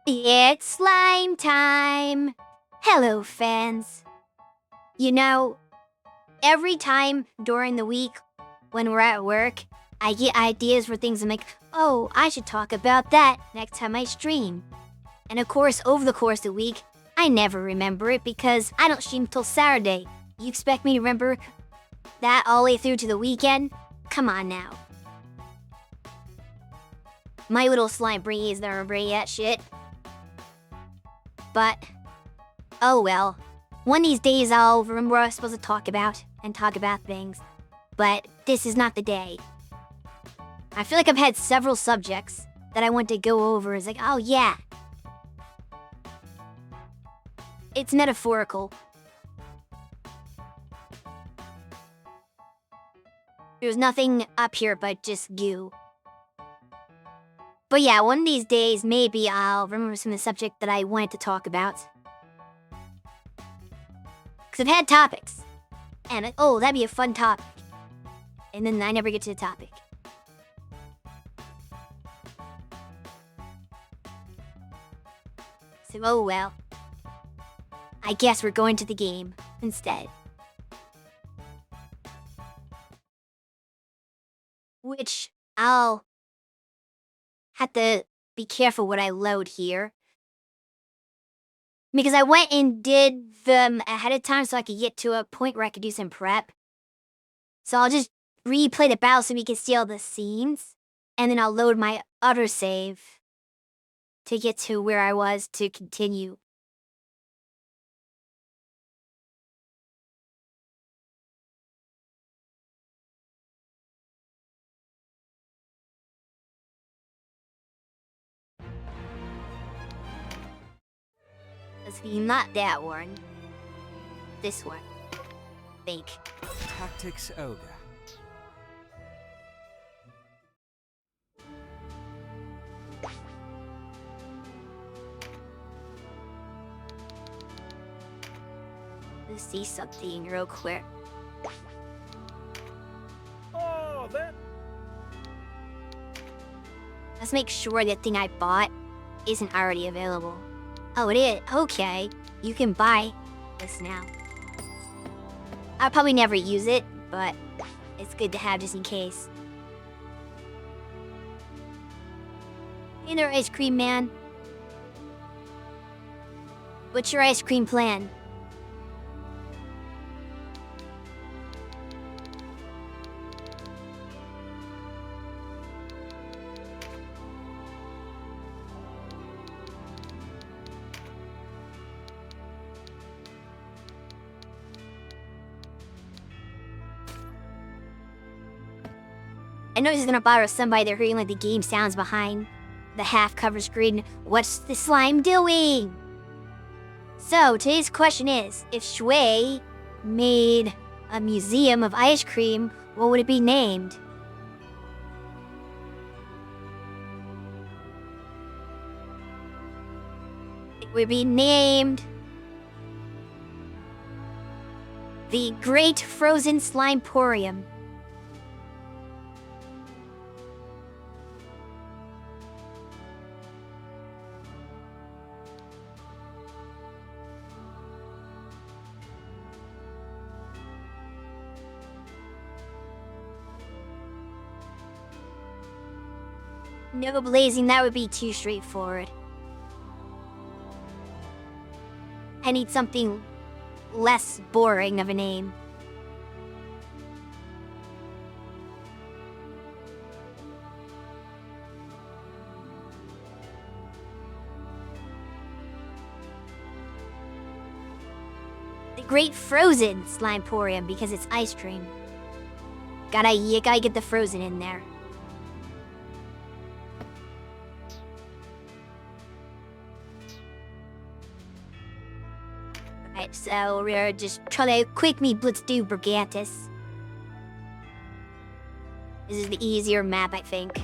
It's slime time! Hello, fans. You know, every time during the week when we're at work, I get ideas for things. I'm like, oh, I should talk about that next time I stream. And of course, over the course of the week, I never remember it because I don't stream till Saturday. You expect me to remember that all the way through to the weekend? Come on now. My little slime brain is never remembering that shit. But, oh well. One of these days I'll remember what I was supposed to talk about and talk about things. But this is not the day. I feel like I've had several subjects that I want to go over. It's like, oh yeah. It's metaphorical. There's nothing up here but just goo. But yeah, one of these days, maybe I'll remember some of the subject that I wanted to talk about. Because I've had topics. And, oh, that'd be a fun topic. And then I never get to the topic. So, oh well. I guess we're going to the game instead. Which I'll have to be careful what I load here. Because I went and did them ahead of time so I could get to a point where I could do some prep. So I'll just replay the battle so we can see all the scenes. And then I'll load my other save to get to where I was to continue. Let's see, not that one. This one. Think. Tactics Ogre. Let's see something real quick. Oh, that. Let's make sure that thing I bought isn't already available. Oh, it is. Okay. You can buy this now. I'll probably never use it, but it's good to have just in case. Hey there, ice cream man. What's your ice cream plan? I know this is gonna bother somebody. They're hearing like the game sounds behind the half-cover screen. What's the slime doing? So today's question is, if Shui made a museum of ice cream, what would it be named? It would be named the Great Frozen Slimeporium. No blazing, that would be too straightforward. I need something less boring of a name. The Great Frozen Slimeporium because it's ice cream. You gotta get the frozen in there. Alright, so we're just trying to quick me blitz do Brigantis. This is the easier map, I think.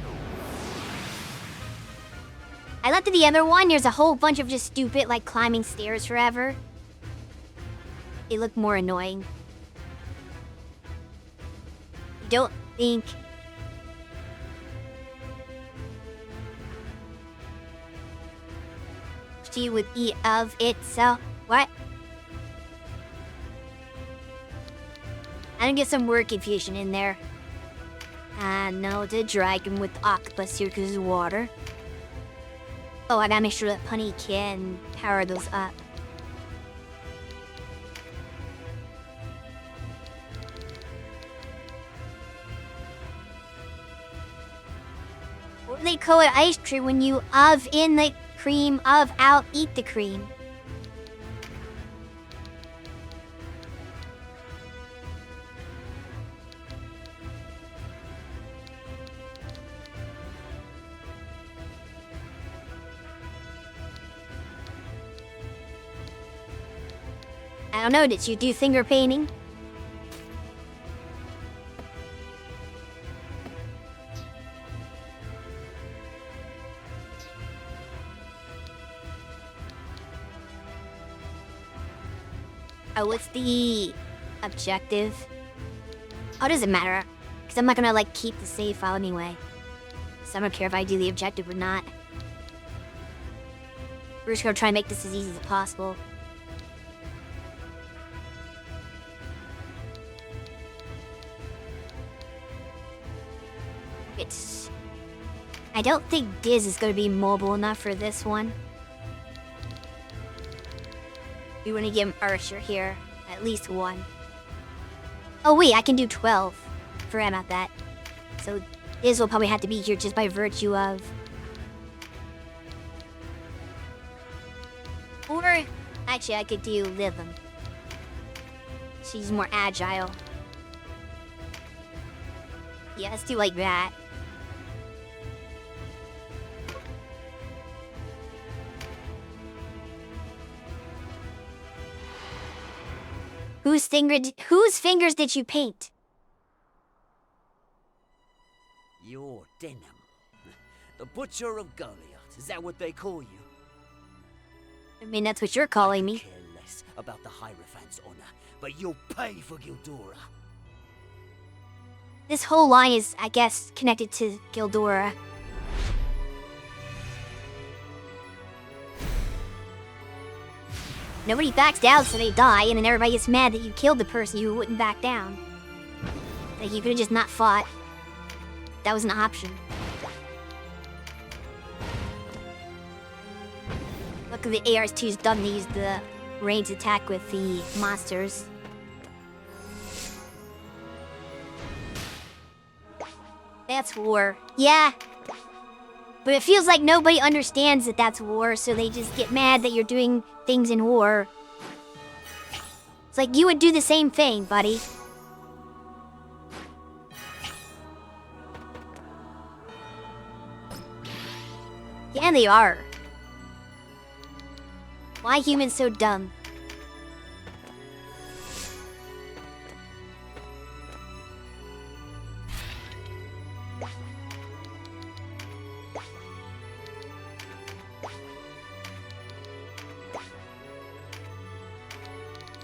I looked at the other one, there's a whole bunch of just stupid, like, climbing stairs forever. They look more annoying. You don't think... she would eat of itself. What? I'm gonna get some word confusion in there. No, the dragon with octopus here because it's water. Oh, I gotta make sure that Punny can power those up. What do they call it ice cream when you of in the cream, of out, eat the cream? I don't know, did you do finger painting? Oh, what's the objective? Oh, does it matter? Because I'm not gonna, like, keep the save file anyway. So I don't care if I do the objective or not. We're just gonna try and make this as easy as possible. I don't think Diz is gonna be mobile enough for this one. We want to give him Ursher here. At least one. Oh wait, I can do 12. Forgot about that. So Diz will probably have to be here just by virtue of... Or, actually I could do Livum. She's more agile. Yeah, let's do like that. Whose fingers did you paint? You're Denim. The Butcher of Goliath. Is that what they call you? I mean, that's what you're calling me. I care less about the Hierophant's honor, but you'll pay for Gildora. This whole line is, I guess, connected to Gildora. Nobody backs down so they die, and then everybody gets mad that you killed the person who wouldn't back down. Like, you could've just not fought. That was an option. Luckily the AR's-2's done to use the ranged attack with the monsters. That's war. Yeah. But it feels like nobody understands that that's war, so they just get mad that you're doing things in war. It's like you would do the same thing, buddy. Yeah, they are. Why humans so dumb?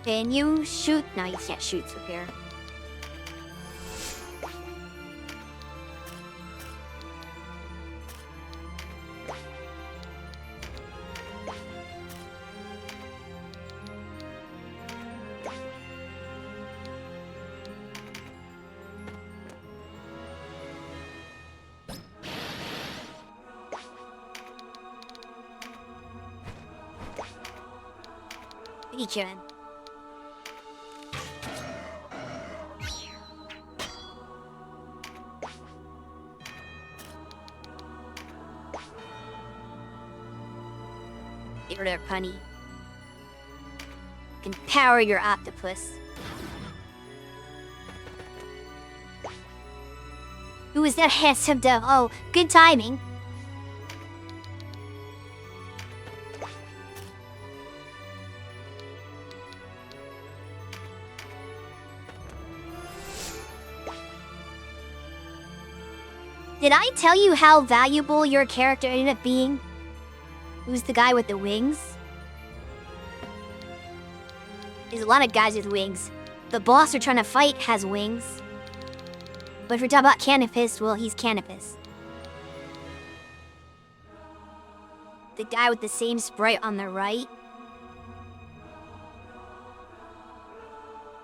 Can you shoot? No, you can't shoot through here. What are you doing? Get rid of her, punny. You can power your octopus. Who is that handsome dove? Oh, good timing. Did I tell you how valuable your character ended up being? Who's the guy with the wings? There's a lot of guys with wings. The boss we're trying to fight has wings. But if we're talking about Canopus, well, he's Canopus. The guy with the same sprite on the right.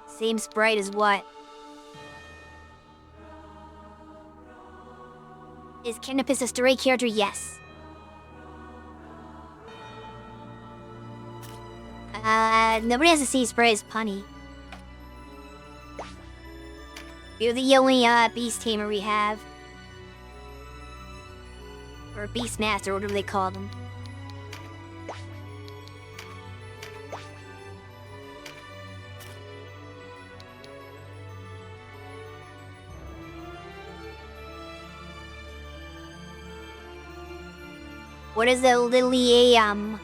Same sprite as what? Is Canopus a stray character? Yes. Nobody has the same sprite as Punny. You're the only beast tamer we have. Or beast master, whatever they call them. What is a lilium?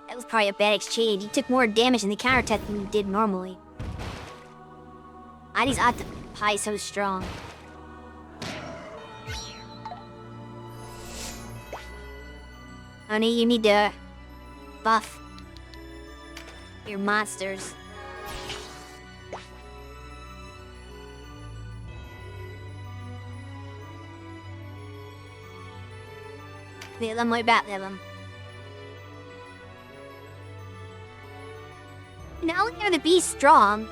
That was probably a bad exchange. You took more damage in the counterattack than you did normally. These octopi so strong. Honey, you need to buff your monsters. Lilam, what about Lilam? Not only are the beasts strong,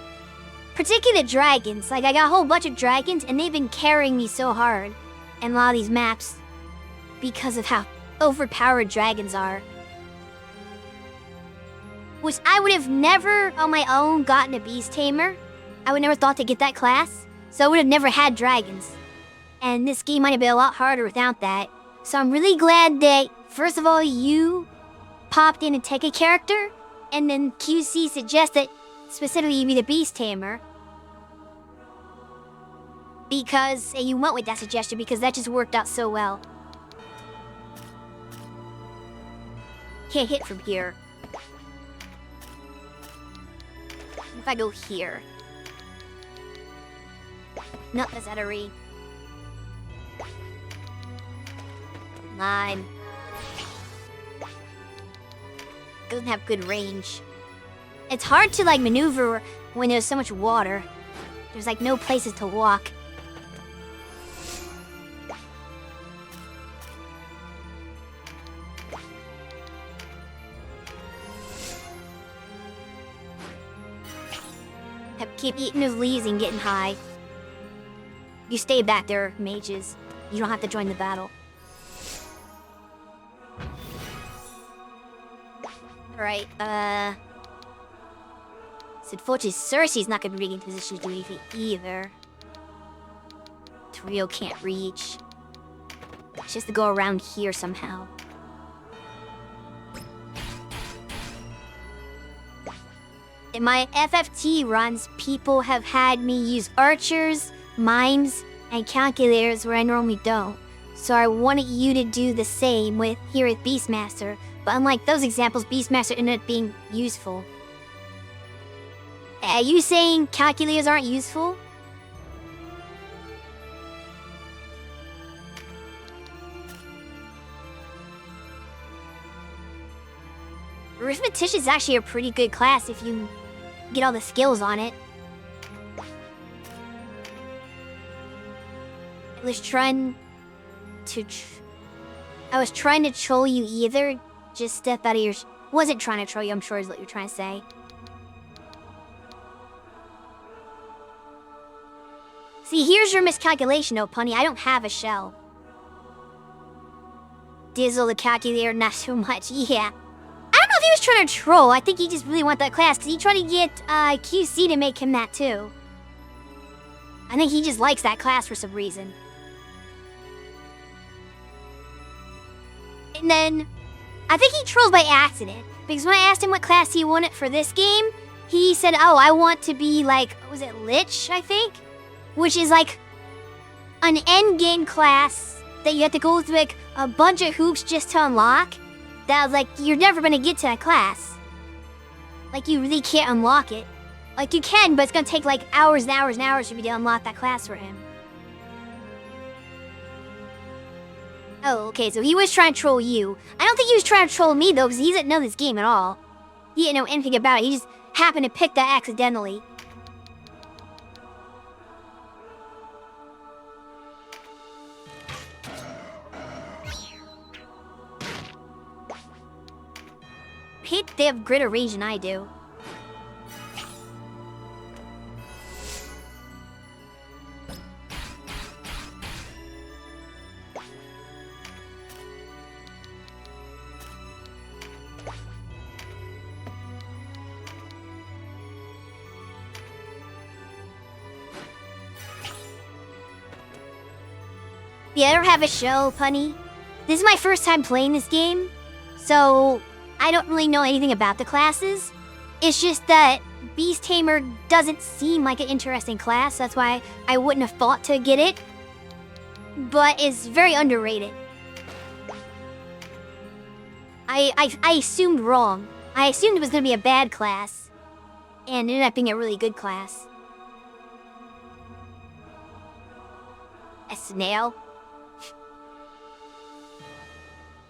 particularly the dragons. Like, I got a whole bunch of dragons, and they've been carrying me so hard in a lot of these maps because of how overpowered dragons are. Which I would have never, on my own, gotten a beast tamer. I would never thought to get that class, so I would have never had dragons. And this game might have been a lot harder without that. So I'm really glad that, first of all, you popped in and take a character, and then QC suggested specifically you be the beast tamer. Because you went with that suggestion because that just worked out so well. Can't hit from here. If I go here. No, that's at a re. Lime. Doesn't have good range. It's hard to like maneuver when there's so much water. There's like no places to walk. Keep eating those leaves and getting high. You stay back there, mages. You don't have to join the battle. Alright, so unfortunately, Cersei's not gonna be in position to do anything either. Tario can't reach. She has to go around here somehow. In my FFT runs, people have had me use archers, mimes, and calculators where I normally don't. So I wanted you to do the same here with Beastmaster. But unlike those examples, Beastmaster ended up being useful. Are you saying calculators aren't useful? Arithmetician is actually a pretty good class if you get all the skills on it. I was trying to troll you either. Just step out of your... Wasn't trying to troll you, I'm sure is what you're trying to say. See, here's your miscalculation, though, Punny. I don't have a shell. Dizzle the calculator, not so much. Yeah. I don't know if he was trying to troll. I think he just really wanted that class, because he tried to get QC to make him that, too. I think he just likes that class for some reason. And then... I think he trolled by accident, because when I asked him what class he wanted for this game, he said, oh, I want to be like, was it Lich, I think? Which is like an endgame class that you have to go through like a bunch of hoops just to unlock. That was like, you're never gonna get to that class. Like, you really can't unlock it. Like, you can, but it's gonna take, like, hours and hours and hours for me to unlock that class for him. Oh, okay, so he was trying to troll you. I don't think he was trying to troll me, though, because he didn't know this game at all. He didn't know anything about it. He just happened to pick that accidentally. They have greater range than I do. Yeah, I don't have a show, Punny. This is my first time playing this game, so I don't really know anything about the classes. It's just that Beast Tamer doesn't seem like an interesting class, that's why I wouldn't have thought to get it. But it's very underrated. I assumed wrong. I assumed it was gonna be a bad class, and it ended up being a really good class. A snail?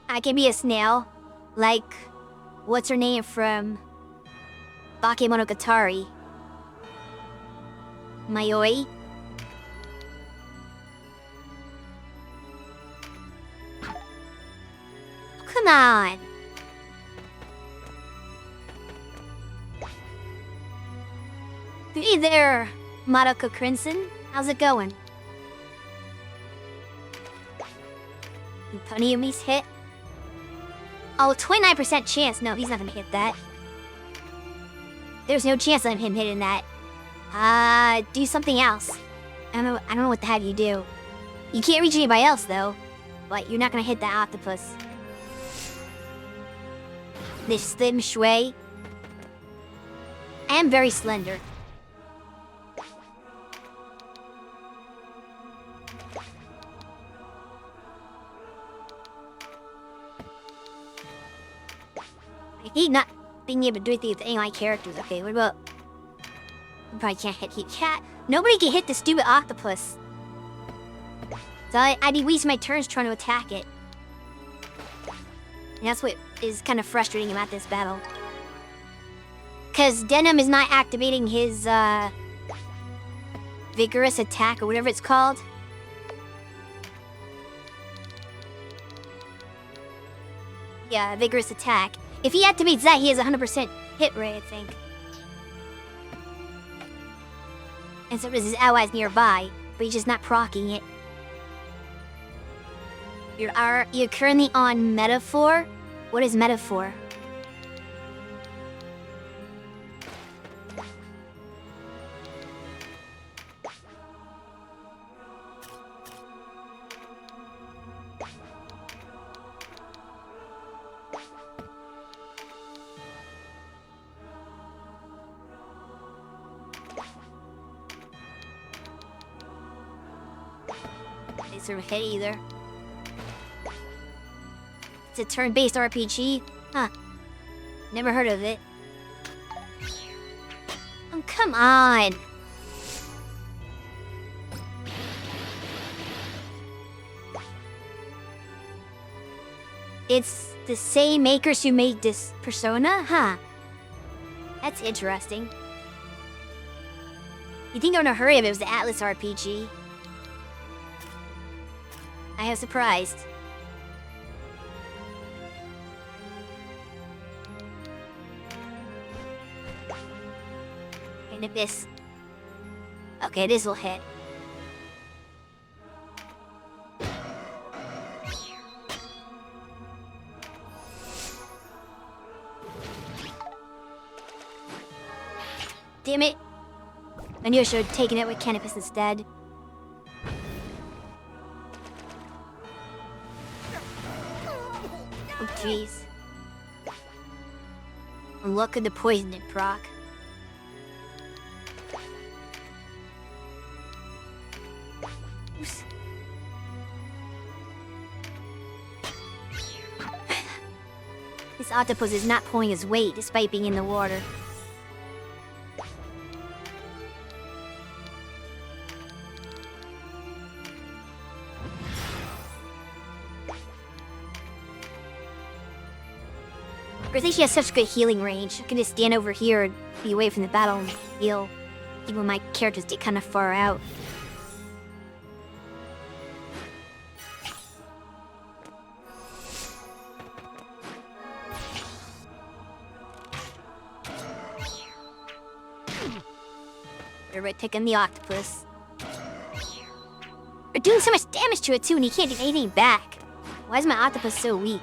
I can be a snail, like, what's her name from Bakemonogatari? Mayoi? Come on! Hey there, Madoka Crimson. How's it going? Ponyumi's hit? Oh, 29% chance. No, he's not gonna hit that. There's no chance of him hitting that. Do something else. I don't know what to have you do. You can't reach anybody else, though. But you're not gonna hit that octopus. This slim Shui. I am very slender. I hate not being able to do anything with any of my characters. Okay, what about... You probably can't hit cat. Nobody can hit the stupid octopus. So I'd be wasting my turns trying to attack it. And that's what is kind of frustrating about this battle. Because Denim is not activating his, vigorous attack or whatever it's called. Yeah, vigorous attack. If he activates that, he has 100% hit rate, I think. And so does his allies nearby, but he's just not proccing it. You're currently on Metaphor? What is Metaphor? It's a hit either. It's a turn-based RPG? Huh. Never heard of it. Oh, come on! It's the same makers who made this Persona? Huh. That's interesting. You'd think I'm in a hurry if it was the Atlas RPG. I am surprised. And if this... Okay, this'll hit. Damn it! I knew I should have taken it with Canopus instead. Oh, jeez. And what could the poison it proc? Oops. This octopus is not pulling his weight despite being in the water. I think she has such good healing range. I can just stand over here and be away from the battle and heal. Even when my characters get kind of far out. They're right picking the octopus. They're doing so much damage to it too, and he can't do anything back. Why is my octopus so weak?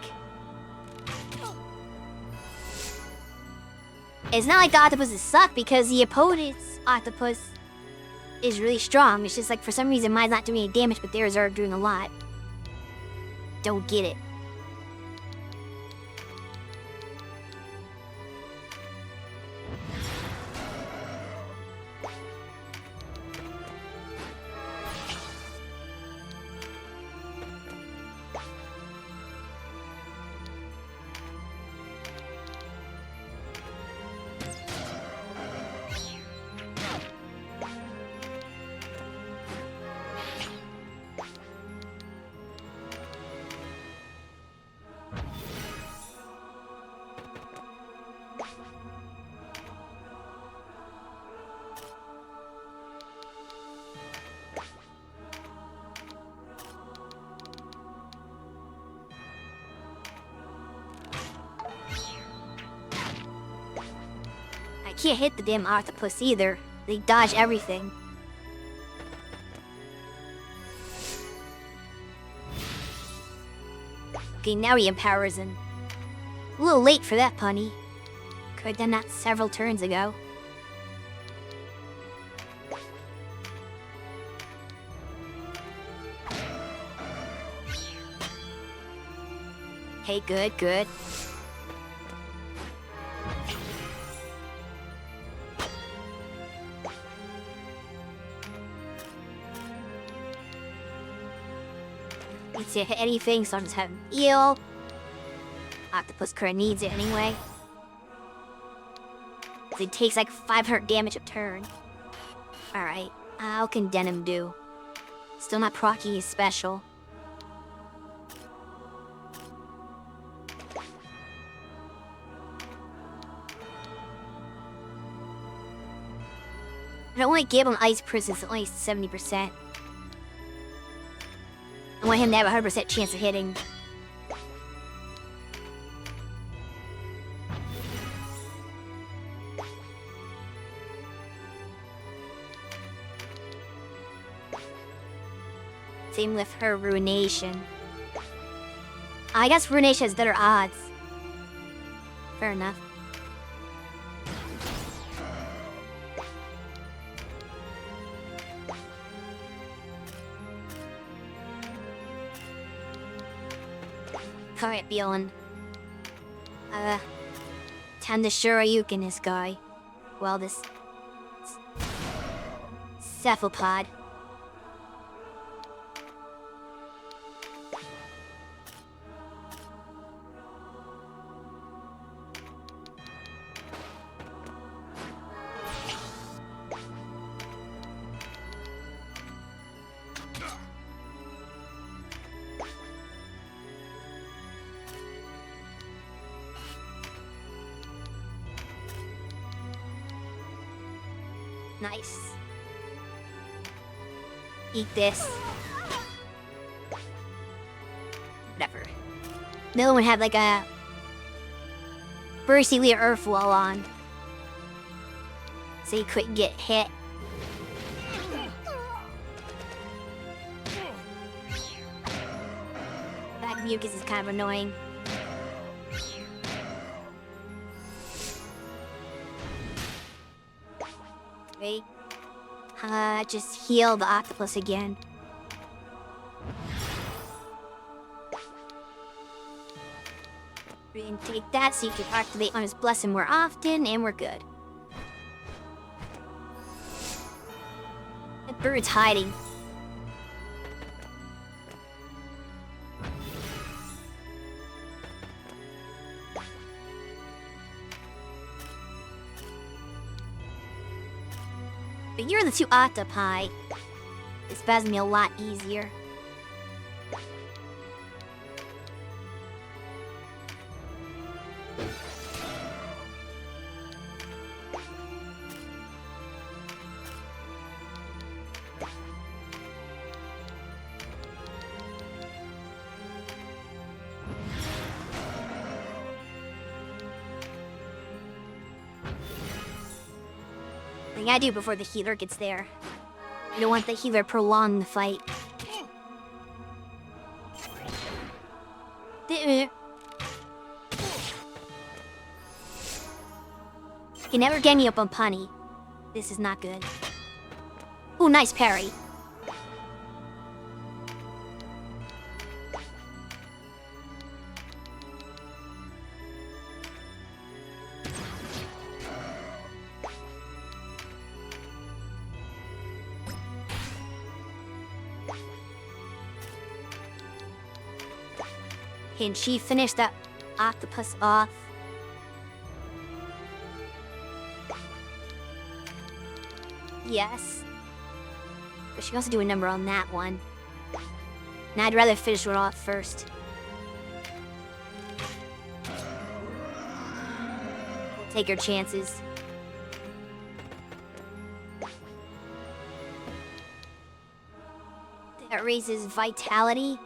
It's not like the octopuses suck because the opponent's octopus is really strong. It's just like for some reason mine's not doing any damage, but theirs are doing a lot. Don't get it. I can't hit the damn octopus either. They dodge everything. Okay, now he empowers him. A little late for that, punny. Could've done that several turns ago. Hey, good, good. Needs to hit anything, so I'll just have him heal. Octopus current needs it anyway. It takes like 500 damage a turn. Alright, how can Denim do? Still not proccing his special. I only gave him Ice Prison, it's only 70%. I want him to have a 100% chance of hitting. Same with her Ruination. I guess Ruination has better odds. Fair enough. Alright, Bjorn. Time to Shoryuken this guy. Well, this cephalopod. Nice. Eat this. Whatever. The other one had like a Bursty Lear Earth Wall on. So he couldn't get hit. That mucus is kind of annoying. Wait. Just heal the octopus again. We can take that so you can activate on his blessing more often, and we're good. The bird's hiding. But you're the two octopi. This bat's gonna be a lot easier. We gotta do before the healer gets there. We don't want the healer prolong the fight. You never gang me up on Punny. This is not good. Ooh, nice parry. Can she finish that octopus off? Yes. But she can also do a number on that one. Now I'd rather finish one off first. Take her chances. That raises vitality.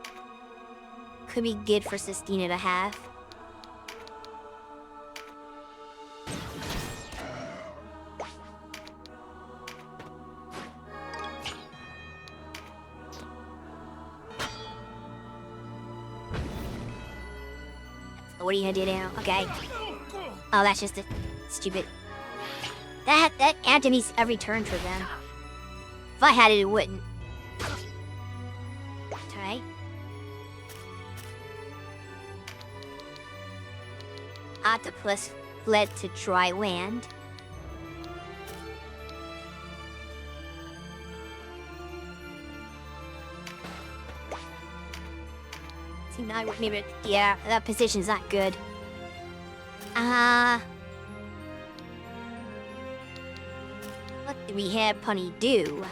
Could be good for Sistina to have. What are you gonna do now? Okay. Oh, that's just a stupid. That Anthony's every turn for them. If I had it, it wouldn't. Okay. Octopus fled to dry land. See, now maybe, yeah, that position's not good. What do we have Punny do?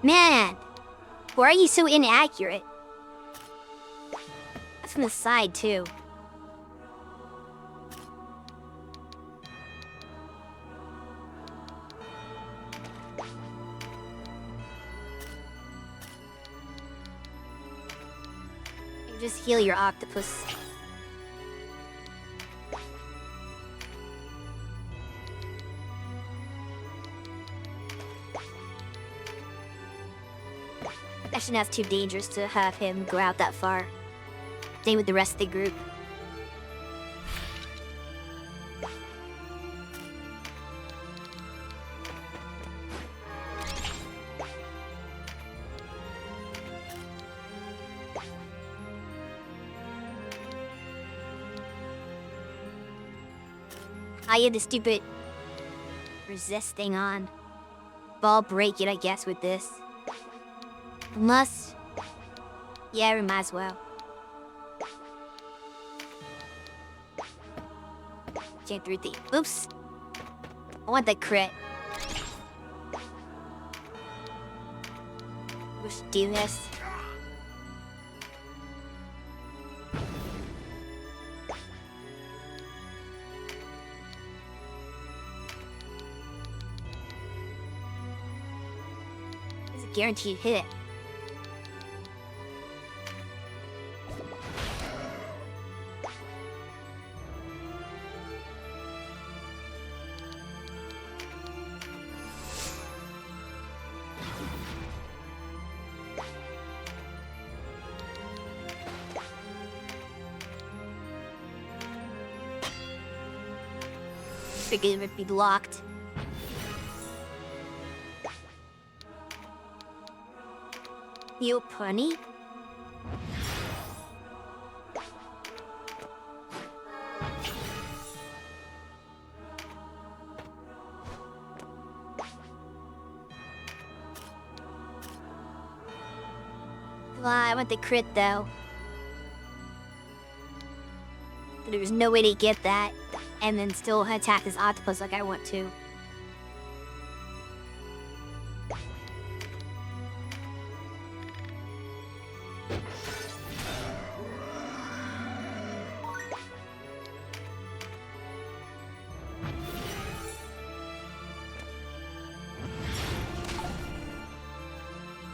Man, why are you so inaccurate? That's from the side, too. You just heal your octopus. Actually, that's too dangerous to have him go out that far. Same with the rest of the group. I had the stupid resist thing on. Ball break it, I guess, with this. Unless... yeah, we might as well. Chain through the... oops. I want the crit. We should do this. It's a guaranteed hit. Figured it would be locked. You Punny? Well, I want the crit though. There was no way to get that and then still attack this octopus like I want to.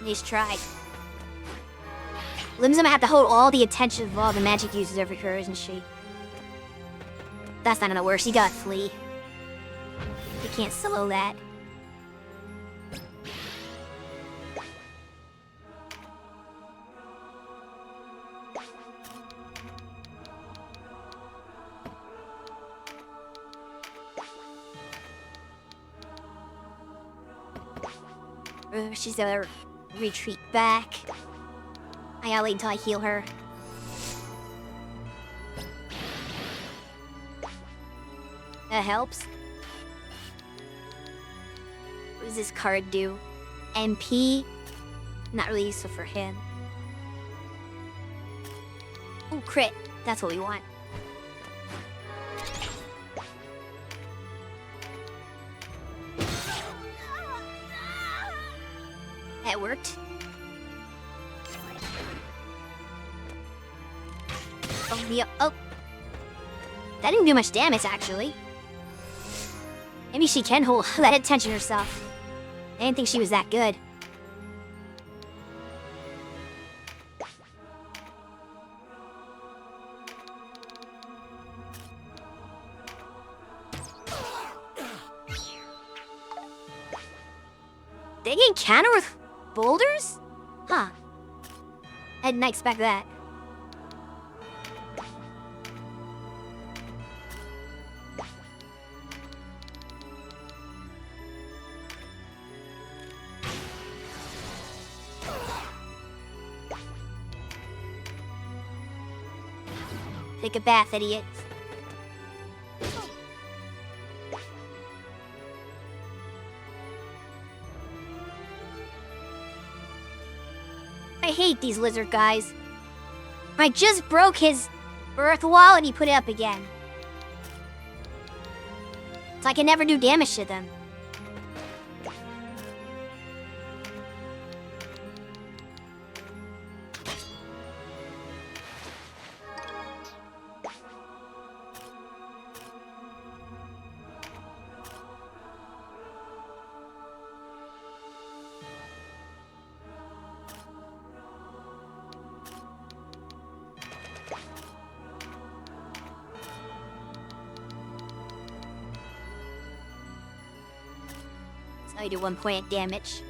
Nice try. Lim's gonna have to hold all the attention of all the magic users over here, isn't she? That's not gonna work. She gotta flee. You can't slow that. She's gonna retreat back. I gotta wait until I heal her. That helps. What does this card do? MP? Not really useful for him. Ooh, crit. That's what we want. That worked. Oh, yeah. Oh. That didn't do much damage, actually. Maybe she can hold that attention herself. I didn't think she was that good. They can counter with boulders? Huh. I didn't expect that. Take a bath, idiot. I hate these lizard guys. I just broke his earth wall and he put it up again. So I can never do damage to them. I do 1 point of damage.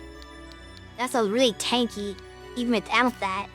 That's a really tanky, even without that.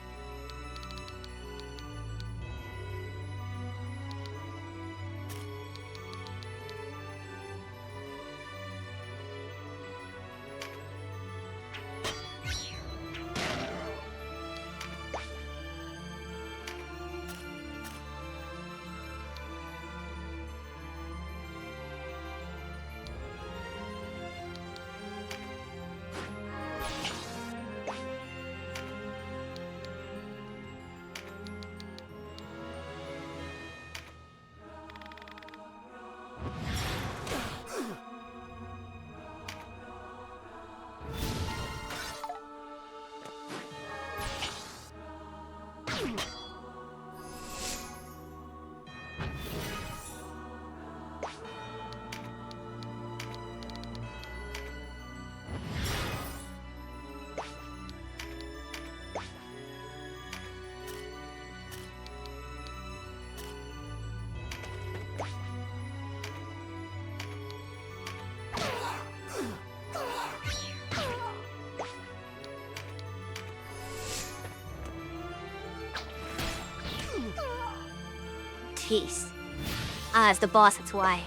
Jeez. Ah, it's the boss, that's why.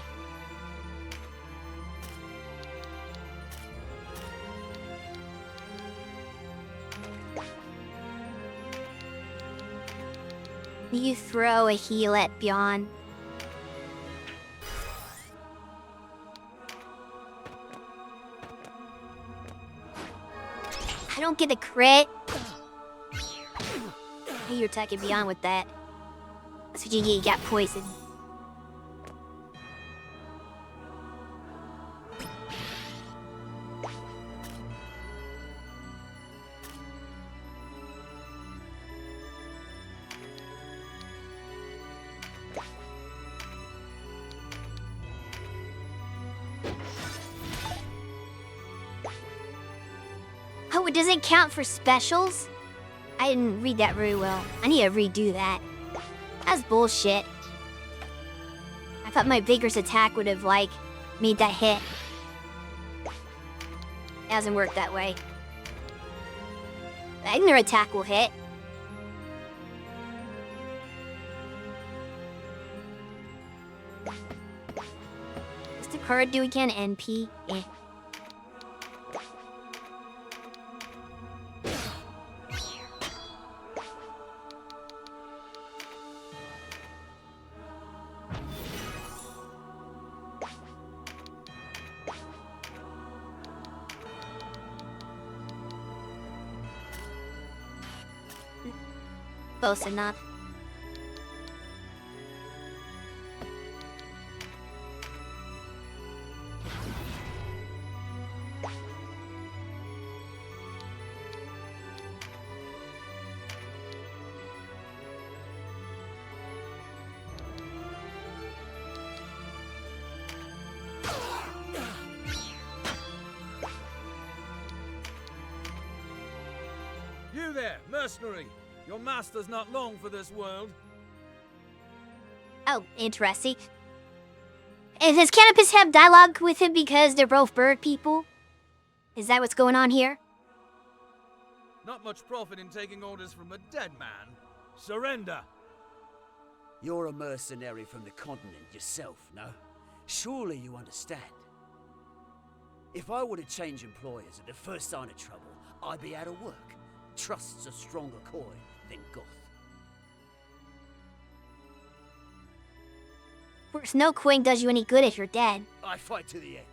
You throw a heal at Beyond. I don't get a crit. You're attacking Beyond with that. That's what you get, you got poisoned. Oh, it doesn't count for specials? I didn't read that very well. I need to redo that. That's bullshit. I thought my vigorous attack would have, like, made that hit. It hasn't worked that way. Wagner attack will hit. What's the card do again? NP? Eh. Close enough. You there, mercenary! Your master's not long for this world. Oh, interesting. And does Canopus have dialogue with him because they're both bird people? Is that what's going on here? Not much profit in taking orders from a dead man. Surrender! You're a mercenary from the continent yourself, no? Surely you understand. If I were to change employers at the first sign of trouble, I'd be out of work. Trust's a stronger coin than Goth. Of course, no coin does you any good if you're dead. I fight to the end,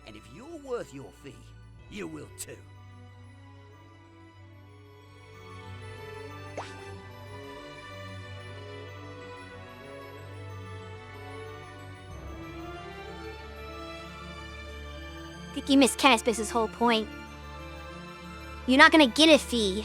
and if you're worth your fee, you will too. I think you missed Canopus's whole point. You're not gonna get a fee.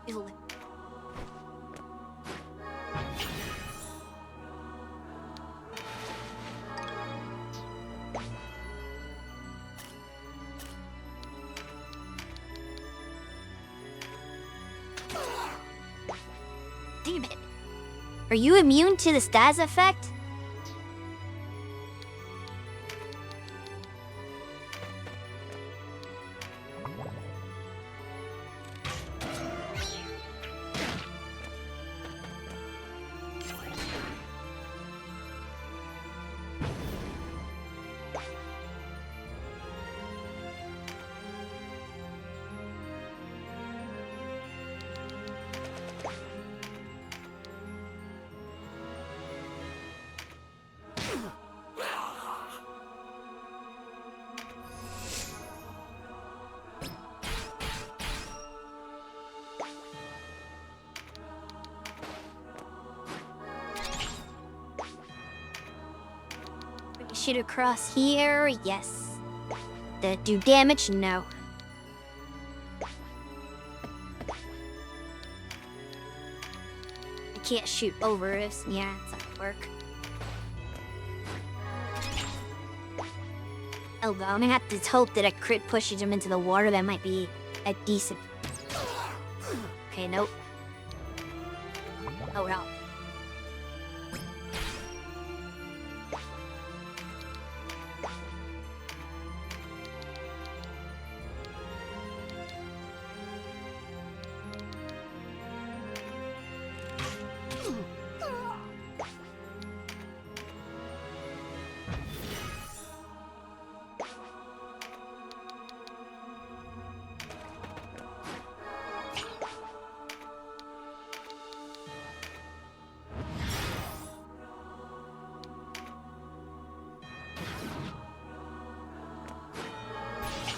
Ew. Damn it. Are you immune to the Stas effect? Shoot across here, yes. Do damage? No. I can't shoot over it. Yeah, it's not gonna work. Oh well, I'm gonna have to hope that a crit pushes him into the water. That might be a decent... Okay, nope. Oh well.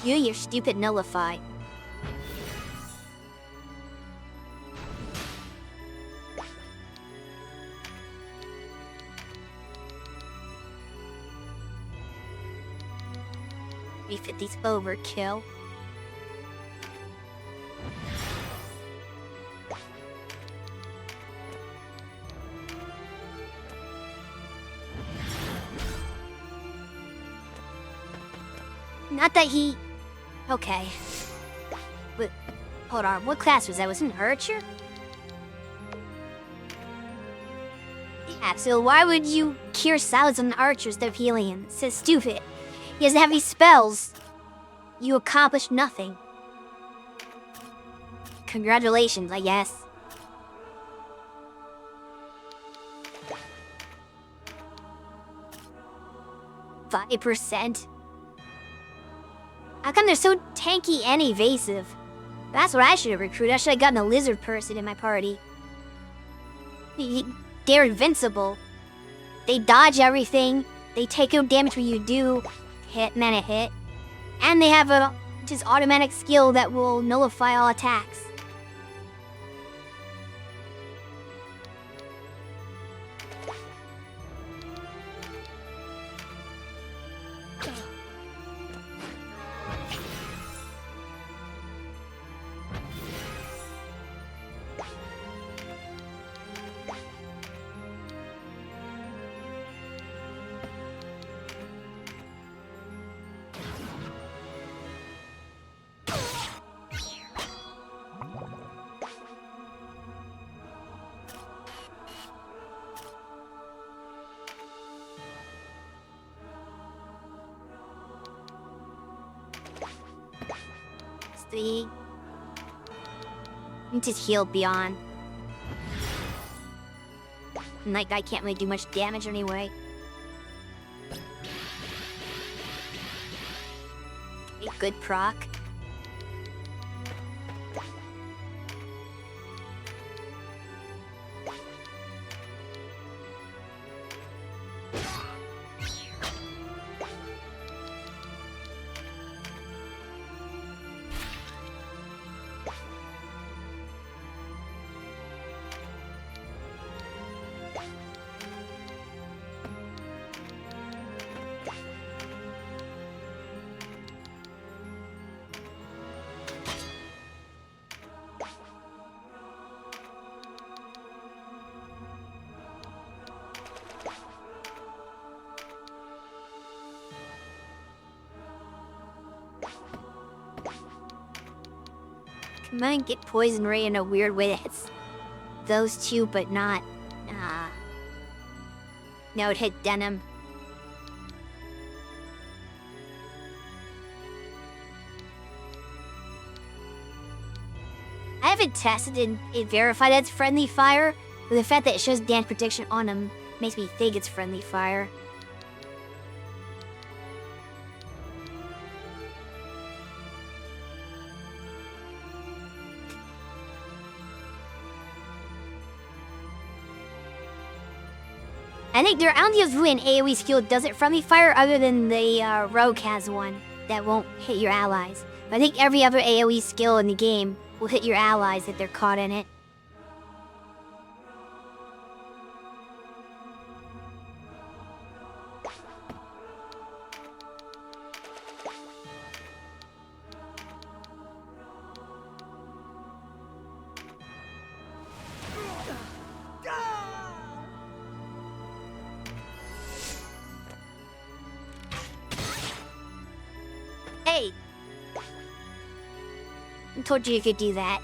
You're stupid nullify. 350's overkill. Not that he... Okay. But, hold on, what class was that? Was it an archer? Yeah, so why would you cure silence on an archer instead of healing him? It's so stupid. He doesn't have any spells. You accomplished nothing. Congratulations, I guess. %. How come they're so tanky and evasive? That's what I should have recruited. I should have gotten a lizard person in my party. They're invincible. They dodge everything. They take no damage when you do hit, man a hit. And they have a just automatic skill that will nullify all attacks. See? You just heal beyond. And that guy can't really do much damage anyway. A good proc. Might get poison ray in a weird way that hits those two, but not. No, it hit denim. I haven't tested and verified that it's friendly fire, but the fact that it shows damage prediction on him makes me think it's friendly fire. I think I don't think there's really an AoE skill that does it friendly fire other than the rogue has one that won't hit your allies. But I think every other AoE skill in the game will hit your allies if they're caught in it. Hey! I told you could do that.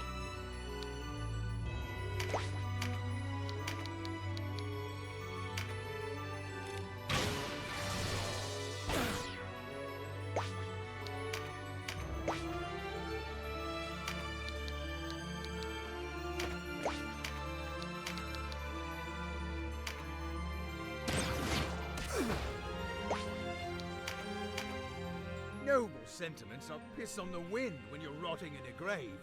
Noble sentiments are piss on the wind when you're rotting in a grave.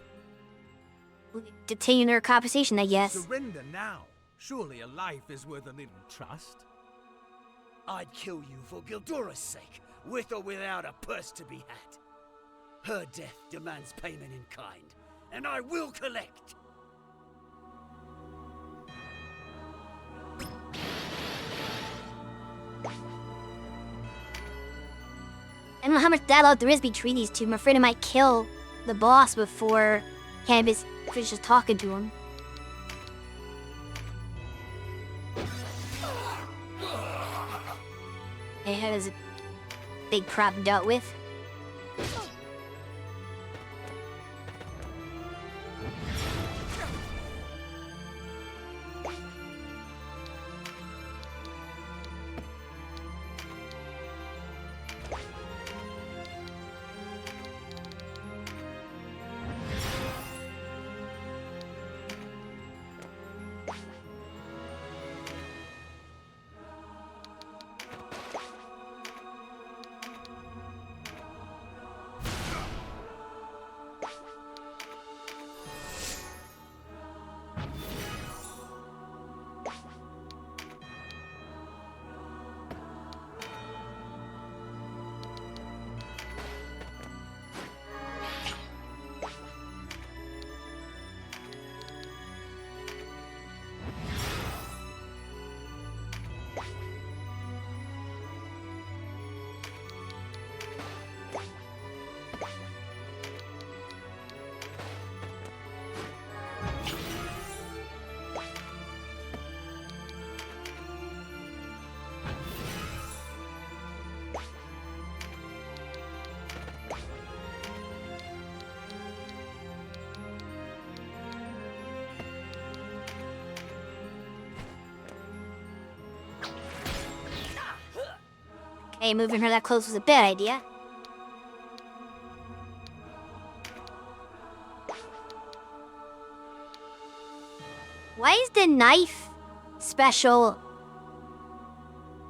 Continue their conversation, I guess. Surrender now. Surely a life is worth a little trust. I'd kill you for Gildora's sake, with or without a purse to be had. Her death demands payment in kind, and I will collect. I don't know how much dialogue there is between these two. I'm afraid I might kill the boss before Canvas finishes talking to him. Hey, how does a big problem dealt with? Okay, moving her that close was a bad idea. Why is the knife special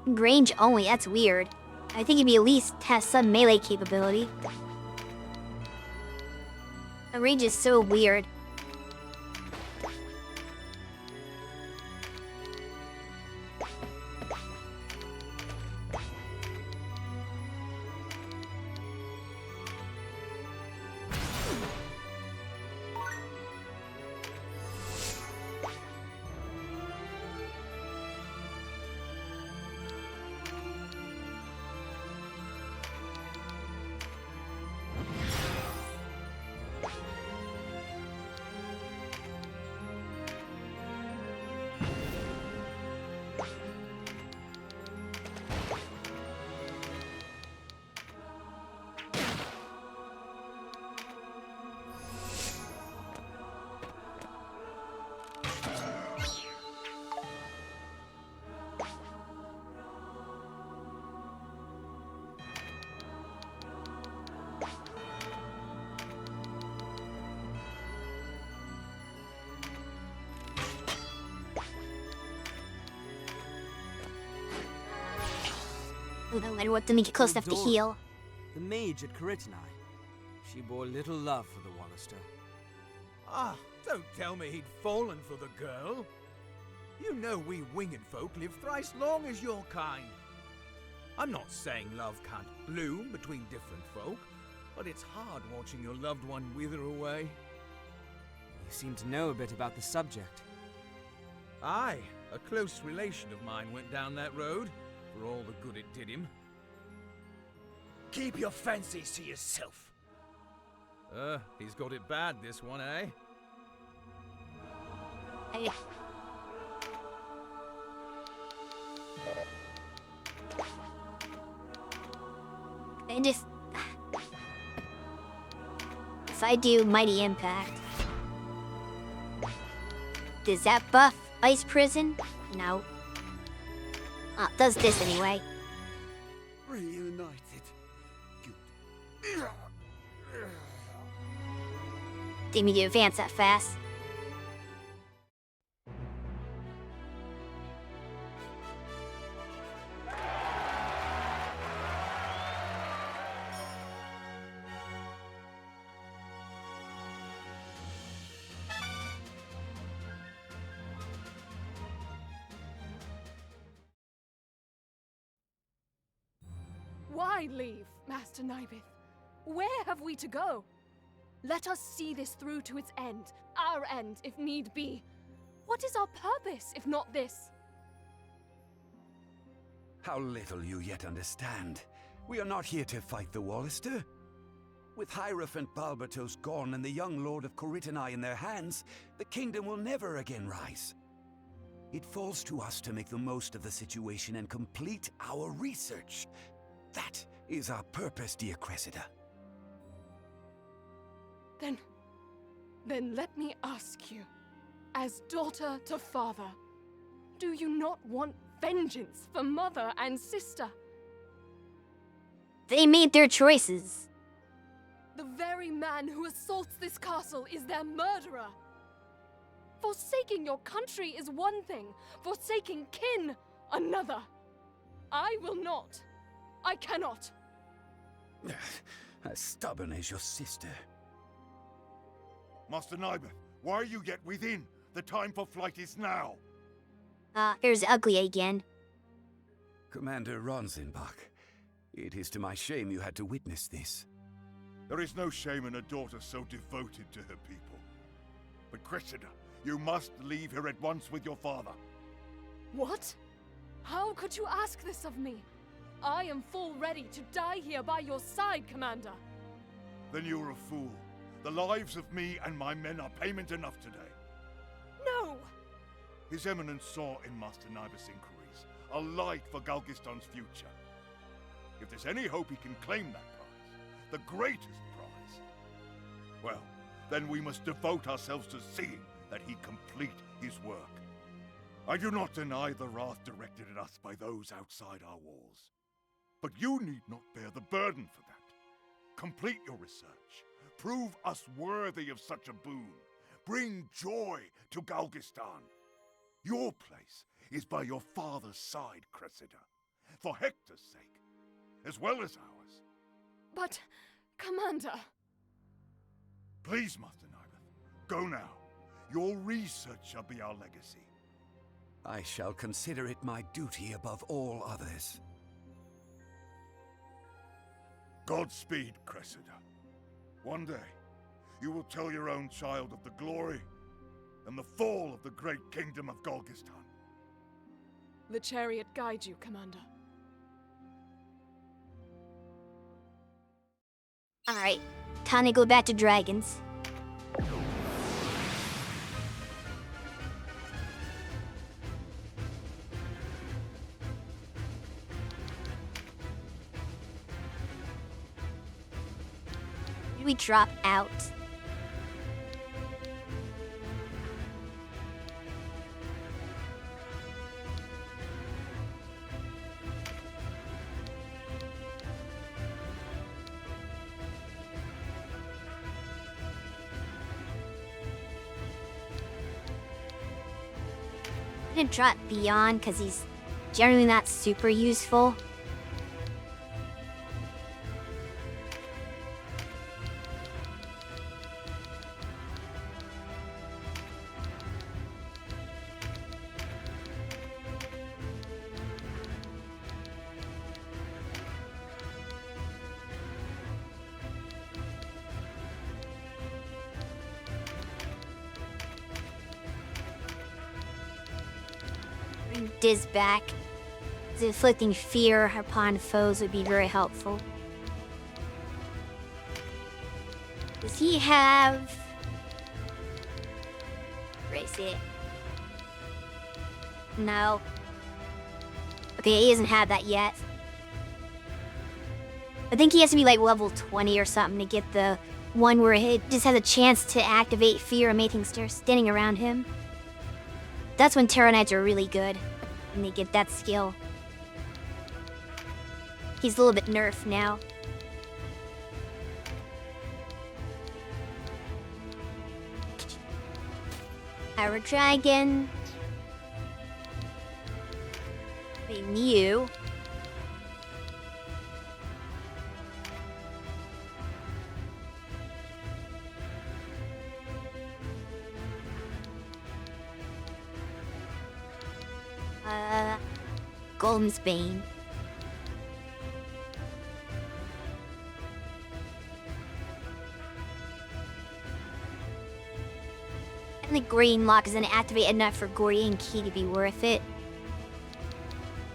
range only? That's weird. I think it'd be at least has some melee capability. The range is so weird. I wonder what didn't get close enough to heal. The mage at Karitanai. She bore little love for the Wallister. Ah, don't tell me he'd fallen for the girl. You know we winged folk live thrice long as your kind. I'm not saying love can't bloom between different folk, but it's hard watching your loved one wither away. You seem to know a bit about the subject. Aye, a close relation of mine went down that road, for all the good it did him. Keep your fancies to yourself. He's got it bad, this one, eh? I just... If I do Mighty Impact... Does that buff Ice Prison? No. Oh, it does this anyway. Reunited. Good. Didn't mean to advance that fast. Why leave, Master Nibith? Where have we to go? Let us see this through to its end. Our end, if need be. What is our purpose, if not this? How little you yet understand. We are not here to fight the Wallister. With Hierophant Balbatos gone and the young Lord of Coritanai in their hands, the kingdom will never again rise. It falls to us to make the most of the situation and complete our research. That is our purpose, dear Cressida. Then let me ask you, as daughter to father, do you not want vengeance for mother and sister? They made their choices. The very man who assaults this castle is their murderer. Forsaking your country is one thing, forsaking kin another. I will not. I cannot. As stubborn as your sister. Master Nibeth, why are you yet within? The time for flight is now. Here's Ugly again. Commander Ronsenbach, it is to my shame you had to witness this. There is no shame in a daughter so devoted to her people. But Cressida, you must leave here at once with your father. What? How could you ask this of me? I am full ready to die here by your side, Commander. Then you're a fool. The lives of me and my men are payment enough today. No! His Eminence saw in Master Nibeth's inquiries a light for Galgistan's future. If there's any hope he can claim that prize, the greatest prize, well, then we must devote ourselves to seeing that he complete his work. I do not deny the wrath directed at us by those outside our walls. But you need not bear the burden for that. Complete your research. Prove us worthy of such a boon. Bring joy to Galgistan. Your place is by your father's side, Cressida. For Hector's sake, as well as ours. But, Commander... Please, Master Nibeth, go now. Your research shall be our legacy. I shall consider it my duty above all others. Godspeed, Cressida. One day, you will tell your own child of the glory and the fall of the great kingdom of Galgistan. The chariot guide you, Commander. Alright, time to go back to dragons. We drop out. I'm gonna drop Beyond because he's generally not super useful. Diz back. Inflicting fear upon foes would be very helpful. Does he have... Erase it. No. Okay, he doesn't have that yet. I think he has to be like level 20 or something to get the one where he just has a chance to activate fear and make things start standing around him. That's when Terror Knights are really good. When they get that skill. He's a little bit nerfed now. Our dragon. A Mew. Golden's Bane. And the green lock isn't activated enough for Gordian Key to be worth it.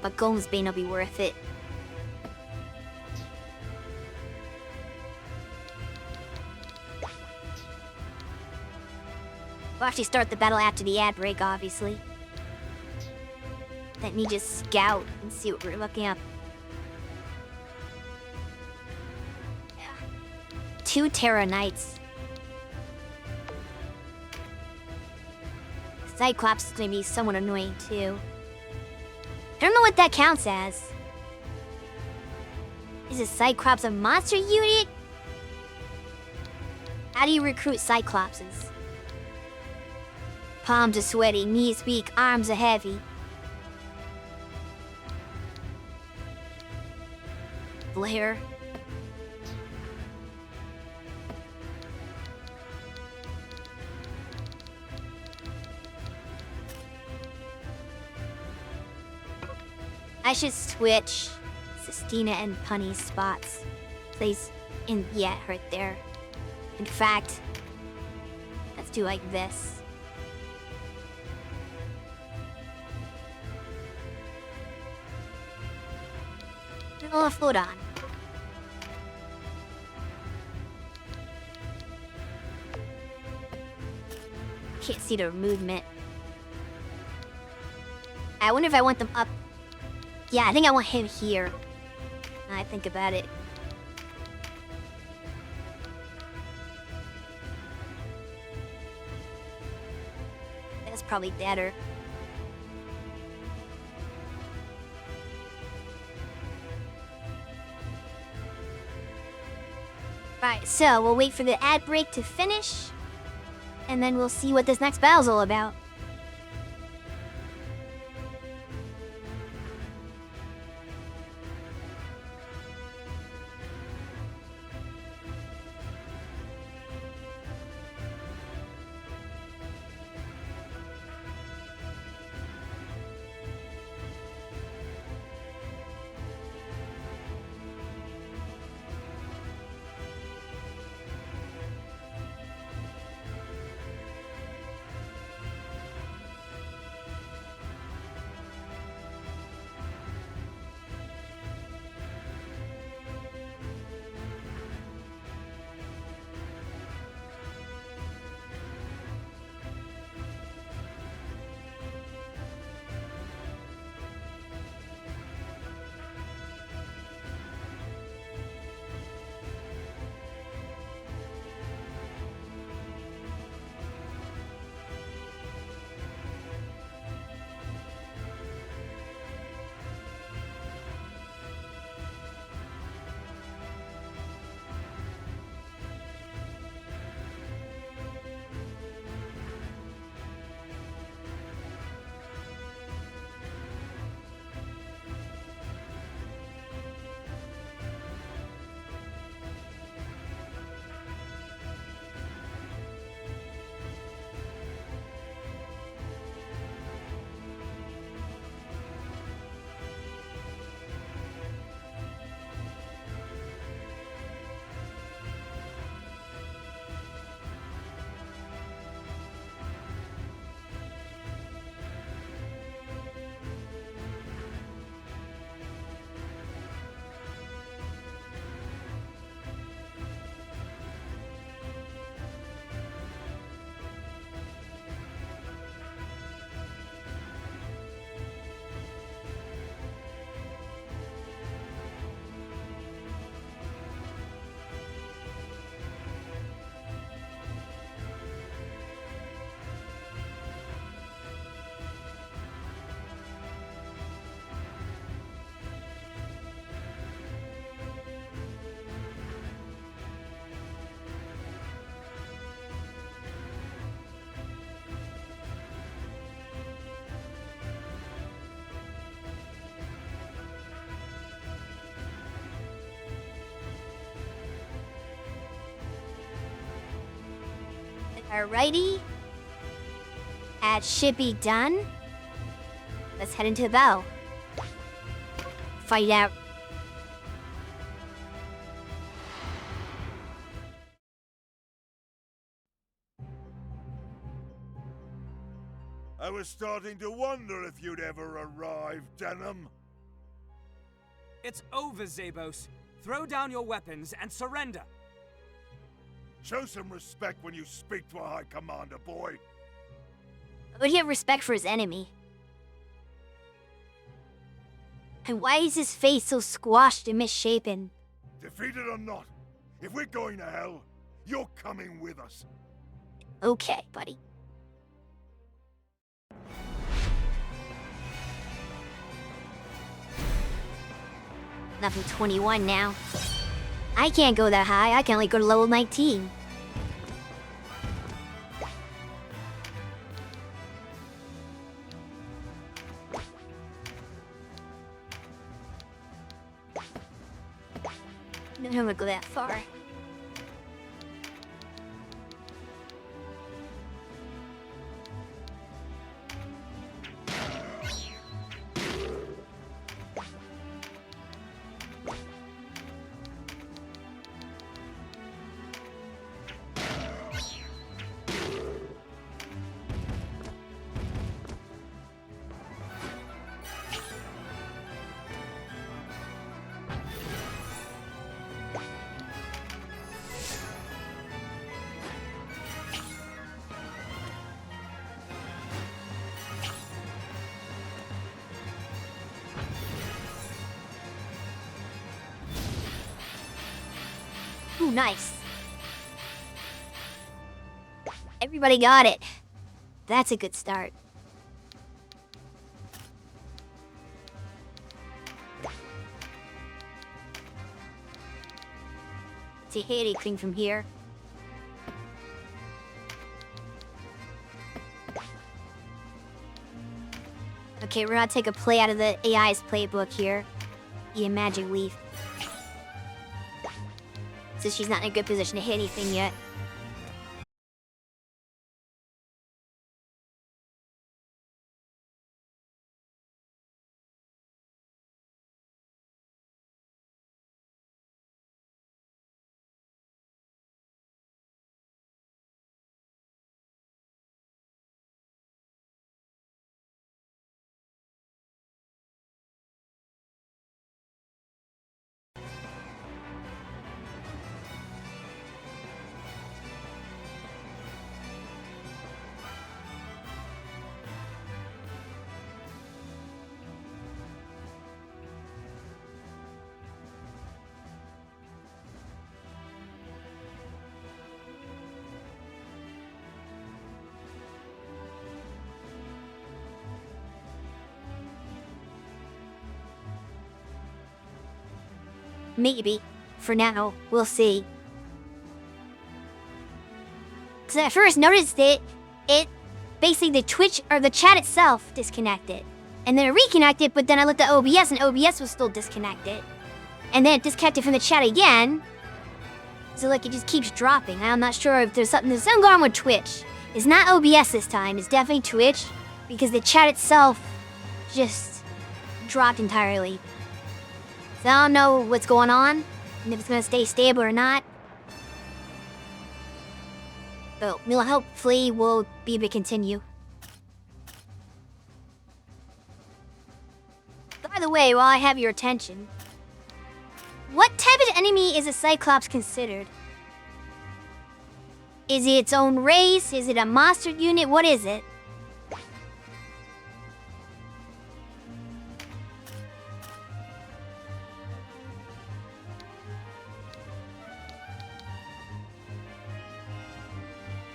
But Golden's Bane will be worth it. We'll actually start the battle after the ad break, obviously. Let me just scout and see what we're looking at. 2 Terra Knights. Cyclops is gonna be somewhat annoying too. I don't know what that counts as. Is a Cyclops a monster unit? How do you recruit Cyclopses? Palms are sweaty, knees weak, arms are heavy. Blair. I should switch Sistina and Punny's spots. Place in, yeah, right there. In fact, let's do like this. Oh, hold on. Can't see their movement. I wonder if I want them up. Yeah, I think I want him here. Now I think about it. That's probably better. Right, so we'll wait for the ad break to finish, and then we'll see what this next battle's all about. Alrighty. Ad should be done. Let's head into the battle. Fight out. I was starting to wonder if you'd ever arrive, Denim. It's over, Zabos. Throw down your weapons and surrender. Show some respect when you speak to a High Commander, boy. Would he have respect for his enemy? And why is his face so squashed and misshapen? Defeated or not, if we're going to hell, you're coming with us. Okay, buddy. Level 21 now. I can't go that high. I can only go to level 19. No, I'm gonna go that far. Ooh, nice. Everybody got it. That's a good start. See anything from here. Okay, we're gonna take a play out of the AI's playbook here. Eat a magic leaf. Since she's not in a good position to hit anything yet. Maybe. For now, we'll see. Cause I first noticed it basically the Twitch or the chat itself disconnected. And then it reconnected, but then I looked at OBS and OBS was still disconnected. And then it disconnected from the chat again. So like it just keeps dropping. I'm not sure if there's something going on with Twitch. It's not OBS this time, it's definitely Twitch. Because the chat itself just dropped entirely. So I don't know what's going on, and if it's gonna stay stable or not. But we'll hopefully will be able to continue. By the way, while I have your attention, what type of enemy is a Cyclops considered? Is it its own race? Is it a monster unit? What is it?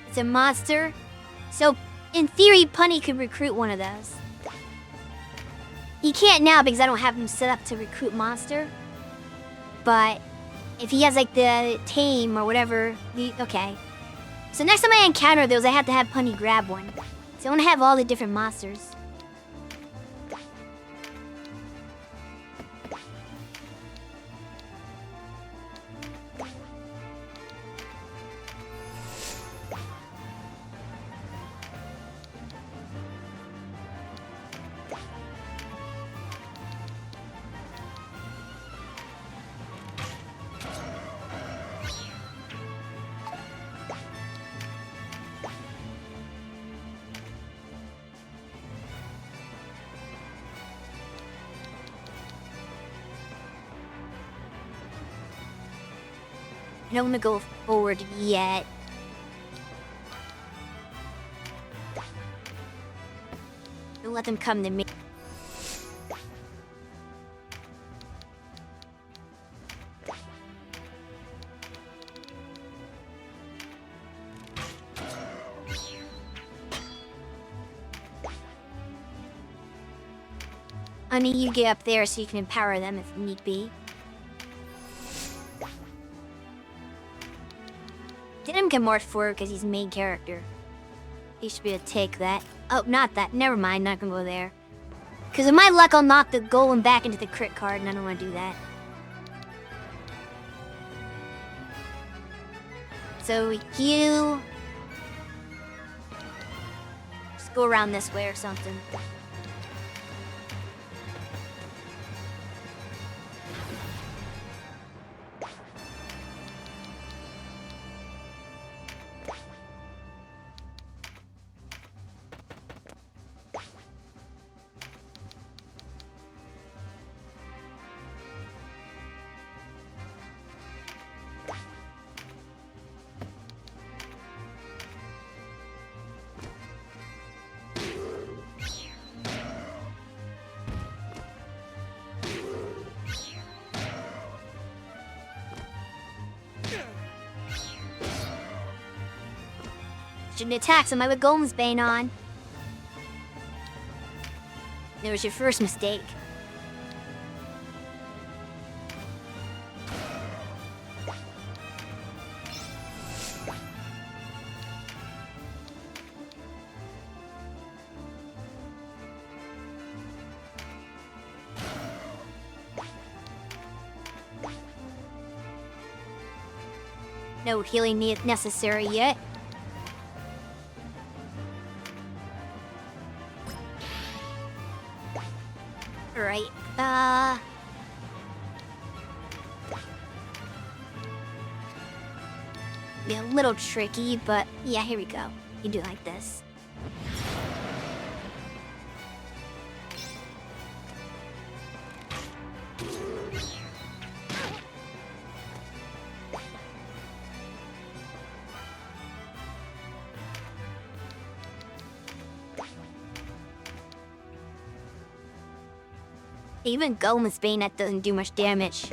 It's a monster. So, in theory, Punny could recruit one of those. He can't now because I don't have him set up to recruit monster. But if he has like the tame or whatever, okay. So next time I encounter those, I have to have Punny grab one. So I want to have all the different monsters. I don't want to go forward yet. let them come to me. Honey, you get up there so you can empower them if need be. Didn't get more for because he's main character. He should be able to take that. Oh, not that. Never mind, not gonna go there. Because with my luck, I'll knock the golem back into the crit card, and I don't want to do that. So you... just go around this way or something. Shouldn't attack somebody with Golem's Bane on. That was your first mistake. No healing necessary yet. Alright, be a little tricky, but yeah, here we go. You do it like this. Even Golem's Bane, that doesn't do much damage.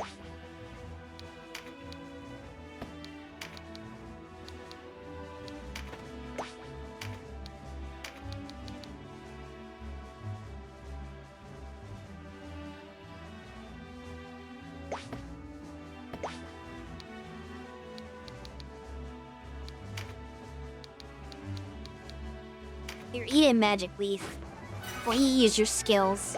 You're eating Magic Leaf. Well, you use your skills.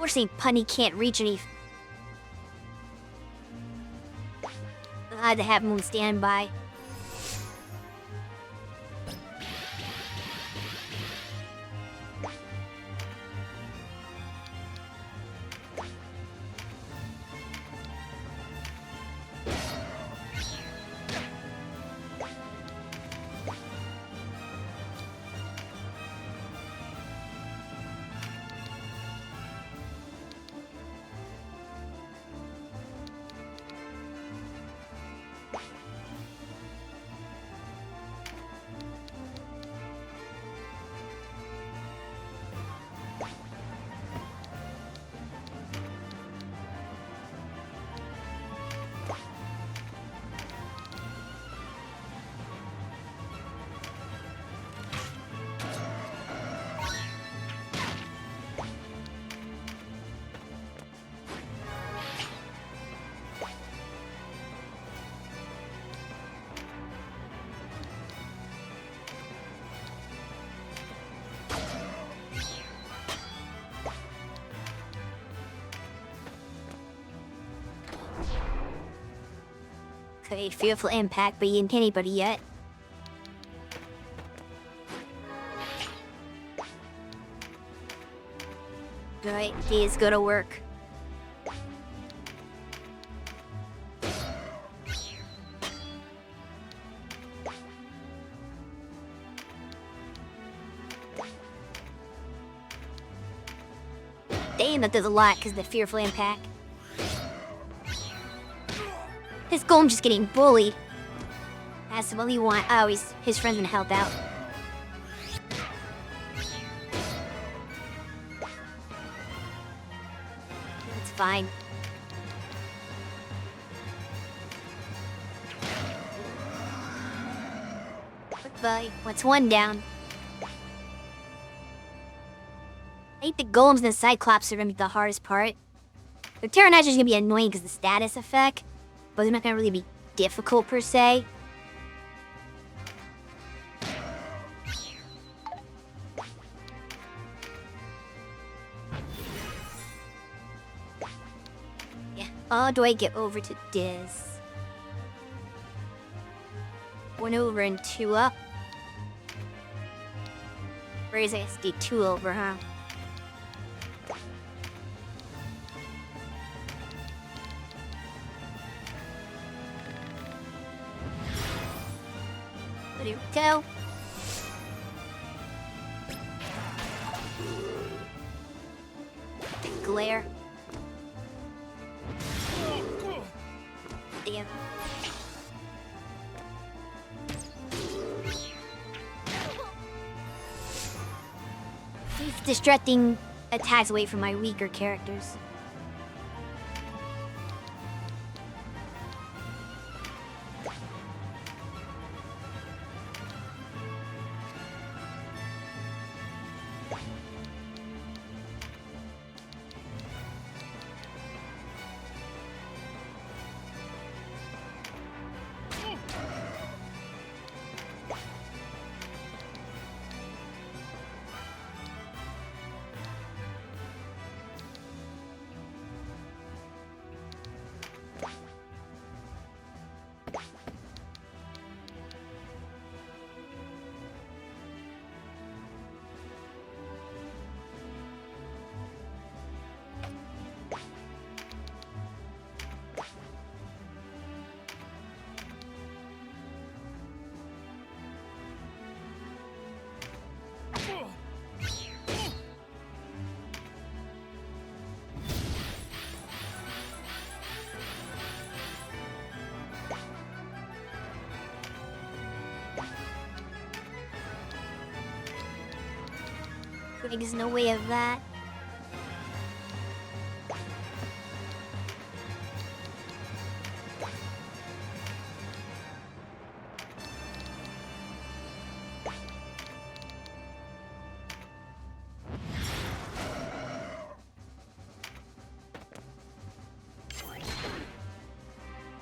Unfortunately, Punny can't reach any. I had to have him on standby. Okay, fearful impact, but he didn't hit anybody yet. Alright, he is gonna work. Damn, that does a lot because of the fearful impact. His golem just getting bullied. That's what he want. Oh, his friend's been helped out. It's fine. Goodbye. What's one down? I think the golems and the cyclops are gonna be the hardest part. The Terranizer is gonna be annoying because of the status effect, but they're not gonna really be difficult per se. Yeah. How do I get over to this? 1 over and 2 up. Or is it SD 2 over, huh? There we go. The glare. Damn. He's distracting attacks away from my weaker characters. There's no way of that.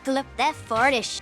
Flip that fartish.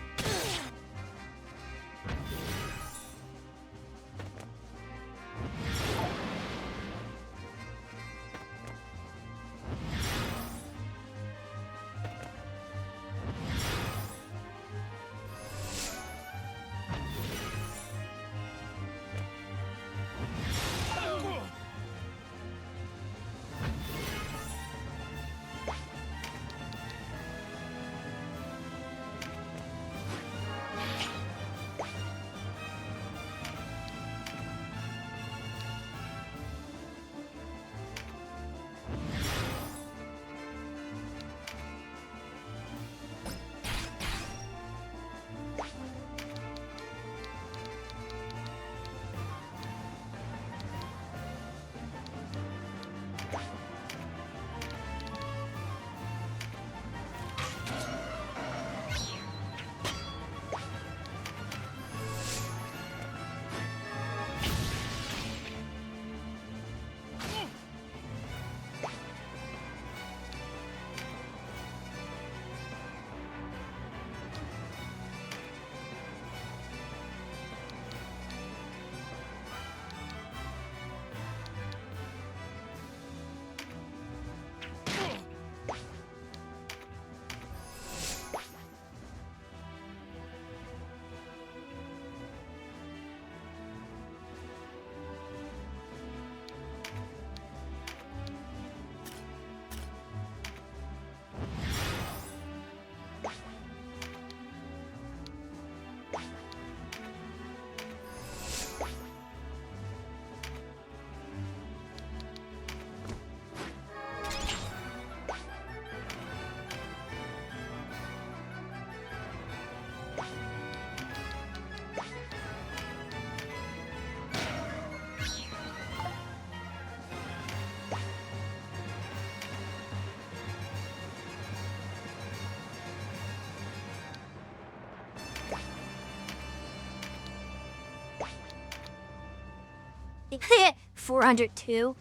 402.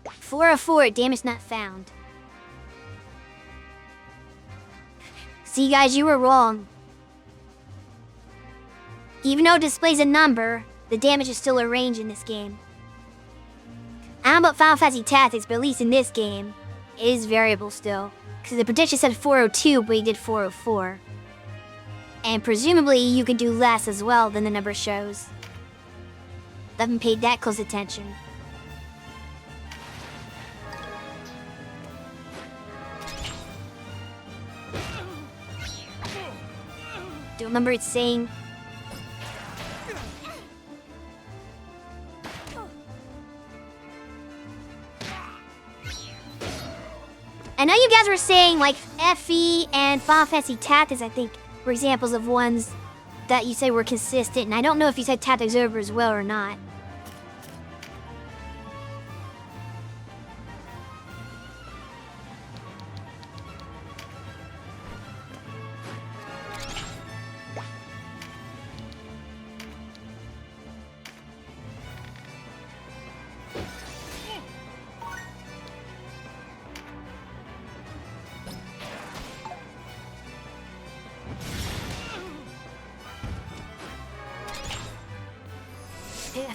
404, damage not found. See guys, you were wrong. Even though it displays a number, the damage is still a range in this game. I don't know about Final Fantasy Tactics, but at least in this game, it is variable still. Because the prediction said 402, but he did 404. And presumably, you could do less as well than the number shows. Haven't paid that close attention. Don't remember it saying... I know you guys were saying, like, FE and Final Fantasy Tactics, I think, were examples of ones that you said were consistent, and I don't know if you said Tactics Over as well or not.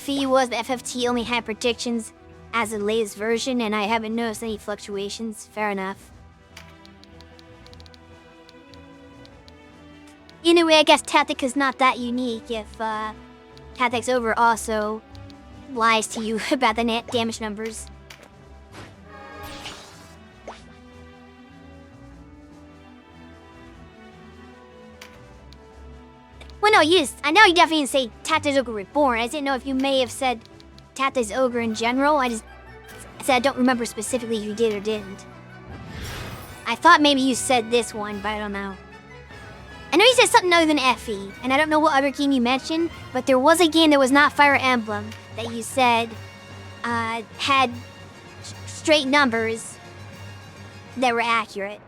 FE was, but FFT only had predictions as the latest version, and I haven't noticed any fluctuations. Fair enough. Anyway, I guess Tactics is not that unique if Tactics Over also lies to you about the net damage numbers. Well, no, I know you definitely didn't say Tactics Ogre Reborn. I didn't know if you may have said Tactics Ogre in general. I said I don't remember specifically if you did or didn't. I thought maybe you said this one, but I don't know. I know you said something other than FE, and I don't know what other game you mentioned, but there was a game that was not Fire Emblem that you said had straight numbers that were accurate.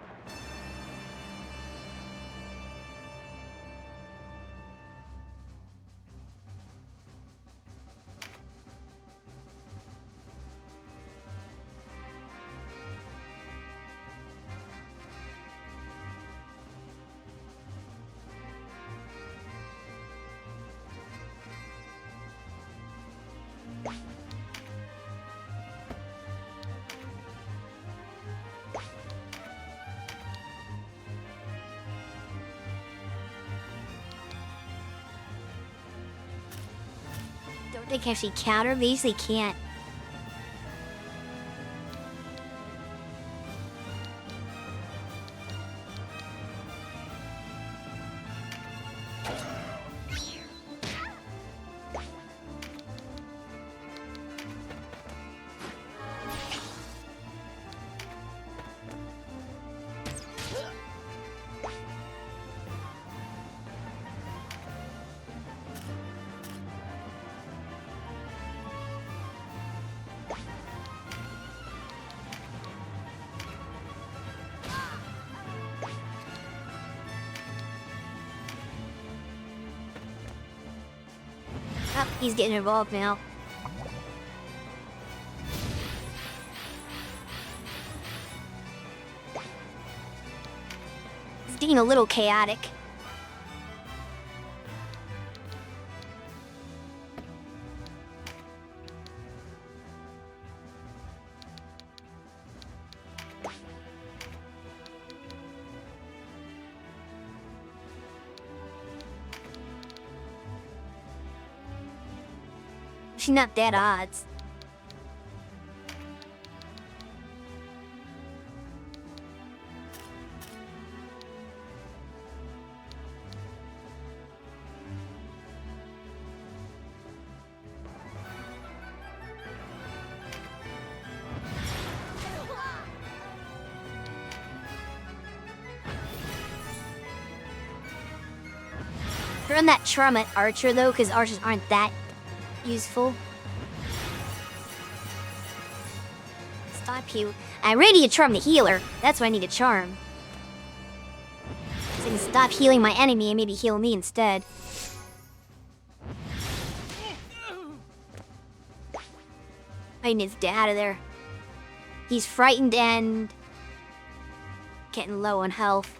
They can actually counter, they usually can't. Oh, he's getting involved now. It's getting a little chaotic. She's not that odds. Run that charm at Archer though, because archers aren't that useful. Stop you. I really need to charm the healer. That's what I need to charm. So I can stop healing my enemy and maybe heal me instead. I need to get out of there. He's frightened and getting low on health.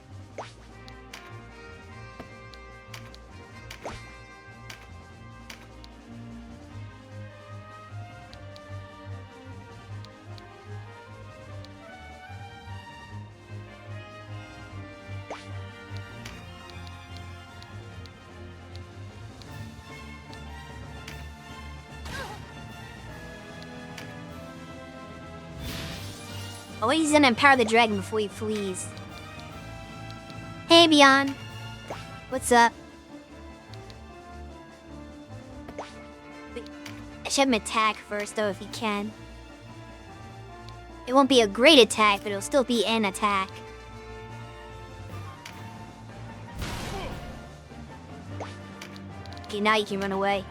Oh, he's gonna empower the dragon before he flees. Hey, Beyond. What's up? I should have him attack first, though, if he can. It won't be a great attack, but it'll still be an attack. Okay, now you can run away.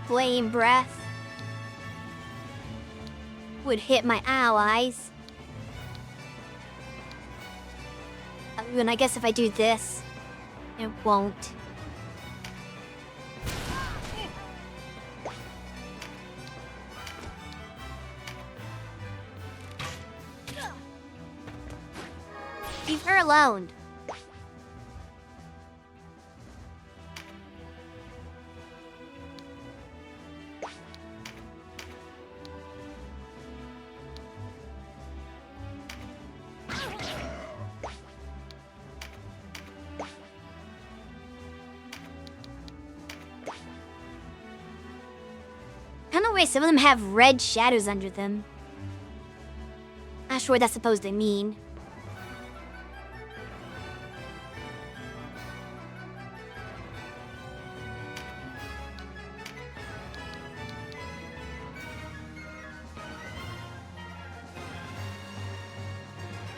Flame breath would hit my allies. And I guess if I do this, it won't. Leave her alone. I don't know why some of them have red shadows under them. Not sure what that's supposed to mean.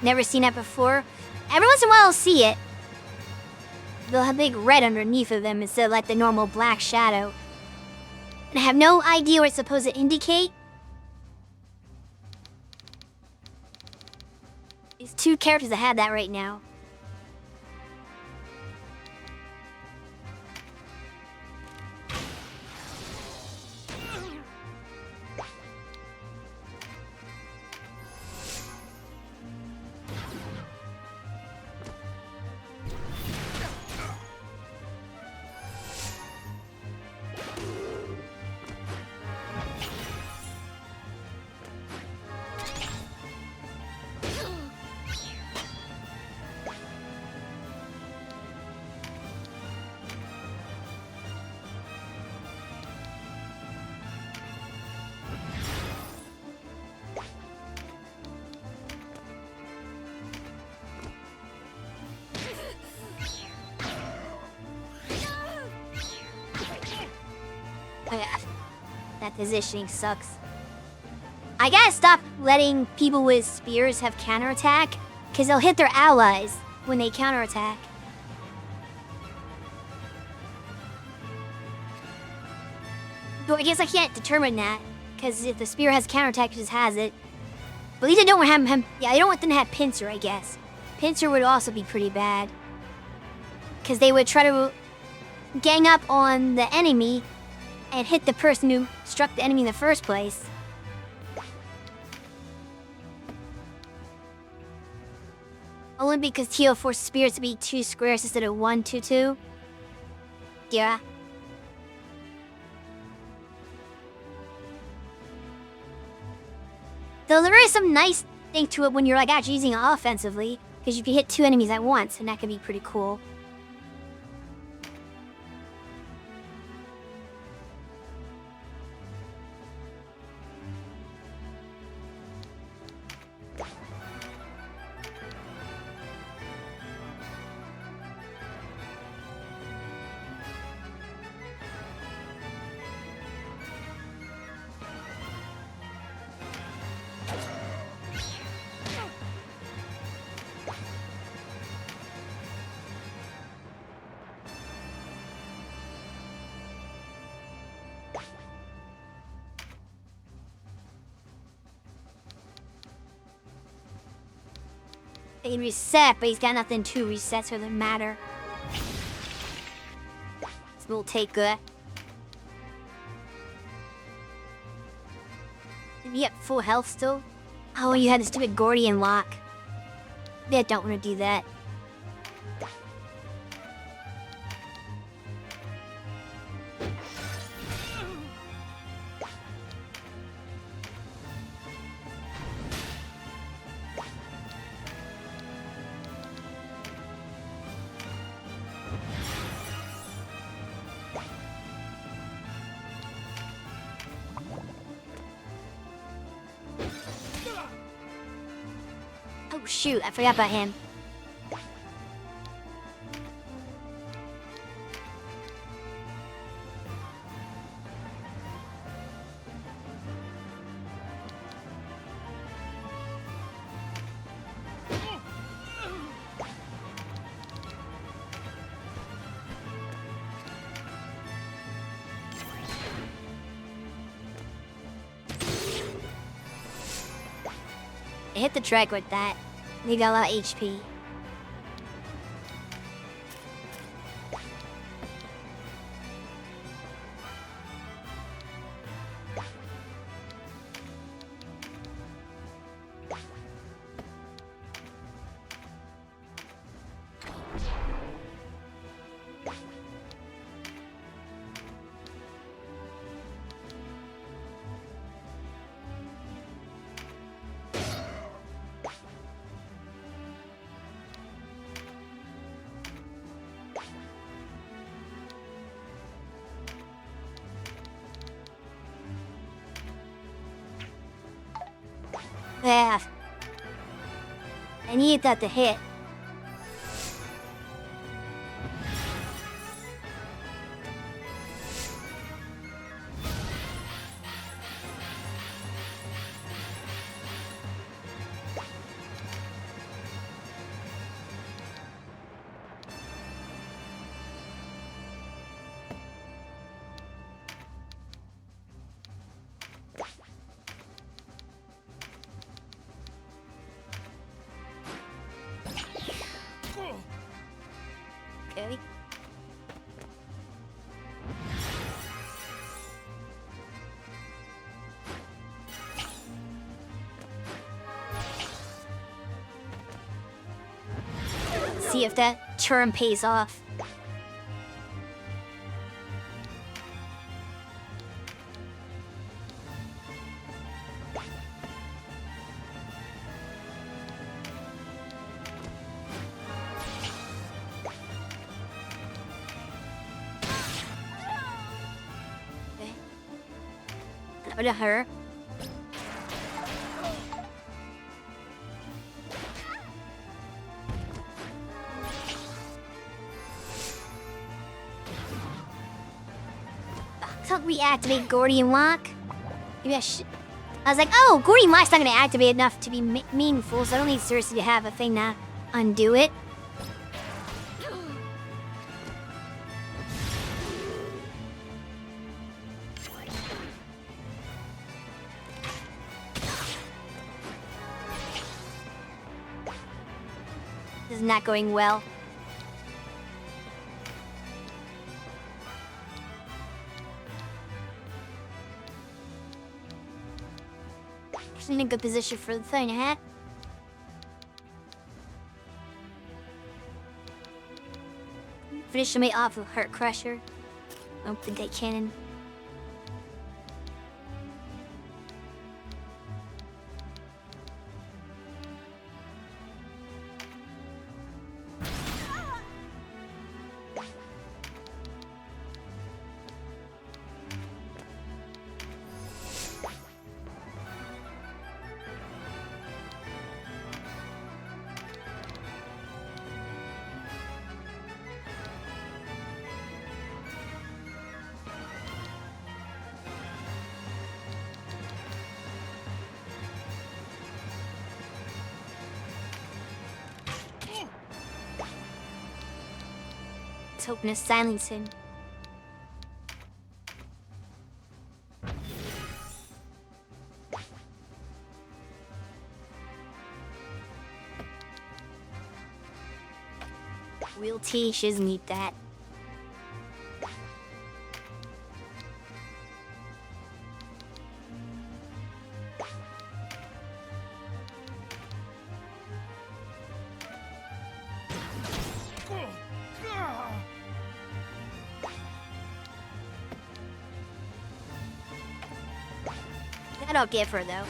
Never seen that before. Every once in a while I'll see it. They'll have big red underneath of them instead of like the normal black shadow. And I have no idea what it's supposed to indicate. These two characters that have that right now. That positioning sucks. I gotta stop letting people with spears have counterattack, because they'll hit their allies when they counterattack. But I guess I can't determine that, because if the spear has counterattack, it just has it. But at least I don't want him. Yeah, I don't want them to have pincer, I guess. Pincer would also be pretty bad. Because they would try to gang up on the enemy and hit the person who struck the enemy in the first place. Only because Teal forced spears to be 2 squares instead of 1, 2, 2. Yeah. Though there is some nice thing to it when you're like actually using it offensively, because you can hit 2 enemies at once, and that can be pretty cool. They can reset, but he's got nothing to reset, so it doesn't matter. This will take good. Did you have full health still? Oh, you had the stupid Gordian lock. Maybe I don't want to do that. Oh shoot, I forgot about him. I hit the track with that. They got a lot of HP. Yeah. I needed that to hit. Okay. See if that turn pays off. Rid of her. I thought we activate Gordian Lock. Maybe I should. I was like, oh, Gordian Lock's not gonna activate enough to be meaningful, so I don't need Cersei to have a thing to undo it. This is not going well. She's in a good position for the thing, huh? Finish me off with Heart Crusher. Open the cannon. Let's hoping to silence him. We'll He should need that. That'll give her though.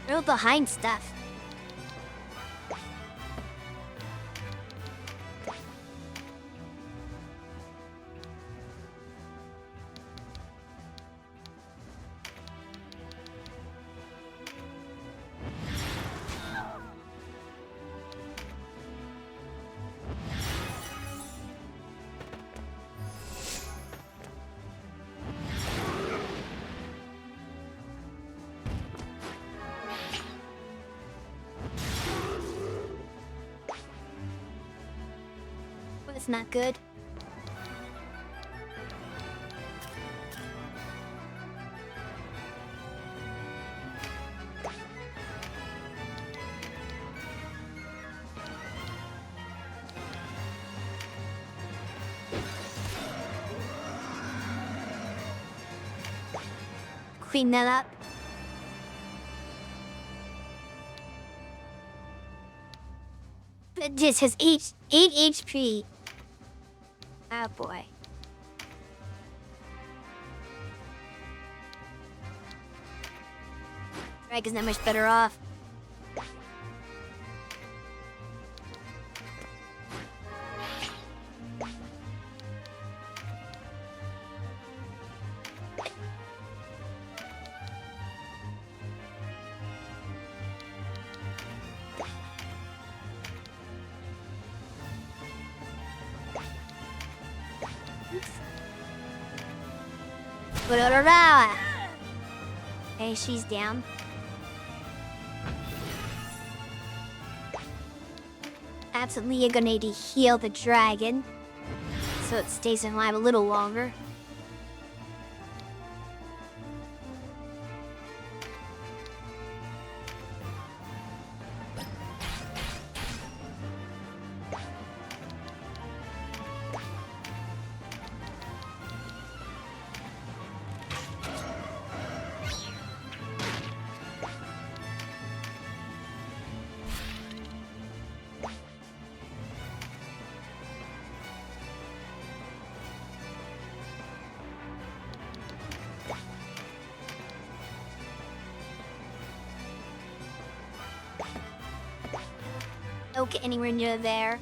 Real behind stuff. It's not good. Clean that up. It just has 8 HP. Oh boy. Dragon's not much better off. Okay, she's down. Absolutely, you're gonna need to heal the dragon so it stays alive a little longer. Don't get anywhere near there.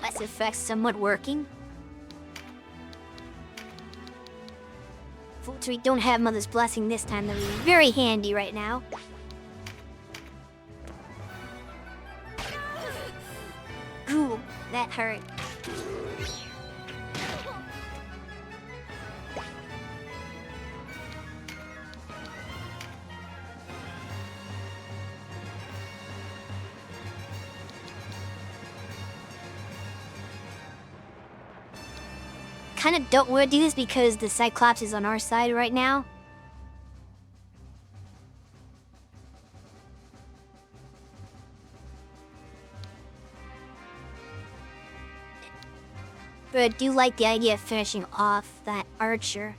This effect's somewhat working. Fortunately, we don't have Mother's Blessing this time. That would be very handy right now. Ooh, that hurt. Kind of don't want to do this because the Cyclops is on our side right now. But I do like the idea of finishing off that archer.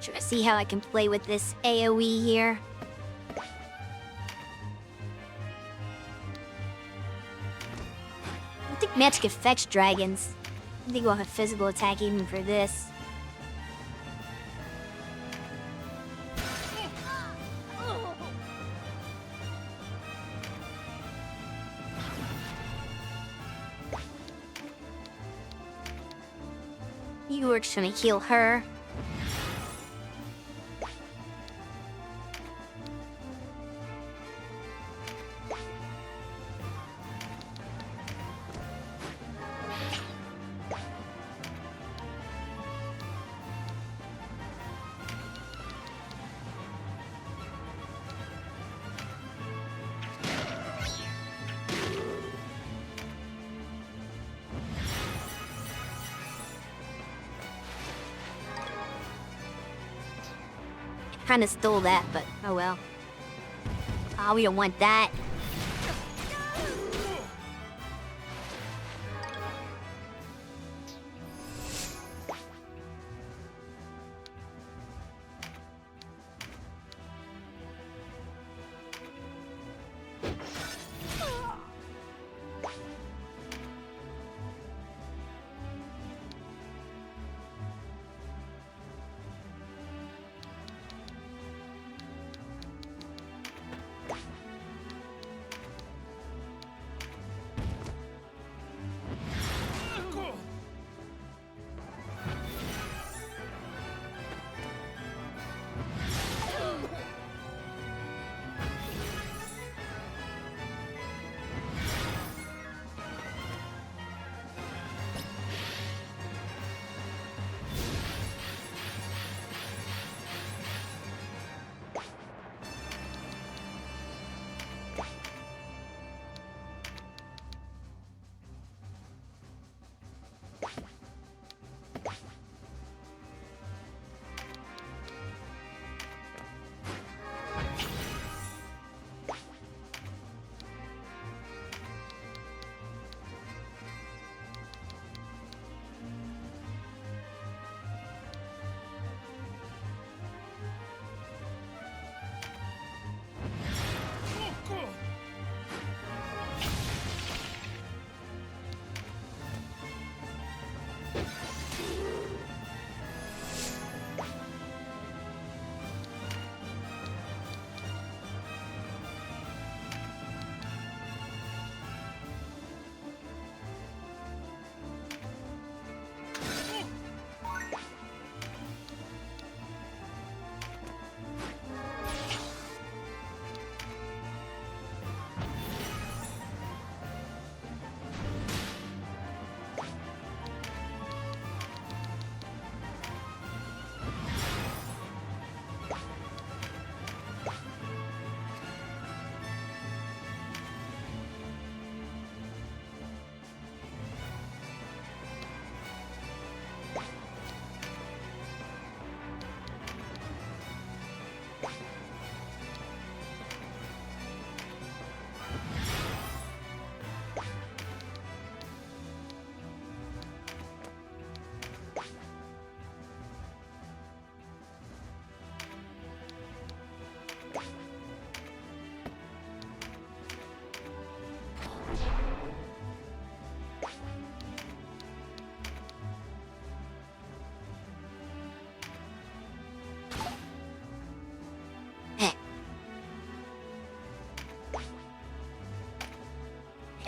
Try to see how I can play with this AoE here. I think magic affects dragons. I think we'll have physical attack even for this. You were trying to heal her. Kinda stole that, but oh well. Ah, we don't want that.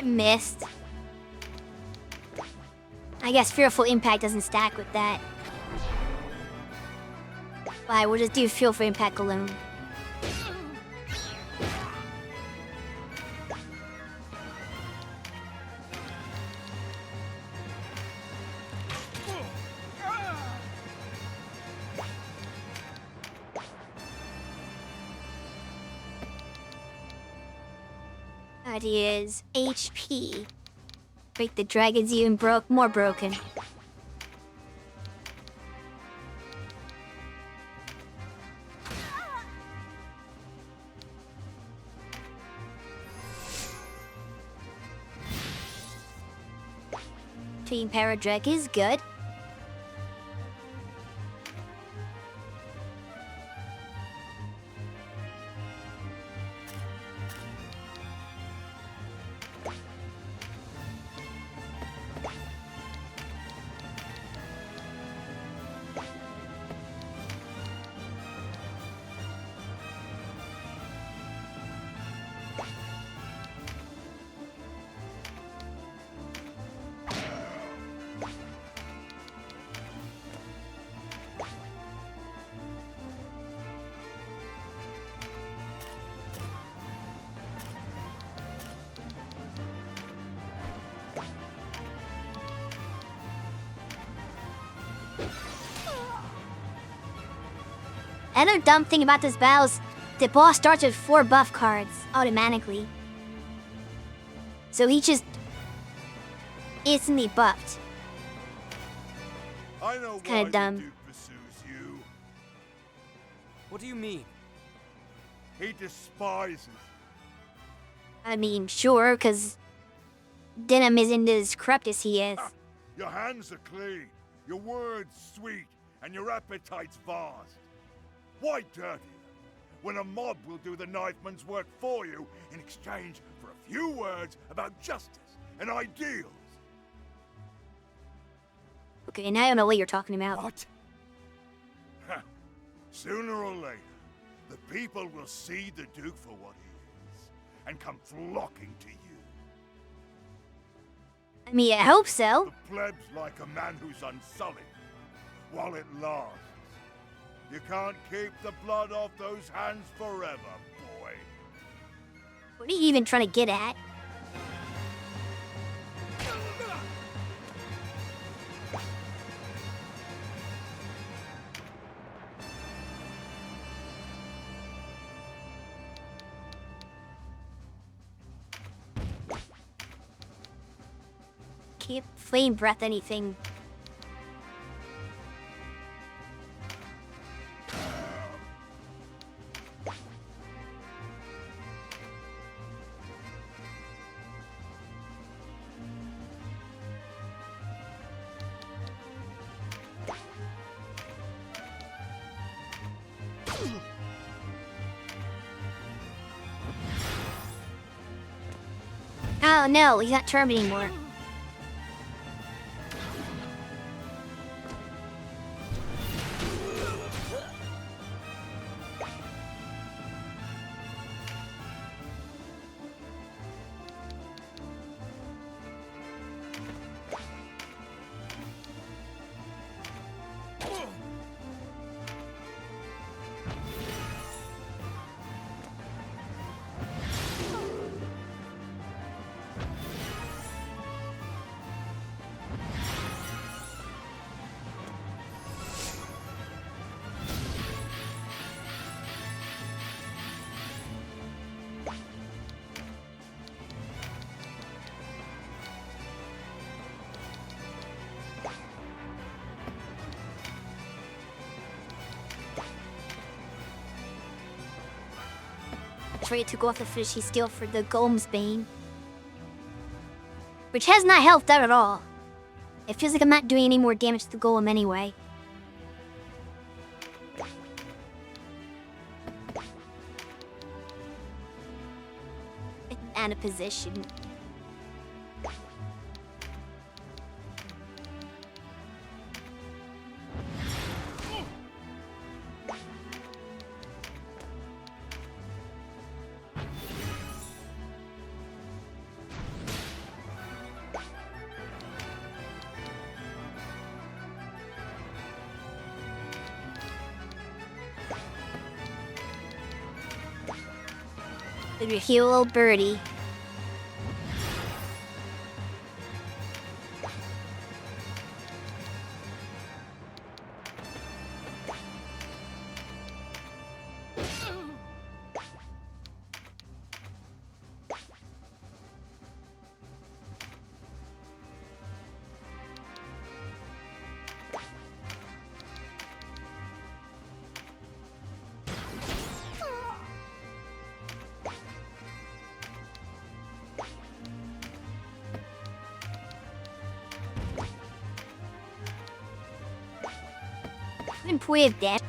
Missed. I guess Fearful Impact doesn't stack with that. Fine, we'll just do Fearful Impact alone. Idea is HP. Break the dragons even more broken. Team Paradrag is good. Another dumb thing about this battle is the boss starts with 4 buff cards automatically. So he just instantly buffed. I know It's kinda why dumb. the Duke pursues you. What do you mean? He despises. I mean, sure, because Denim isn't as corrupt as he is. Your hands are clean, your words sweet, and your appetite's vast. Why dirty them, when a mob will do the knifeman's work for you in exchange for a few words about justice and ideals? Okay, now I don't know what you're talking about. What? Sooner or later, the people will see the Duke for what he is, and come flocking to you. I mean, I hope so. The plebs like a man who's unsullied, while it lasts. You can't keep the blood off those hands forever, boy. What are you even trying to get at? Can't flame breath anything. Oh no, he's not charmed anymore. Trey took off the fishy skill for the Golem's Bane, which has not helped out at all. It feels like I'm not doing any more damage to the Golem anyway. Out of position. Your cute little birdie. Couldn't play that.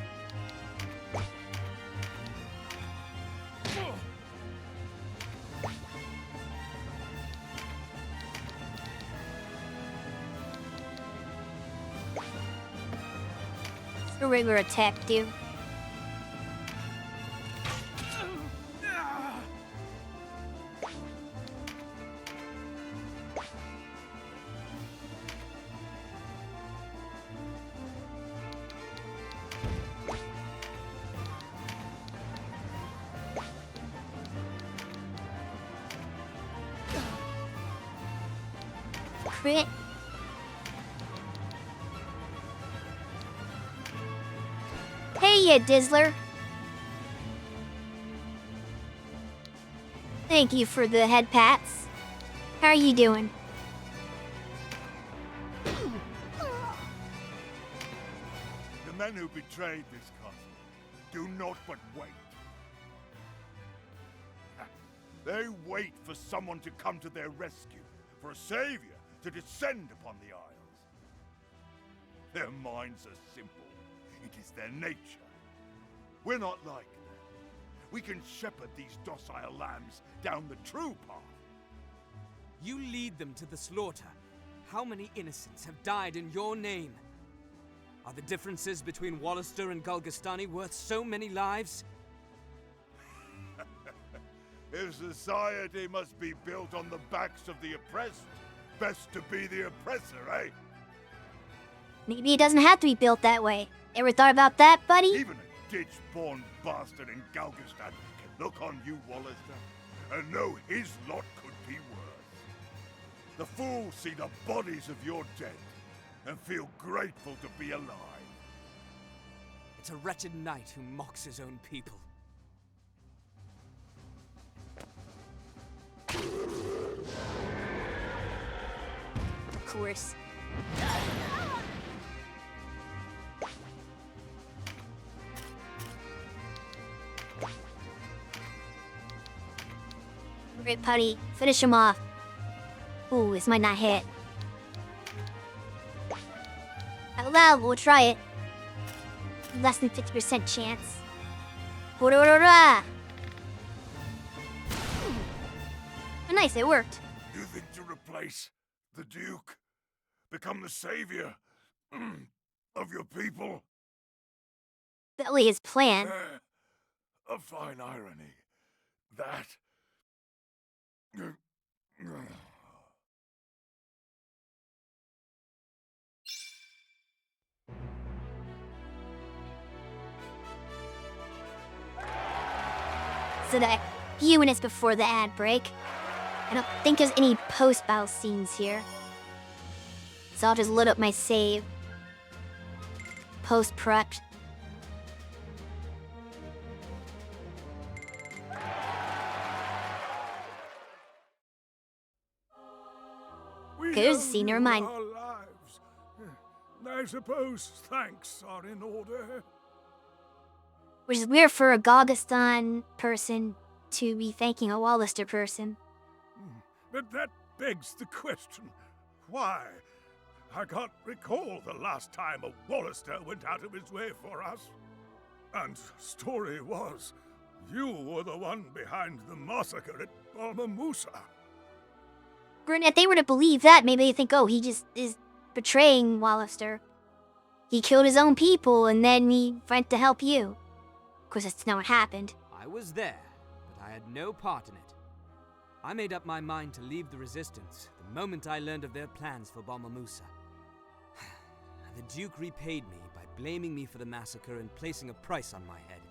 A regular attack, dude. Crit. Hey, you Dizzler. Thank you for the head pats. How are you doing? The men who betrayed this castle do not but wait. They wait for someone to come to their rescue, for a savior to descend upon the Isles. Their minds are simple. It is their nature. We're not like them. We can shepherd these docile lambs down the true path. You lead them to the slaughter. How many innocents have died in your name? Are the differences between Wallister and Gulgastani worth so many lives? If society must be built on the backs of the oppressed, best to be the oppressor, eh? Maybe it doesn't have to be built that way. Ever thought about that, buddy? Even a ditch-born bastard in Galgastan can look on you, Wallister, and know his lot could be worse. The fools see the bodies of your dead and feel grateful to be alive. It's a wretched knight who mocks his own people. Of course. Great putty. Finish him off. Ooh, this might not hit. Out loud, we'll try it. Less than 50% chance. Oh, nice, it worked. You think to replace the Duke? Become the savior of your people? That was his plan. A fine irony. That... So that few minutes before the ad break. I don't think there's any post-battle scenes here. So I'll just load up my save. Post-product. Okay, there's a scene, never mind. Our lives. I suppose thanks are in order. Which is weird for a Gulgastan person to be thanking a Wallister person. But that begs the question, why? I can't recall the last time a Wallister went out of his way for us. And story was, you were the one behind the massacre at Balmamusa. Granted, if they were to believe that, maybe they think, oh, he just is betraying Wallister. He killed his own people and then he went to help you. Of course, that's not what happened. I was there, but I had no part in it. I made up my mind to leave the Resistance the moment I learned of their plans for Balmamusa. The Duke repaid me by blaming me for the massacre and placing a price on my head.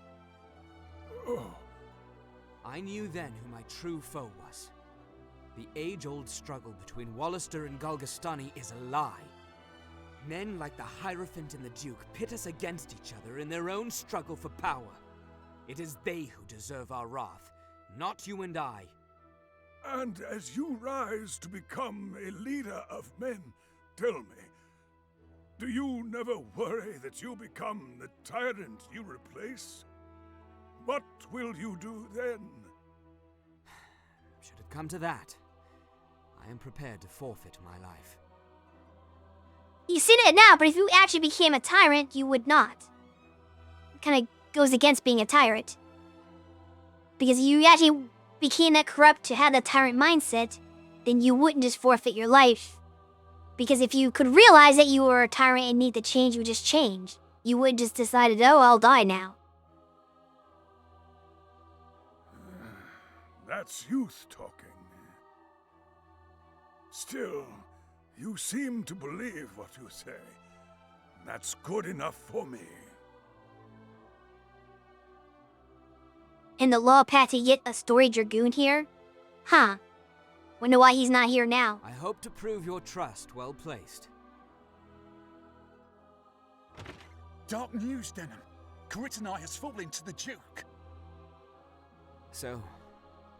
Oh. I knew then who my true foe was. The age-old struggle between Wallister and Galgastani is a lie. Men like the Hierophant and the Duke pit us against each other in their own struggle for power. It is they who deserve our wrath, not you and I. And as you rise to become a leader of men, tell me, do you never worry that you become the tyrant you replace? What will you do then? Should it come to that, I am prepared to forfeit my life. You say that now, but if you actually became a tyrant, you would not. It kind of goes against being a tyrant. Because you actually became that corrupt to have that tyrant mindset, then you wouldn't just forfeit your life. Because if you could realize that you were a tyrant and need to change, you would just change. You wouldn't just decide, oh, I'll die now. That's youth talking. Still, you seem to believe what you say. That's good enough for me. And the law path to get a story dragoon here? Huh. Wonder why he's not here now. I hope to prove your trust well placed. Dark news, Denham. Coritanai has fallen to the Duke. So,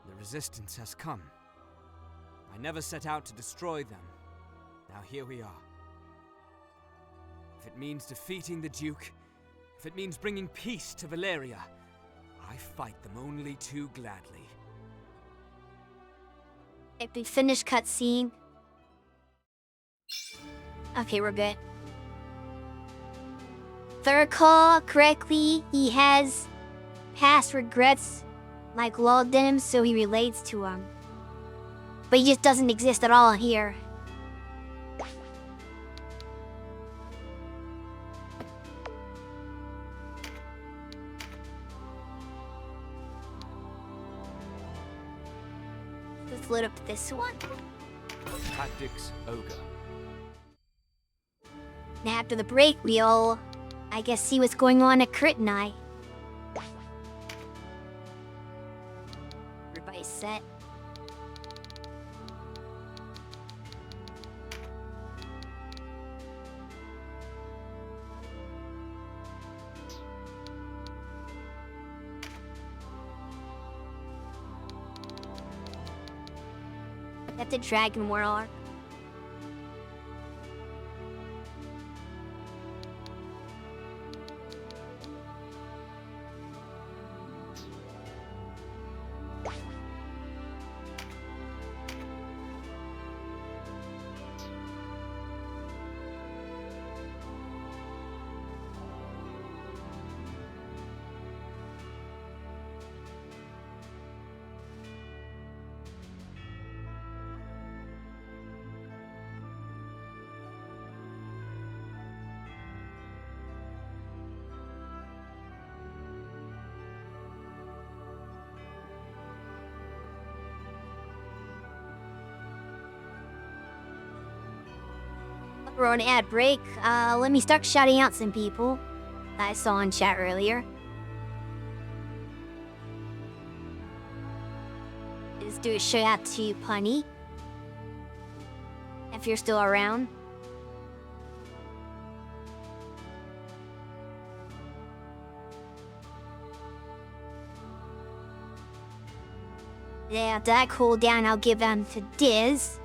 the resistance has come. I never set out to destroy them. Now here we are. If it means defeating the Duke, if it means bringing peace to Valeria, I fight them only too gladly. If we finish cutscene. Okay, we're good. If I recall correctly, he has past regrets like Lawdenham, so he relates to him. But he just doesn't exist at all here. Let's load up this one. Tactics Ogre. Now after the break, we'll, I guess, see what's going on at Coritanai. Everybody's set. That's the Dragon Warlock. We're on ad break. Let me start shouting out some people that I saw in chat earlier. Let's do a shout out to Punny, if you're still around. Yeah, that cooldown I'll give them to Diz.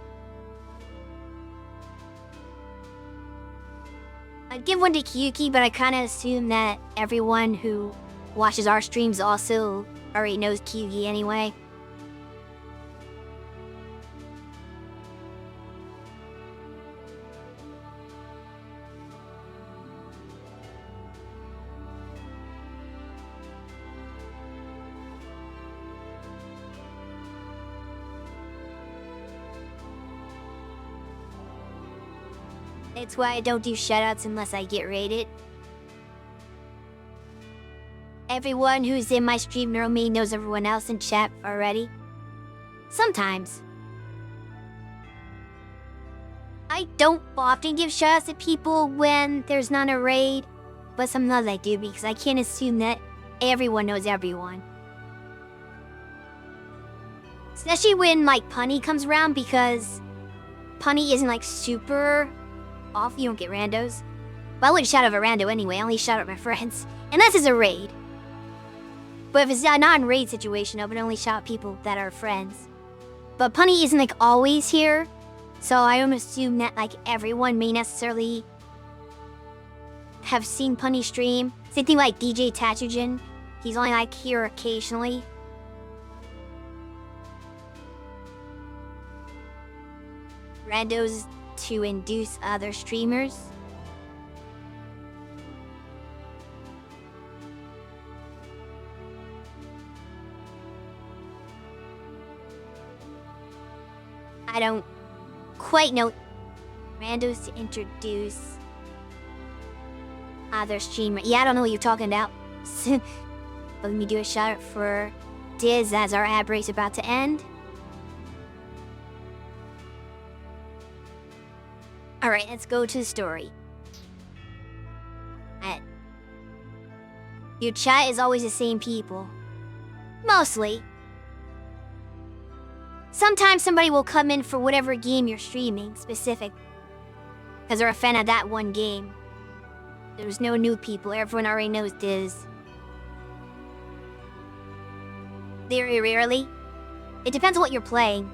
I'd give one to Kyuki, but I kind of assume that everyone who watches our streams also already knows Kyuki anyway. It's why I don't do shoutouts unless I get rated. Everyone who's in my stream near me knows everyone else in chat already. Sometimes. I don't often give shoutouts to people when there's not a raid, but sometimes I do because I can't assume that everyone knows everyone. Especially when, like, Punny comes around, because Punny isn't, like, super off. You don't get randos. But I wouldn't shout out a rando anyway. I only shout out my friends. Unless it's a raid. But if it's a non-raid situation, I would only shout out people that are friends. But Punny isn't, like, always here. So I don't assume that, like, everyone may necessarily have seen Punny stream. Same thing like DJ Tatujin. He's only, like, here occasionally. Randos to induce other streamers. I don't quite know. Randos to introduce other streamers. Yeah, I don't know what you're talking about. But let me do a shout out for Diz as our ad break's about to end. Alright, let's go to the story. Your chat is always the same people. Mostly. Sometimes somebody will come in for whatever game you're streaming, specific. Because they're a fan of that one game. There's no new people, everyone already knows Diz. Very rarely. It depends on what you're playing.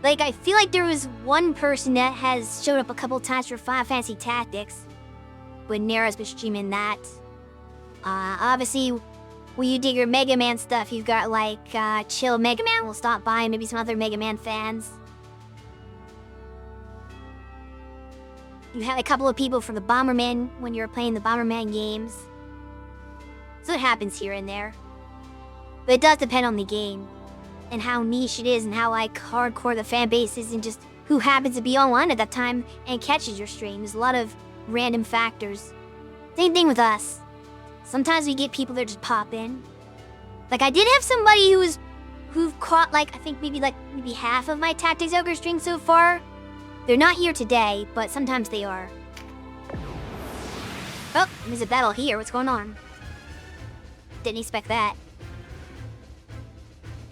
Like, I feel like there was one person that has showed up a couple times for Final Fantasy Tactics. But Nera's been streaming that. Obviously, when you dig your Mega Man stuff, you've got, like, Chill Mega Man will stop by, and maybe some other Mega Man fans. You had a couple of people from the Bomberman when you were playing the Bomberman games. So it happens here and there. But it does depend on the game. And how niche it is, and how, like, hardcore the fan base is, and just who happens to be online at that time and catches your stream. There's a lot of random factors. Same thing with us. Sometimes we get people that just pop in. Like, I did have somebody who've caught, like, I think maybe half of my Tactics Ogre stream so far. They're not here today, but sometimes they are. Oh, there's a battle here. What's going on? Didn't expect that.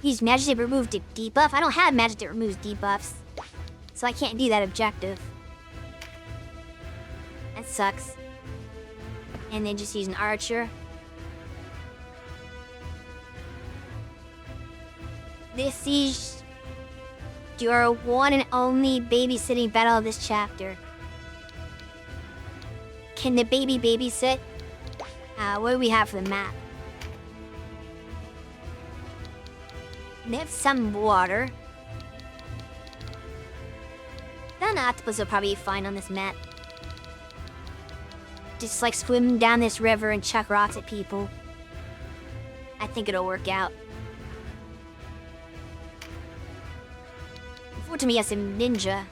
Use magic to remove debuff. I don't have magic that removes debuffs, so I can't do that objective. That sucks. And then just use an archer. This is your one and only babysitting battle of this chapter. Can the baby babysit? What do we have for the map? They have some water. Then octopus will probably be fine on this map. Just like swim down this river and chuck rocks at people. I think it'll work out. Unfortunately, yes, a ninja.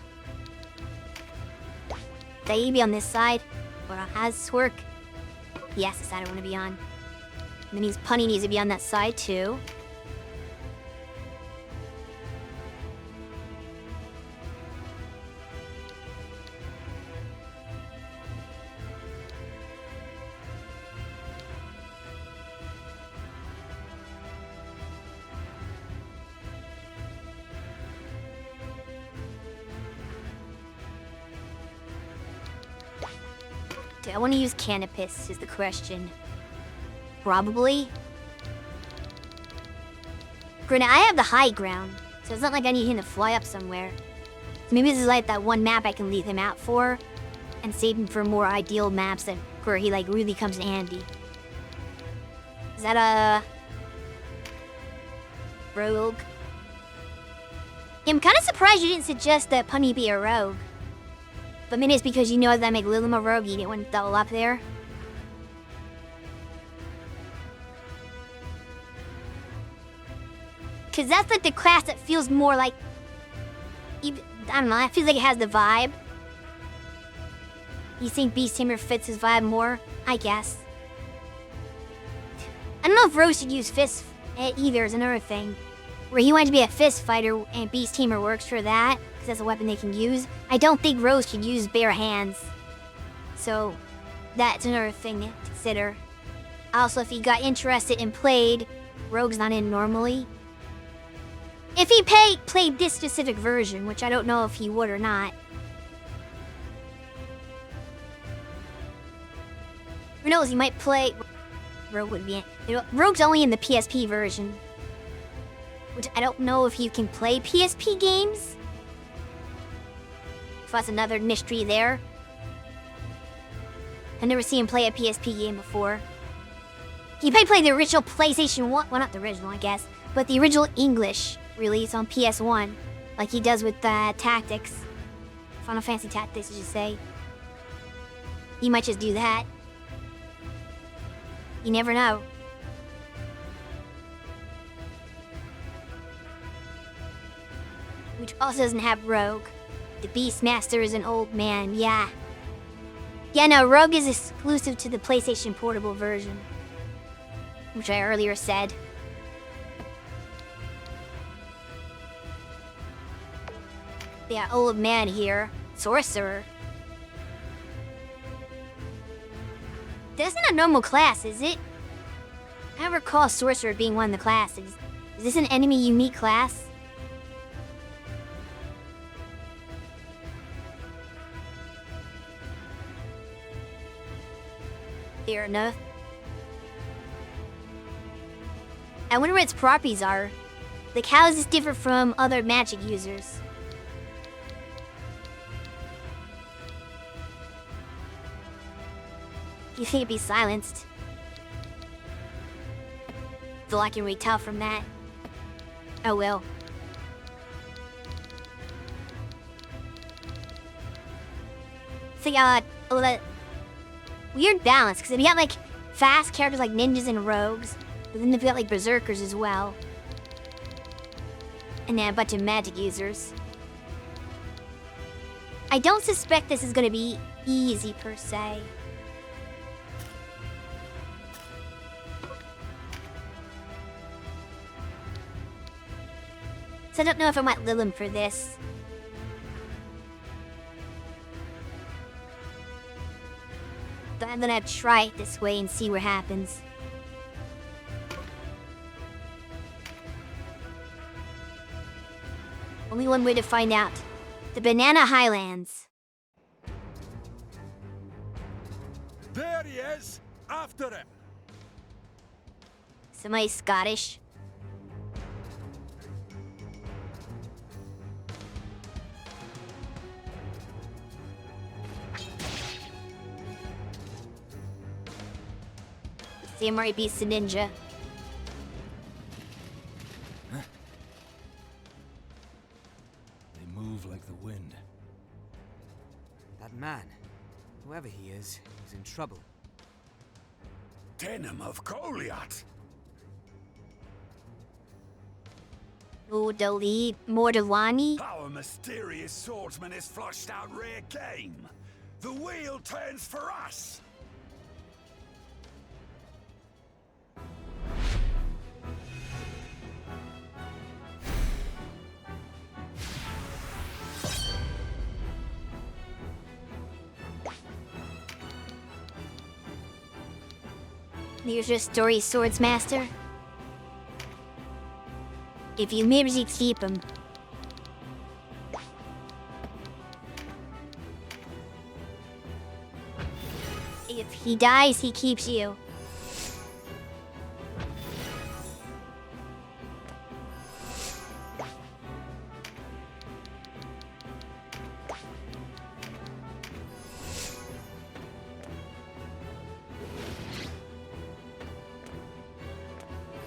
They on this side. Or how does this work? Yes, the side I want to be on. And that means Punny needs to be on that side too. Do I want to use Canopus is the question. Probably. Granted, I have the high ground, so it's not like I need him to fly up somewhere. So maybe this is like that one map I can leave him out for, and save him for more ideal maps that where he like really comes in handy. Is that a rogue? Yeah, I'm kind of surprised you didn't suggest that Punny be a rogue. But maybe it's because you know that I make Lilim a rogue, you didn't want to double up there. Cause that's like the class that feels more like, I don't know, it feels like it has the vibe. You think Beast Tamer fits his vibe more? I guess. I don't know if Rose should use Fist either is another thing. Where he wanted to be a fist fighter and Beast Tamer works for that, because that's a weapon they can use. I don't think Rose can use bare hands. So, that's another thing to consider. Also, if he got interested and played Rogue's not in normally. If he played this specific version, which I don't know if he would or not. Who knows, he might play... Rogue would be in. Rogue's only in the PSP version. Which I don't know if you can play PSP games. So that's another mystery there. I've never seen him play a PSP game before. He might play the original PlayStation 1, well not the original I guess, but the original English release on PS1, like he does with Tactics. Final Fantasy Tactics, I should say. He might just do that. You never know. Which also doesn't have Rogue. The Beastmaster is an old man, yeah. Yeah, no, Rogue is exclusive to the PlayStation Portable version. Which I earlier said. Yeah, old man here. Sorcerer. This isn't a normal class, is it? I don't recall Sorcerer being one of the classes. Is this an enemy unique class? Fair enough. I wonder what its properties are. Like, how is this different from other magic users? Do you think it'd be silenced? Though I can really tell from that. Oh well. So yeah, that weird balance, because if you got like fast characters like ninjas and rogues, but then they've got like berserkers as well. And then a bunch of magic users. I don't suspect this is gonna be easy per se. So I don't know if I might lill him for this. But I'm gonna try it this way and see what happens. Only one way to find out. The Banana Highlands. There he is! After him! Somebody Scottish. Samurai beats the ninja. They move like the wind. That man, whoever he is in trouble. Denham of Goliath! Udali Mordalani. Our mysterious swordsman has flushed out rare game. The wheel turns for us! Here's your story, Swords Master. If you live, you keep him. If he dies, he keeps you.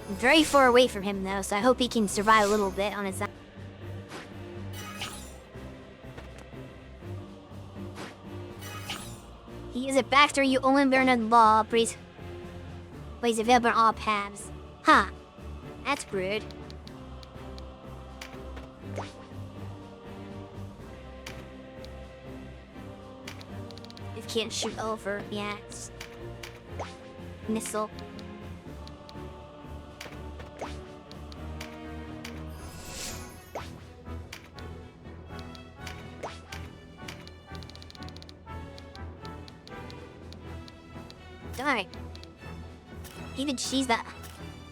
I'm very far away from him though, so I hope he can survive a little bit on his own. He is a backstory you only learn in law, but he's available on all paths. Huh. That's rude. It can't shoot over. Yeah. Missile. Darn. Even she's that.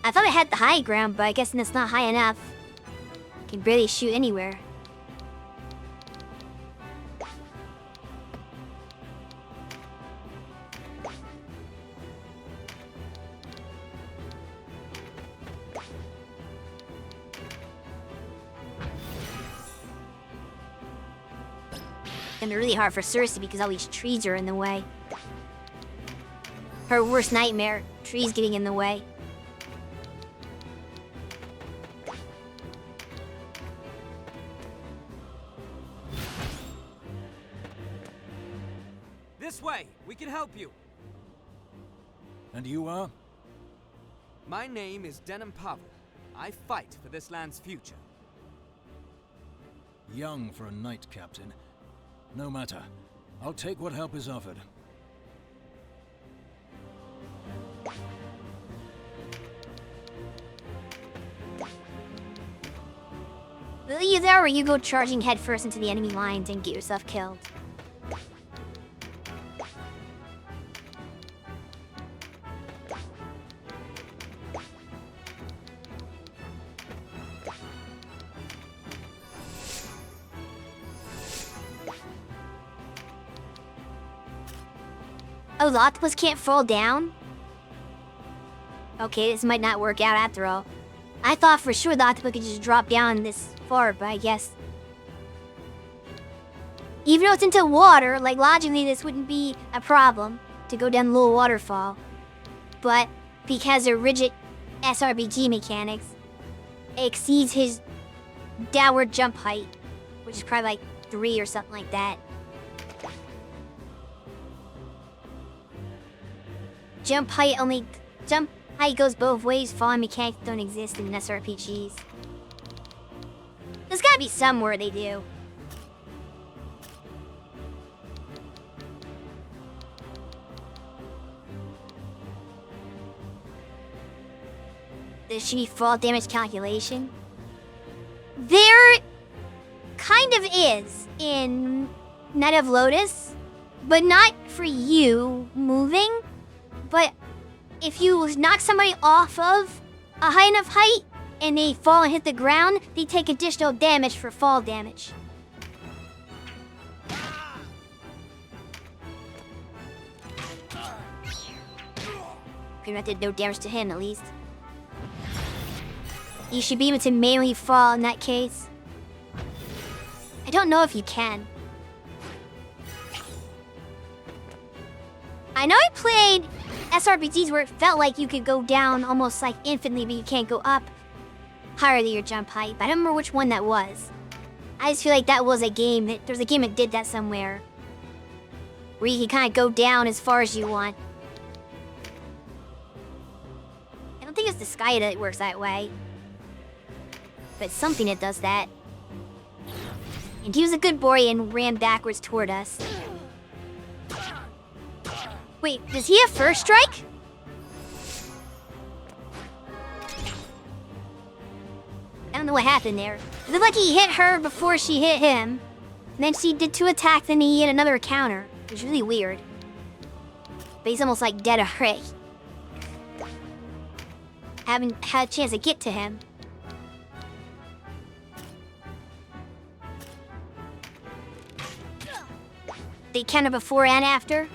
I thought it had the high ground, but I guess that's not high enough. Can barely shoot anywhere. And they're really hard for Cersei because all these trees are in the way. Her worst nightmare, trees getting in the way. This way! We can help you! And you are? My name is Denim Pavel. I fight for this land's future. Young for a knight, Captain. No matter. I'll take what help is offered. Will you there, or you go charging headfirst into the enemy lines and get yourself killed? Oh, the octopus can't fall down? Okay, this might not work out after all. I thought for sure the octopus could just drop down this far, but I guess... Even though it's into water, like logically this wouldn't be a problem to go down the little waterfall. But because of rigid SRBG mechanics, it exceeds his downward jump height, which is probably like 3 or something like that. Jump height goes both ways. Falling mechanics don't exist in SRPGs. There's gotta be somewhere they do. There should be fall damage calculation. There kind of is in Night of Lotus, but not for you moving. But if you knock somebody off of a high enough height and they fall and hit the ground, they take additional damage for fall damage. Okay, that did no damage to him at least. You should be able to manually fall in that case. I don't know if you can. I know I played SRPGs where it felt like you could go down almost like infinitely, but you can't go up higher than your jump height. But I don't remember which one that was. I just feel like that was a game there's a game that did that somewhere, where you can kind of go down as far as you want. I don't think it's the Sky that works that way, but it's something that does that. And he was a good boy and ran backwards toward us. Wait, does he have first strike? I don't know what happened there. It looked like he hit her before she hit him. And then she did 2 attacks and he hit another counter. It was really weird. But he's almost like dead already. Haven't had a chance to get to him. They counter before and after.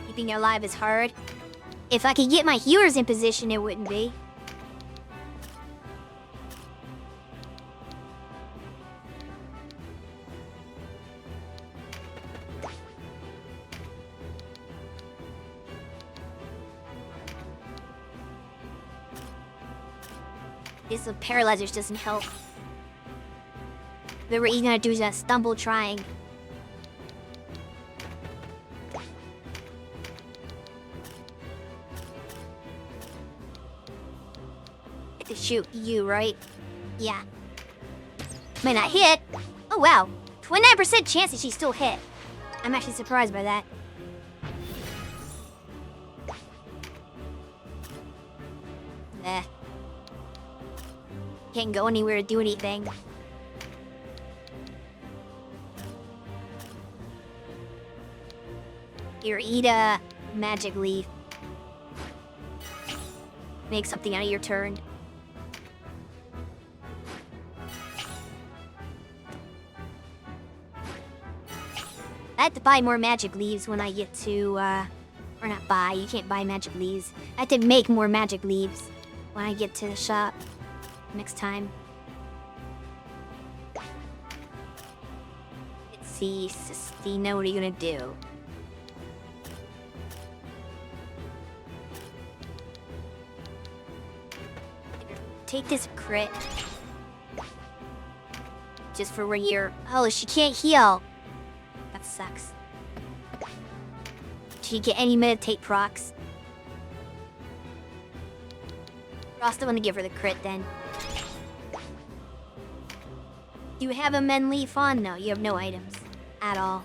Keeping her alive is hard. If I could get my healers in position, it wouldn't be. This with paralyzers doesn't help. What we're gonna do is a stumble trying. To shoot you, right? Yeah. Might not hit. Oh wow, 29% chance that she still hit. I'm actually surprised by that. Nah. Can't go anywhere to do anything. Here, eat a magic leaf. make something out of your turn. I have to buy more magic leaves when I get to, or not buy, you can't buy magic leaves. I have to make more magic leaves when I get to the shop next time. Let's see, Sistina, what are you gonna do? Take this crit. Just for where you're... Oh, she can't heal. That sucks. She get any meditate procs. Frost, I want to give her the crit then. Do you have a men leaf on? No, you have no items. At all.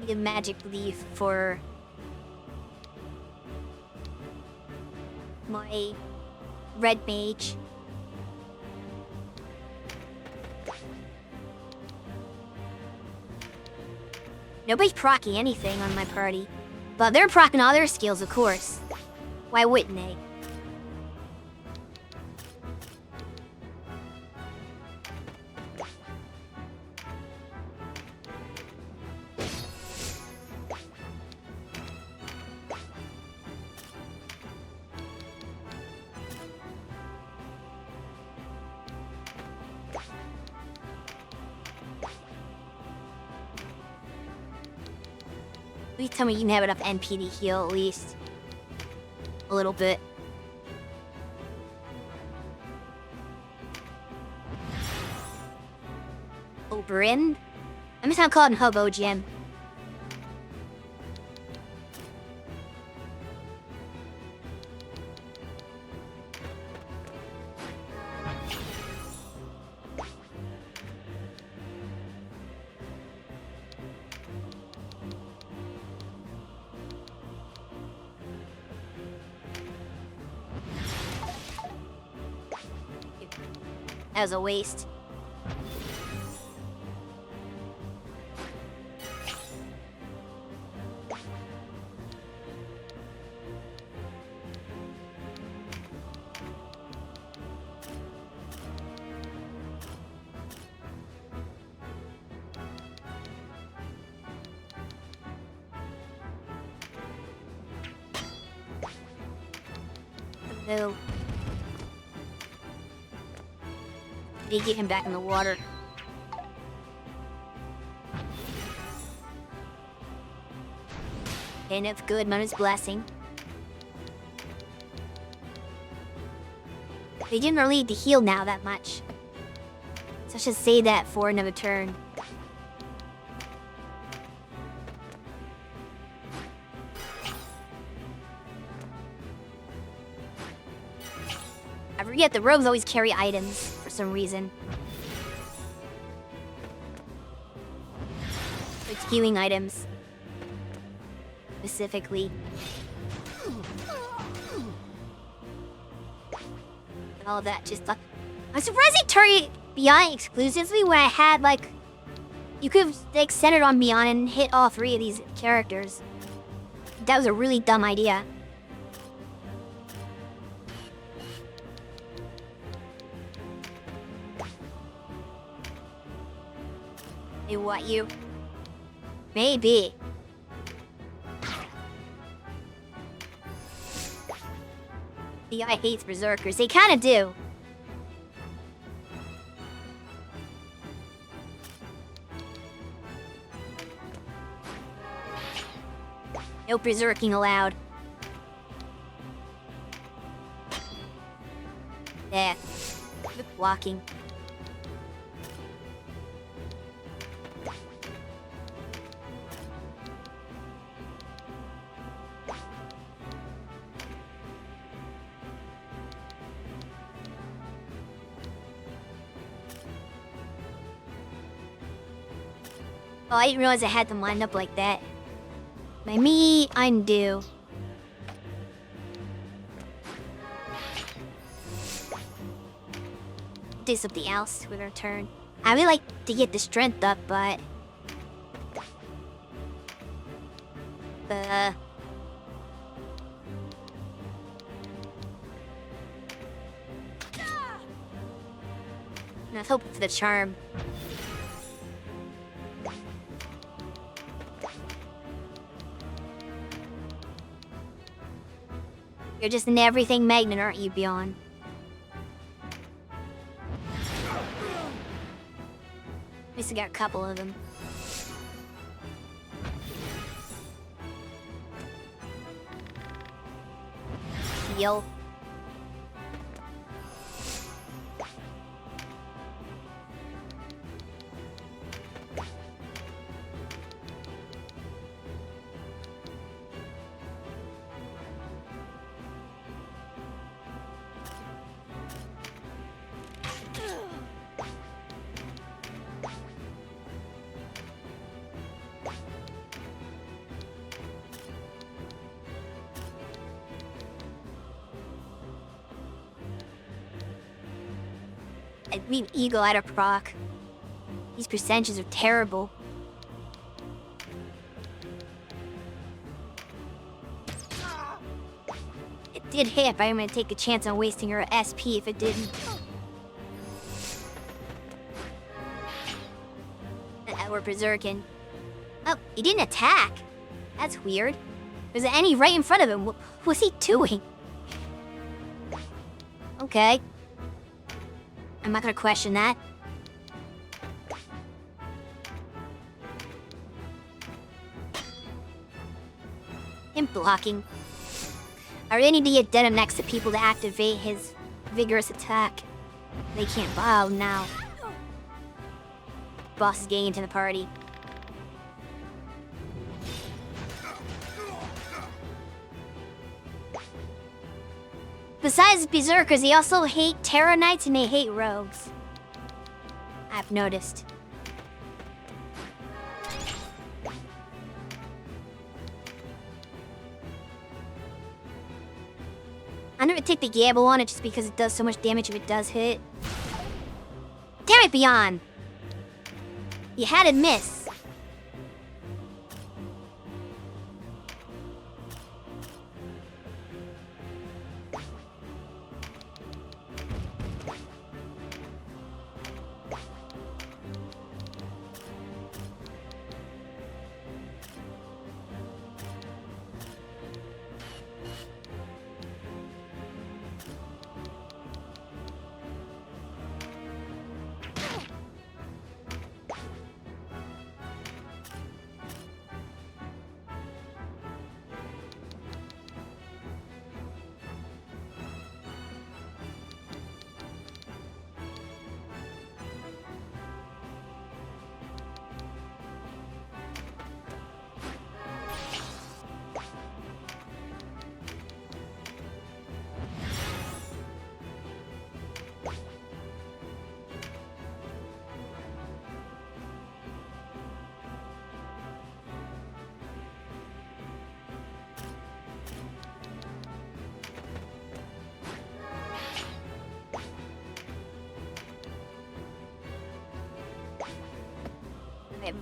Need a magic leaf for... my... red mage. Nobody's proccing anything on my party. But they're proccing all their skills, of course. Why wouldn't they? Please tell me you can have enough NP to heal at least. A little bit. Oberon? I'm just gonna call it Hobo Gym. As a waste. No. Need to get him back in the water. And if good, Mama's blessing. They didn't really need to heal now that much. So I should save that for another turn. I forget the rogues always carry items for some reason. Like healing items. Specifically. All that just... I'm surprised they turned Beyond exclusively when I had, like... You could have, like, centered on Beyond and hit all three of these characters. That was a really dumb idea. They what, you? Maybe. The guy hates berserkers. They kind of do. No berserking allowed. There. Good blocking. Oh, I didn't realize I had them lined up like that. By me, undo. Do something else with our turn. I would like to get the strength up, but... I was hoping for the charm. You're just an everything magnet, aren't you, Bjorn? At least I got a couple of them. Heal. I mean, Eagle at a proc. These percentages are terrible. It did hit, but I'm gonna take a chance on wasting her SP if it didn't. We're berserking. Oh, he didn't attack. That's weird. There's an Annie right in front of him. What's he doing? Okay. I'm not gonna question that. Him blocking. I really need to get Denim next to people to activate his vigorous attack. They can't bow now. Boss is getting into the party. Besides Berserkers, they also hate Terror Knights and they hate Rogues. I've noticed. I never take the gamble on it just because it does so much damage if it does hit. Damn it, Beyond! You had to miss.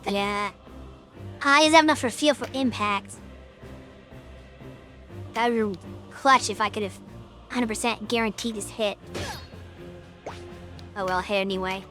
Yeah. I just have enough for feel for impact. That would be clutch if I could have 100% guaranteed this hit. Oh well, hit anyway.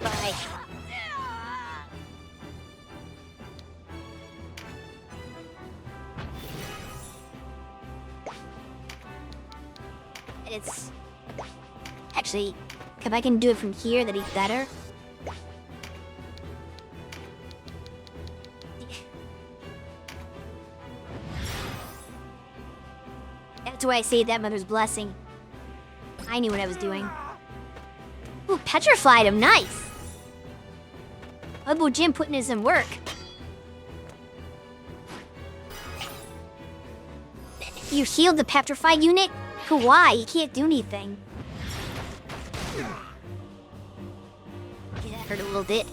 Bye. It's... Actually, if I can do it from here, that'd be better. That's why I saved that Mother's Blessing. I knew what I was doing. Ooh, petrified him, nice! Hobo Jim putting in some work. You healed the petrified unit? Why? You can't do anything. Yeah, that hurt a little bit.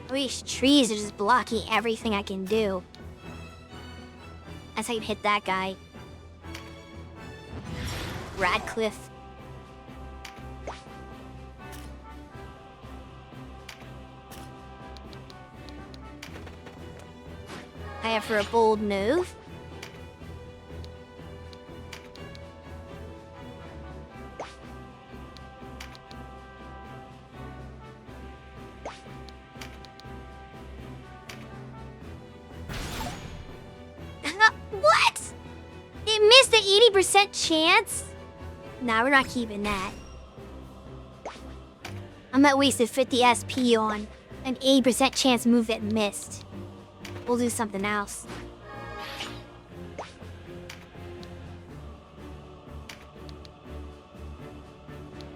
These trees are just blocking everything I can do. That's how you hit that guy. Radcliffe. I have for a bold move. What? It missed the 80% chance? Nah, we're not keeping that. I'm not wasting 50 SP on an 80% chance move that missed. We'll do something else.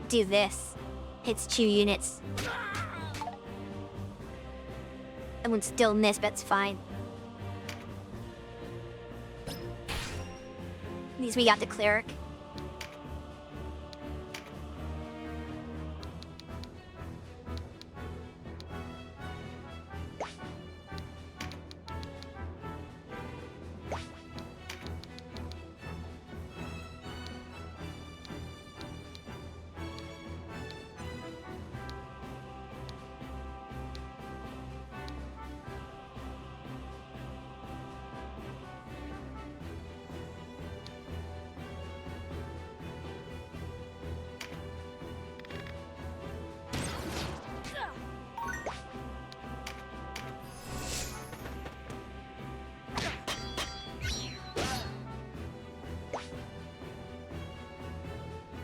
Do this. Hits 2 units. That one still missed, but it's fine. At least we got the cleric.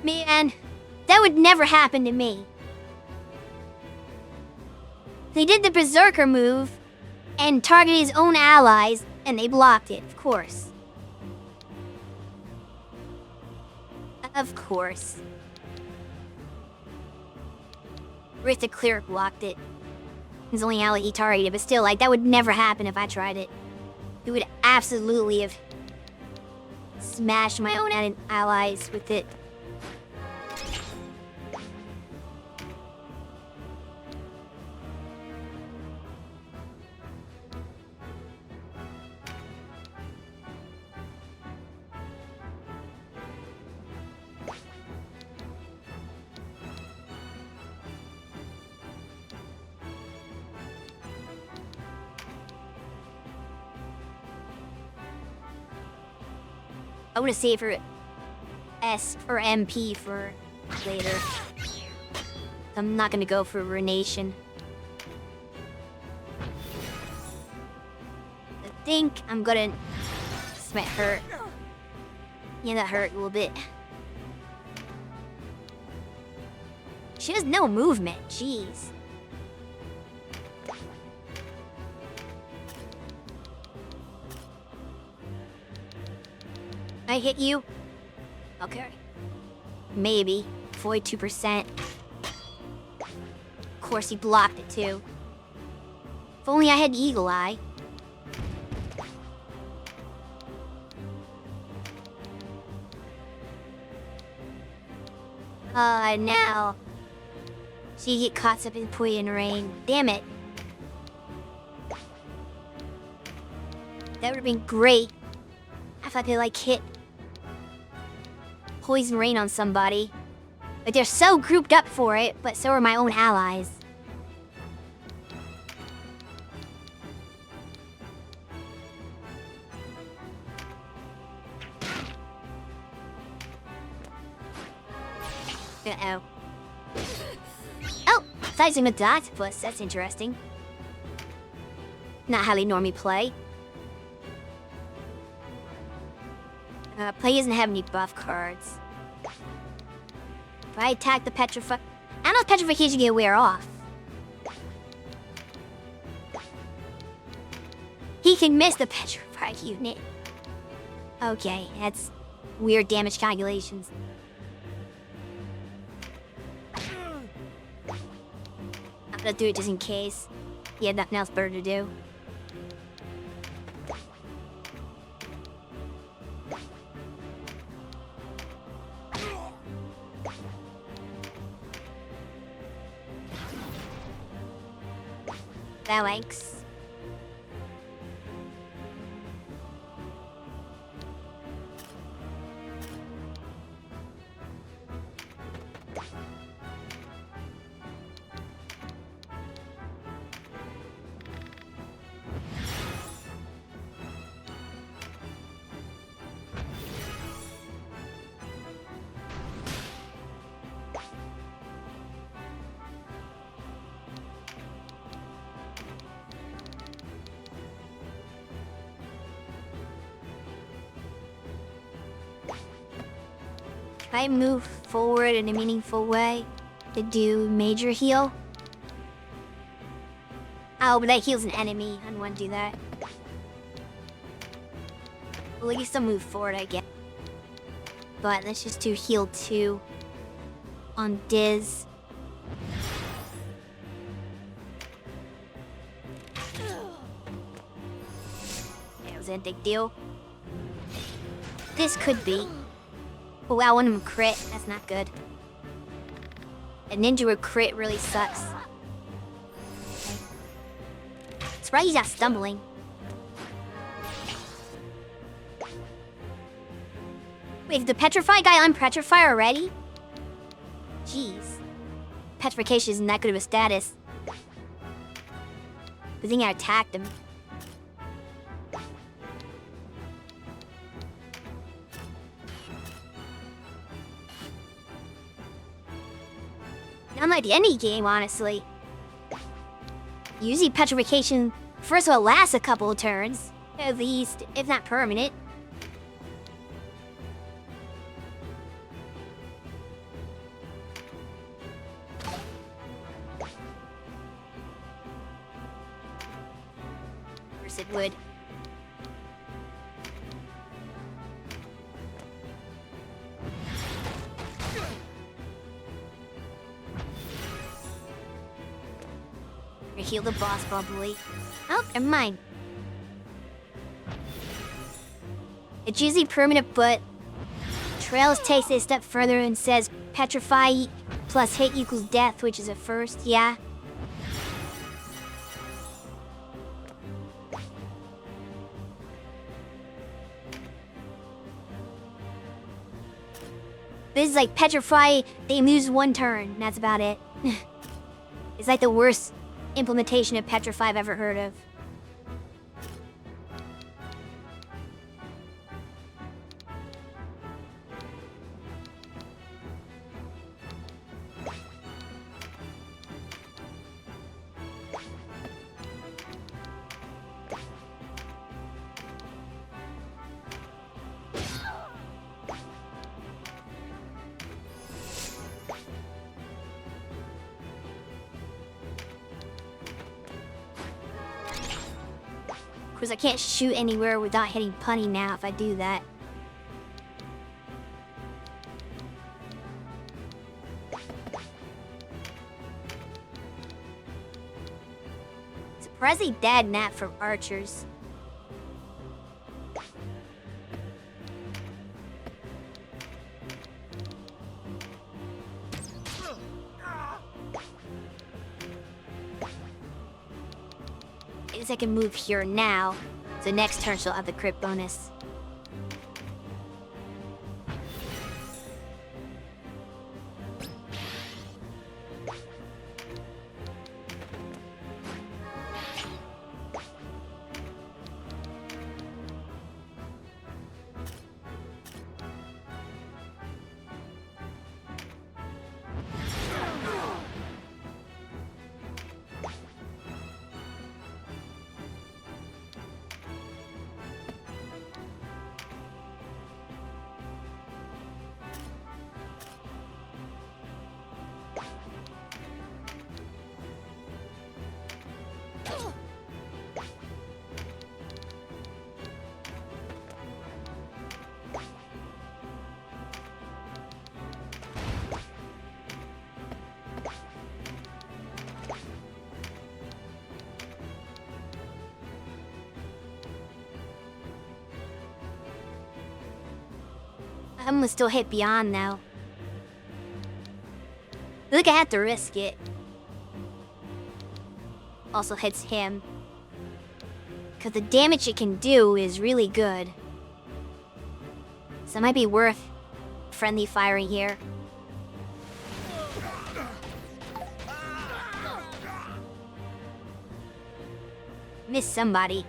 Man, that would never happen to me. They did the Berserker move and targeted his own allies, and they blocked it, of course. Of course. Rick the Cleric blocked it. His only ally he targeted, but still, like, that would never happen if I tried it. It would absolutely have smashed my own allies with it. I want to save her S or MP for later. I'm not gonna go for Ruination. I think I'm gonna smack her. Yeah, that hurt a little bit. She has no movement, jeez. I hit you? Okay. Maybe. 42%. Of course he blocked it too. If only I had Eagle Eye. Now. So you get caught up in poison rain. Damn it. That would have been great. If I could, like, hit poison rain on somebody. But they're so grouped up for it, but so are my own allies. Uh-oh. Oh! Sizing a octopus, that's interesting. Not how they normally play. Play doesn't have any buff cards. If I attack the Petrify... I don't know if Petrification can wear off. He can miss the Petrified unit. Okay, that's weird damage calculations. I'm gonna do it just in case. He had nothing else better to do. Thanks. Can I move forward in a meaningful way to do major heal? Oh, but that heals an enemy. I don't want to do that. Well, at least I'll move forward, I guess. But let's just do heal 2 on Diz. That was a big deal. This could be. Oh wow, one of them crit. That's not good. A ninja with crit really sucks. Okay. Surprised he's not stumbling. Wait, did the petrify guy unpetrify already? Jeez. Petrification isn't that good of a status. Good thing I attacked him. Unlike any game, honestly. Usually petrification, first of all, lasts a couple of turns. At least, if not permanent. Of course it would. Heal the boss, probably. Oh, never mind. It's usually permanent, but Trails takes it a step further and says petrify plus hit equals death, which is a first, yeah. This is like petrify, they lose 1 turn, and that's about it. It's like the worst implementation of Petrify I've ever heard of. Because I can't shoot anywhere without hitting punny now if I do that. Surprisingly dead nap from archers. I can move here now, so next turn she'll have the crit bonus. I'm gonna still hit beyond now. I think I have to risk it. Also hits him. Because the damage it can do is really good. So it might be worth friendly firing here. Miss somebody.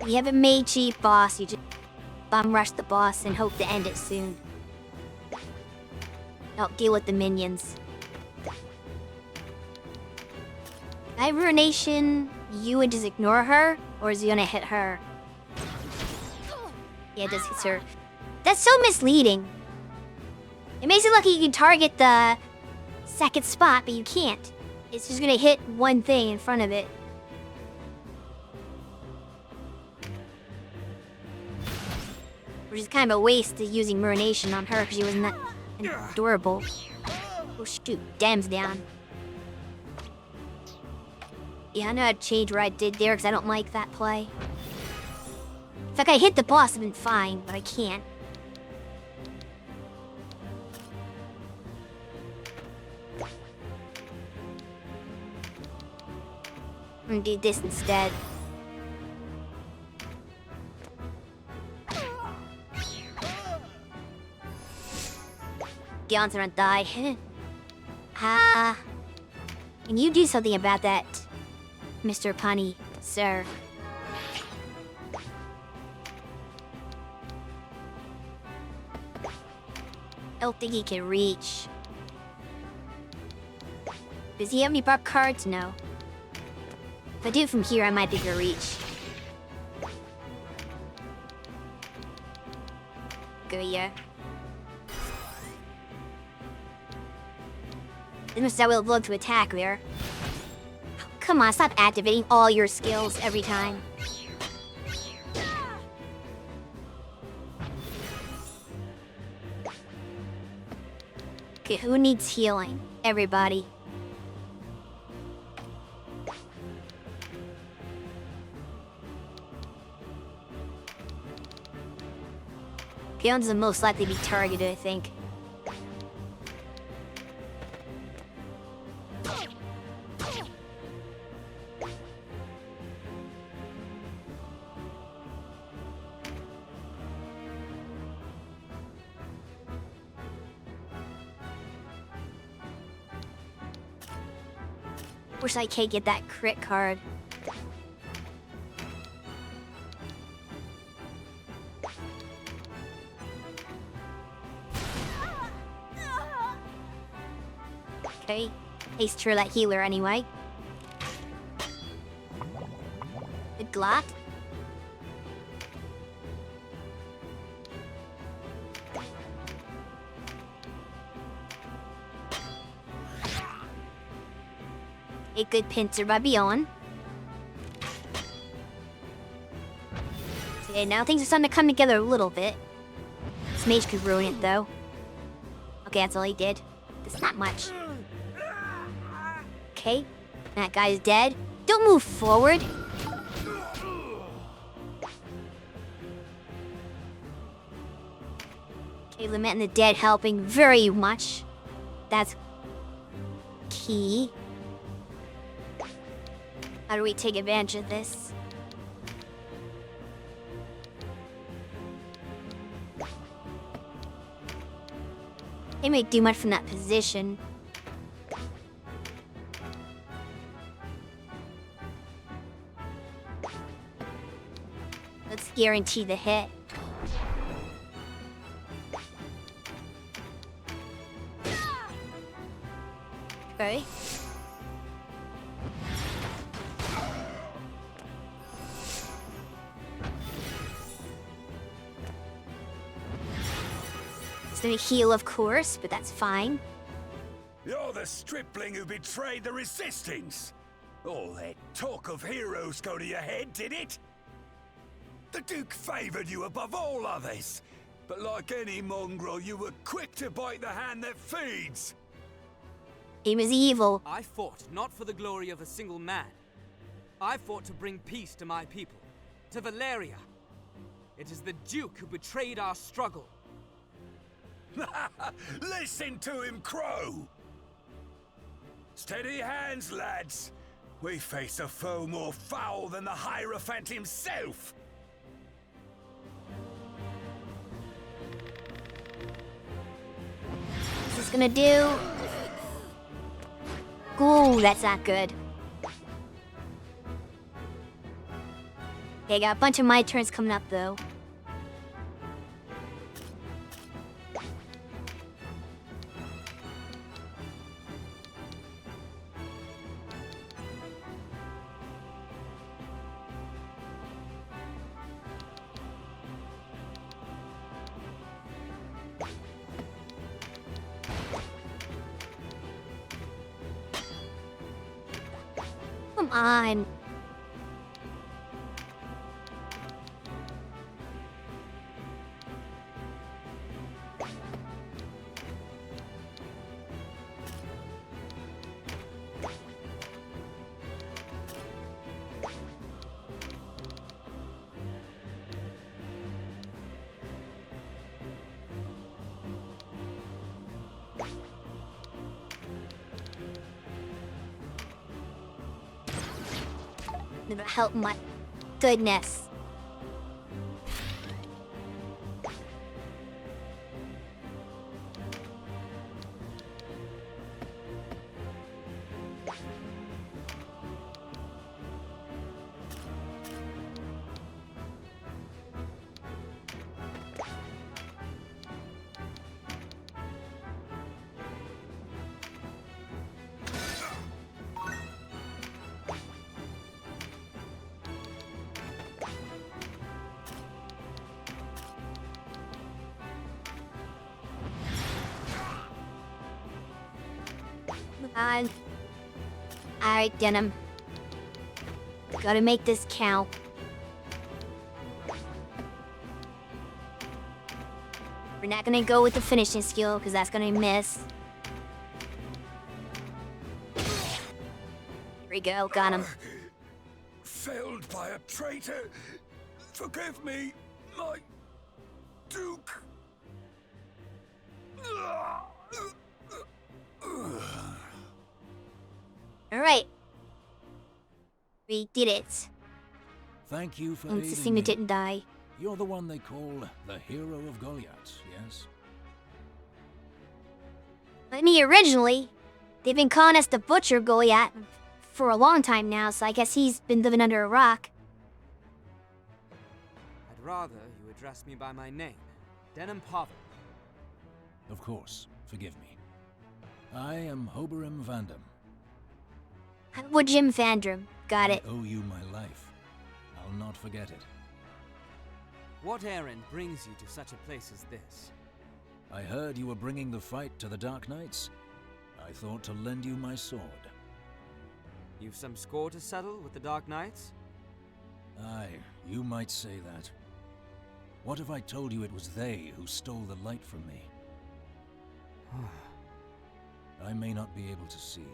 You have a Meiji boss, you just bum rush the boss and hope to end it soon. Don't deal with the minions. Can I ruination you and just ignore her? Or is he gonna hit her? Yeah, it does hit her. That's so misleading. It makes it look like you can target the second spot, but you can't. It's just gonna hit one thing in front of it. Which is kind of a waste of using Ruination on her because she wasn't that adorable. Oh shoot, dam's down. Yeah, I know how to change what I did there because I don't like that play. In fact, I hit the boss, I've been fine, but I can't. I'm gonna do this instead. Gallon's gonna die. Can you do something about that, Mr. Punny, sir? I don't think he can reach. Does he have any buff cards? No. If I do it from here, I might be able to reach. Good, yeah. This must have will blow to attack there. Come on, stop activating all your skills every time. Okay, who needs healing? Everybody. Gion's the most likely to be targeted, I think. Wish I could get that crit card. Okay, haste her that healer anyway. Good Glock. A good pincer by Beyond. Okay, now things are starting to come together a little bit. This mage could ruin it though. Okay, that's all he did. That's not much. Okay, that guy's dead. Don't move forward. Okay, lamenting the dead helping very much. That's key. How do we take advantage of this? They may do much from that position. Let's guarantee the hit. Okay. It's gonna heal, of course, but that's fine. You're the stripling who betrayed the Resistance! All that talk of heroes go to your head, did it? The Duke favored you above all others, but like any mongrel, you were quick to bite the hand that feeds! He was evil. I fought not for the glory of a single man. I fought to bring peace to my people, to Valeria. It is the Duke who betrayed our struggle. Listen to him crow! Steady hands, lads. We face a foe more foul than the Hierophant himself. What's this gonna do? Ooh, that's not good. Okay, got a bunch of my turns coming up though. Come on. It'll help my goodness. On. Alright, Denim. Gotta make this count. We're not gonna go with the finishing skill, because that's gonna miss. Here we go, got him. Felled by a traitor. Forgive me, my Duke. Alright. We did it. Thank you for It's a aiding scene me. that didn't die. You're the one they call the hero of Goliath, yes? I mean, originally, they've been calling us the Butcher Goliath for a long time now, so I guess he's been living under a rock. I'd rather you address me by my name, Denim Pavel. Of course, forgive me. I am Hoberim Vandam. Well, Jim Vandrum. Got it. I owe you my life. I'll not forget it. What errand brings you to such a place as this? I heard you were bringing the fight to the Dark Knights. I thought to lend you my sword. You've some score to settle with the Dark Knights? Aye, you might say that. What if I told you it was they who stole the light from me? I may not be able to see,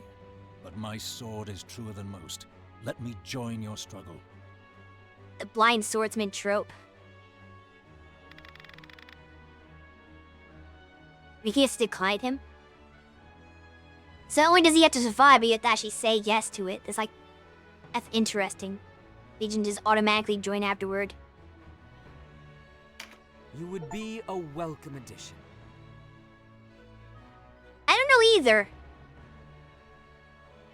but my sword is truer than most. Let me join your struggle. The blind swordsman trope. We can just decline him. So not only does he have to survive, but you have to actually say yes to it. It's like, that's interesting. Legion just automatically join afterward. You would be a welcome addition. I don't know either.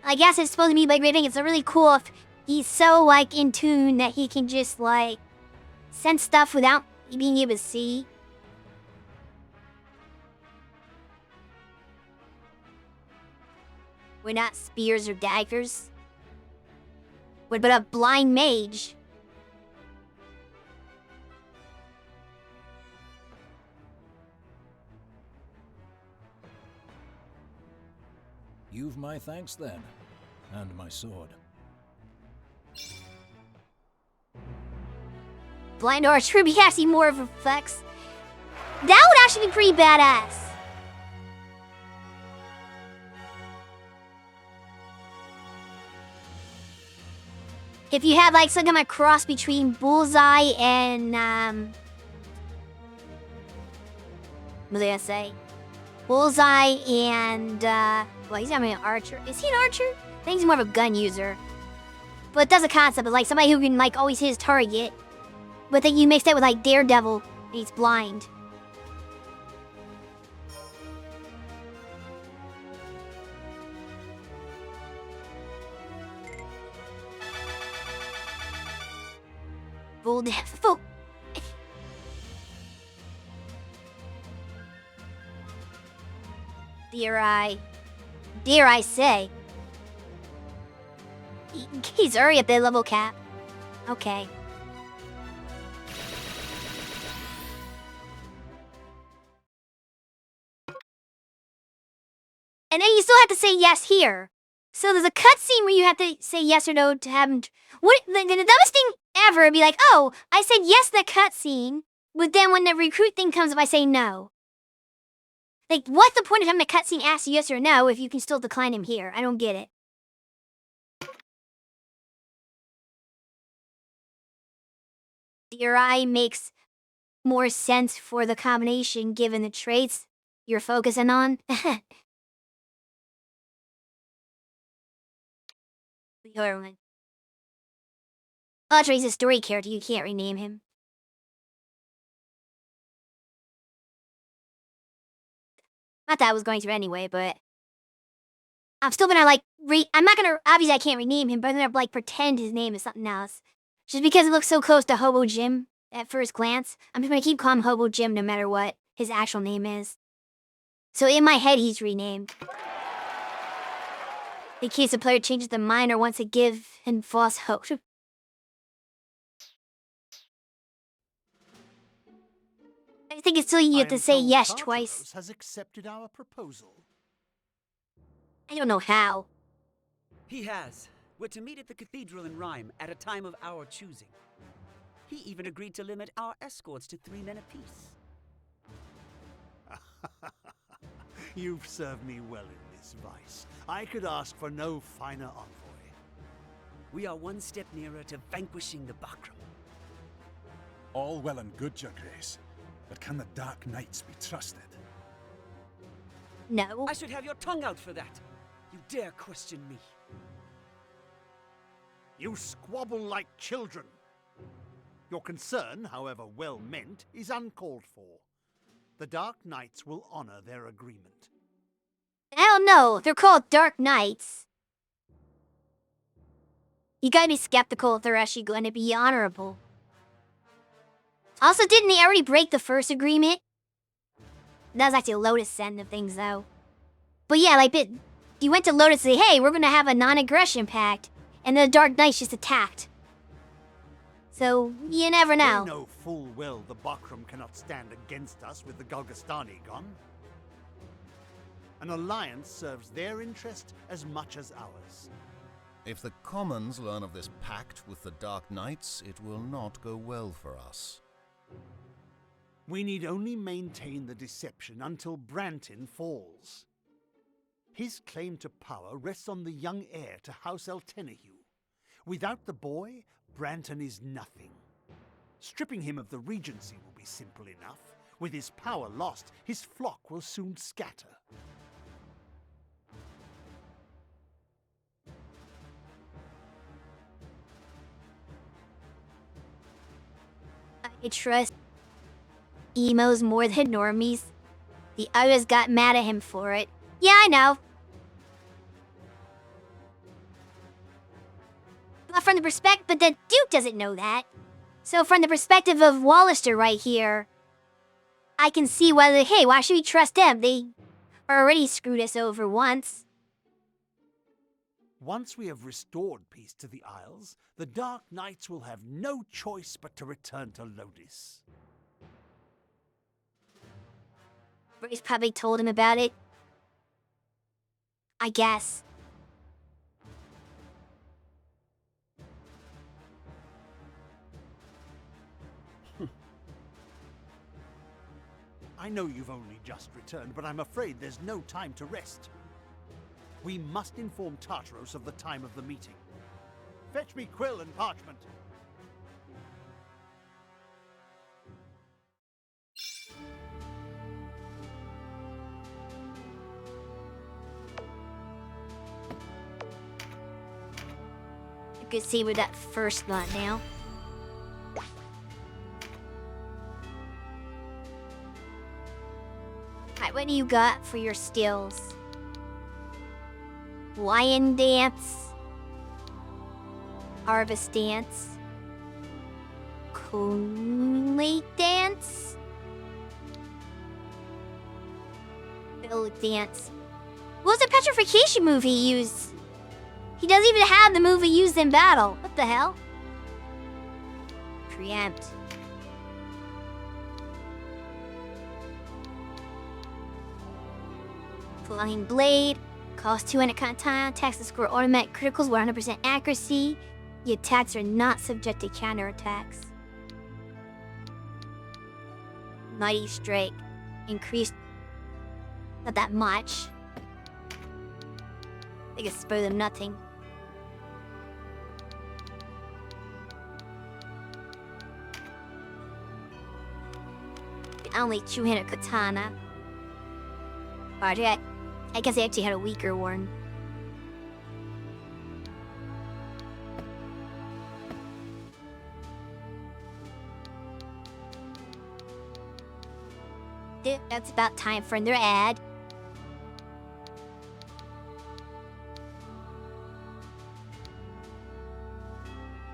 I guess it's supposed to be like rating. It's really cool if he's so like in tune that he can just like sense stuff without being able to see. We're not spears or daggers. What about a blind mage? You've my thanks then, and my sword. Blind Archer would be actually more of a flex. That would actually be pretty badass. If you had like some kind of cross between Bullseye and what did I say? Bullseye and well, he's not really an archer. Is he an archer? I think he's more of a gun user. But it does a concept of like somebody who can like always hit his target. But then you mix that with like Daredevil, and he's blind. Bull. Dare I say? He's already at the level cap. Okay. And then you still have to say yes here. So there's a cutscene where you have to say yes or no to have him. What the dumbest thing ever would be like, oh, I said yes to the cutscene, but then when the recruit thing comes up, I say no. Like, what's the point of having a cutscene ask you yes or no if you can still decline him here? I don't get it. Your eye makes more sense for the combination given the traits you're focusing on. Audrey's a story character, you can't rename him. Not that I was going to anyway, but I'm still gonna like I'm not gonna, obviously I can't rename him, but I'm gonna like pretend his name is something else. Just because it looks so close to Hobo Jim at first glance, I'm just gonna keep calling him Hobo Jim no matter what his actual name is. So in my head, he's renamed. In case the player changes their mind or wants to give him false hope. I think it's still you have to say yes twice. Has accepted our proposal. I don't know how. He has. We're to meet at the cathedral in Rhyme at a time of our choosing. He even agreed to limit our escorts to 3 men apiece. You've served me well in this vice. I could ask for no finer envoy. We are one step nearer to vanquishing the Bakram. All well and good, Your Grace. But can the Dark Knights be trusted? No. I should have your tongue out for that. You dare question me. You squabble like children. Your concern, however well meant, is uncalled for. The Dark Knights will honor their agreement. Hell no, they're called Dark Knights. You gotta be skeptical if they're actually going to be honorable. Also, didn't they already break the first agreement? That was actually a Lotus end of things, though. But yeah, like, you went to Lotus and say, hey, we're gonna have a non-aggression pact. And the Dark Knights just attacked. So, you never know. They know full well the Bakram cannot stand against us with the Golgostani gone. An alliance serves their interest as much as ours. If the Commons learn of this pact with the Dark Knights, it will not go well for us. We need only maintain the deception until Branton falls. His claim to power rests on the young heir to House Eltenahue. Without the boy, Branton is nothing. Stripping him of the regency will be simple enough. With his power lost, his flock will soon scatter. I trust emos more than normies. The others got mad at him for it. Yeah, I know. But from the perspective, but the Duke doesn't know that. So from the perspective of Wallister right here, I can see whether, hey, why should we trust them? They already screwed us over once. Once we have restored peace to the Isles, the Dark Knights will have no choice but to return to Lodis. Brace probably told him about it. I guess. I know you've only just returned, but I'm afraid there's no time to rest. We must inform Tartaros of the time of the meeting. Fetch me quill and parchment. You can see with that first lot now. Alright, what do you got for your skills? Lion dance. Harvest dance. Kunley dance. Bill dance. What was the petrification move he used? He doesn't even have the move he used in battle. What the hell? Preempt. Flying blade. Costs 200 time. Attacks that score automatic criticals with 100% accuracy. The attacks are not subject to counterattacks. Mighty Strike. Increased. Not that much. They can spare them nothing. Only 200 katana. Alright, I guess they actually had a weaker one. That's about time for another ad.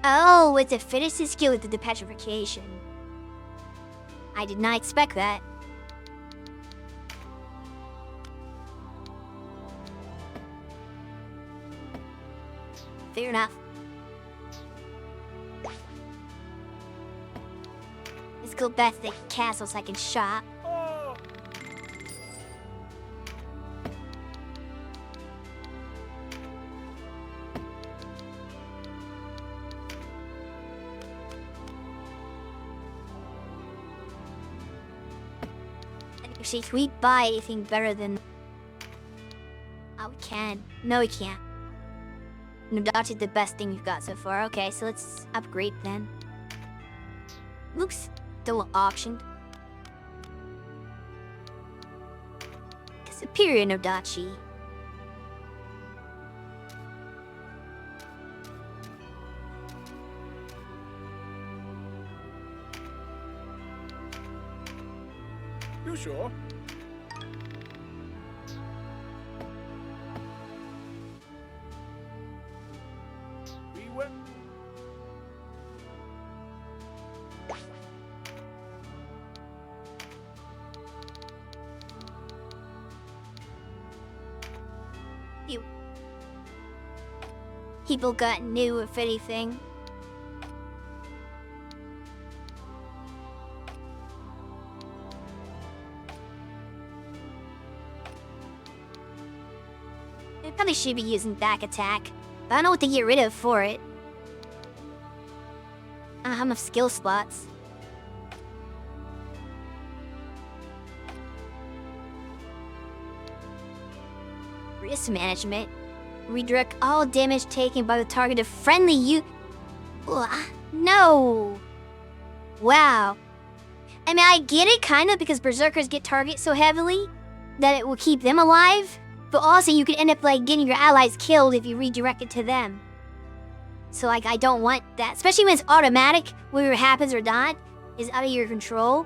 Oh, it's a finish his skill with the petrification. I did not expect that. Fair enough. Let's go back to the castle so I can shop. Actually, can we buy anything better than... Oh, we can. No, we can't. Nodachi's the best thing we've got so far. Okay, so let's upgrade then. Looks still auctioned. Superior Nodachi. You sure? We went. People got new, if anything. They probably should be using back attack, but I don't know what to get rid of for it. I don't have enough skill slots. Risk management. Redirect all damage taken by the target to friendly you. No. Wow. I mean, I get it kind of because berserkers get targeted so heavily that it will keep them alive. But also you could end up like getting your allies killed if you redirect it to them. So like I don't want that. Especially when it's automatic, whether it happens or not, is out of your control.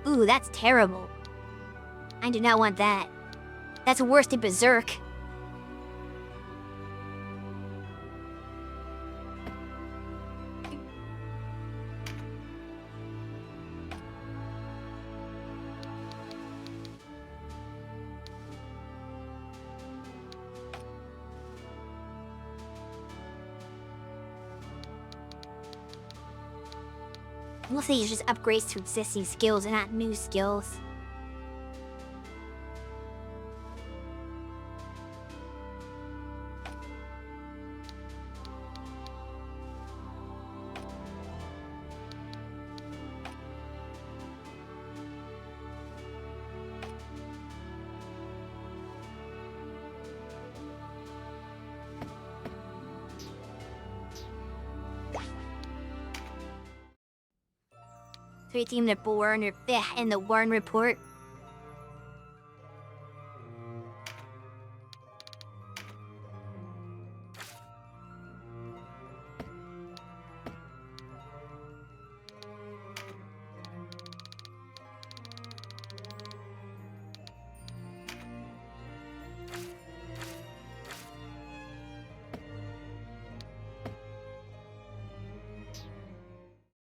Ooh, that's terrible. I do not want that. That's worse than berserk. Mostly it's just upgrades to existing skills and not new skills. in the Warren report.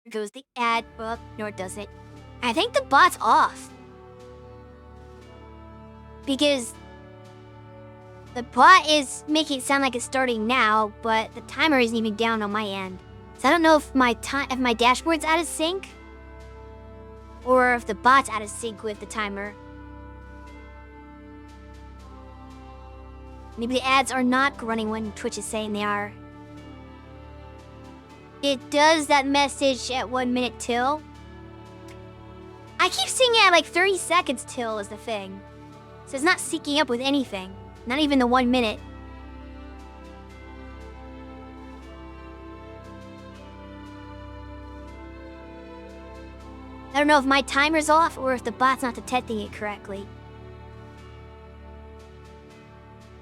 Goes the ad book, nor does it. I think the bot's off. Because the bot is making it sound like it's starting now, but the timer isn't even down on my end. So I don't know if my dashboard's out of sync, or if the bot's out of sync with the timer. Maybe the ads are not running when Twitch is saying they are. It does that message at 1 minute till. I keep seeing it at like 30 seconds till is the thing. So it's not syncing up with anything. Not even the 1 minute. I don't know if my timer's off or if the bot's not detecting it correctly.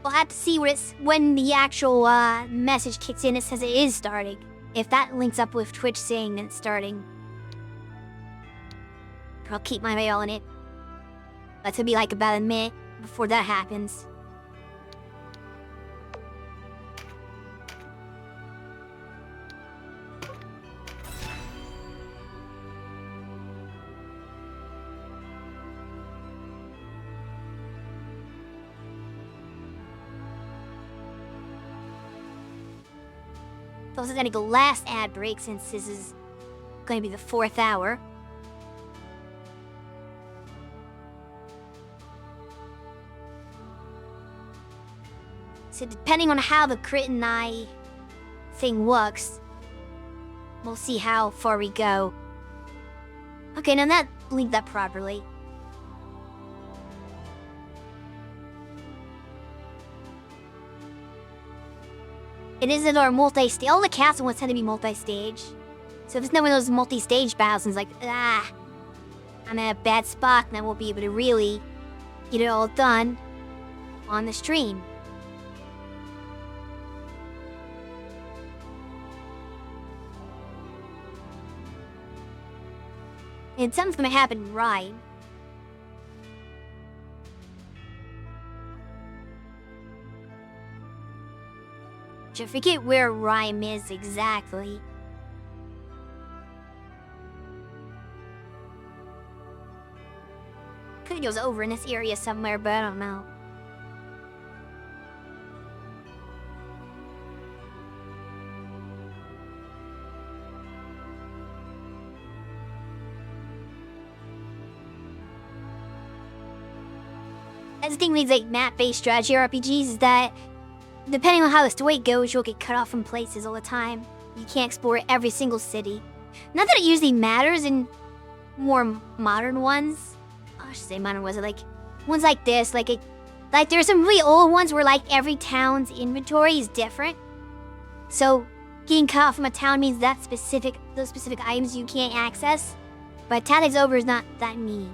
We'll have to see when the actual message kicks in. It says it is starting. If that links up with Twitch saying that it's starting. I'll keep my eye on it. That's gonna be like about a minute before that happens. This is gonna go last ad break since this is going to be the 4th hour. So depending on how the crit and eye thing works, we'll see how far we go. Okay, now that linked up properly. It isn't our multi-stage. All the castle ones tend to be multi-stage. So if it's not one of those multi-stage battles, and it's like, I'm in a bad spot, and I won't be able to really get it all done on the stream. And something's gonna happen right. I forget where Rhyme is exactly. Could goes over in this area somewhere, but I don't know. That's the thing with like map-based strategy RPGs is that depending on how the story goes, you'll get cut off from places all the time. You can't explore every single city. Not that it usually matters in more modern ones. Oh, I should say modern ones. Like ones like this, like there's some really old ones where like every town's inventory is different. So getting cut off from a town means those specific items you can't access. But Tactics Ogre is not that mean.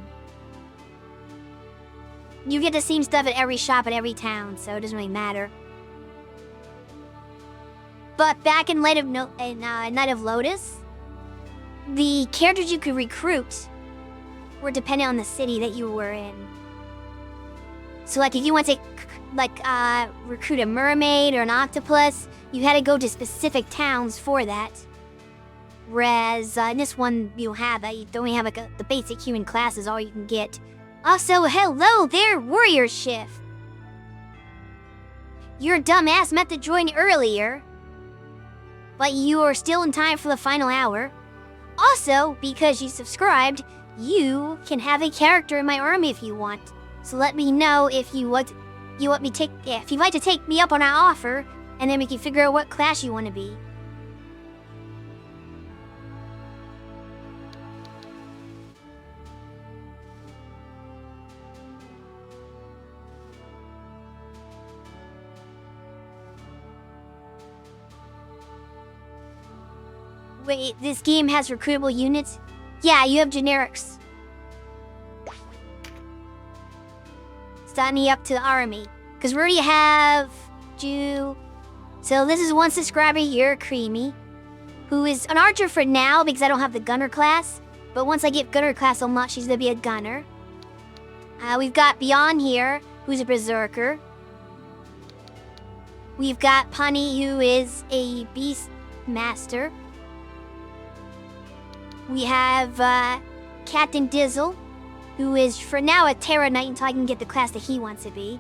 You get the same stuff at every shop at every town, so it doesn't really matter. But back in Night of Lotus, the characters you could recruit were dependent on the city that you were in. So like if you want to recruit a mermaid or an octopus, you had to go to specific towns for that. Whereas in this one, you have that. You don't have the basic human class is all you can get. Also, hello there, Warrior Shift. Your dumbass meant to join earlier, but you are still in time for the final hour. Also, because you subscribed, you can have a character in my army if you want. So let me know if you'd like to take me up on our offer, and then we can figure out what class you want to be. Wait, this game has recruitable units? Yeah, you have generics. Sign me up to the army. Because we already have Jew. So this is one subscriber here, Creamy, who is an archer for now because I don't have the gunner class. But once I get gunner class unlocked, she's going to be a gunner. We've got Beyond here, who's a berserker. We've got Punny, who is a beast master. We have Captain Dizzle, who is for now a Terra Knight until I can get the class that he wants to be.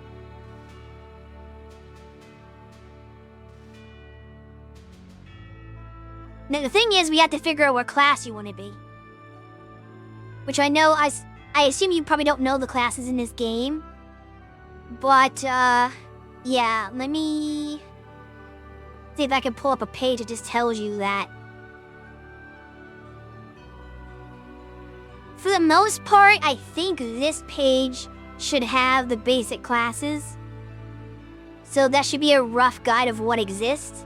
Now the thing is, we have to figure out what class you want to be. Which I know, I assume you probably don't know the classes in this game. But, yeah, let me see if I can pull up a page that just tells you that. For the most part, I think this page should have the basic classes. So that should be a rough guide of what exists.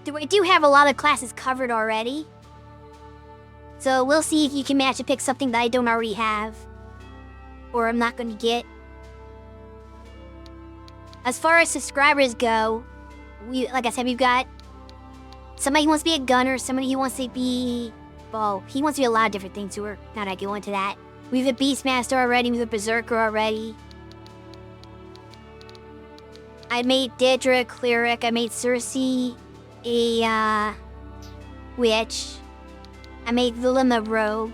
I do have a lot of classes covered already. So we'll see if you can manage to pick something that I don't already have. Or I'm not going to get. As far as subscribers go, like I said, we've got somebody who wants to be a gunner, somebody who wants to be... Well, he wants to be a lot of different things, so we're not going to go into that. We have a Beastmaster already, we have a Berserker already. I made Daedra a Cleric, I made Cersei a Witch. I made Willem a Rogue.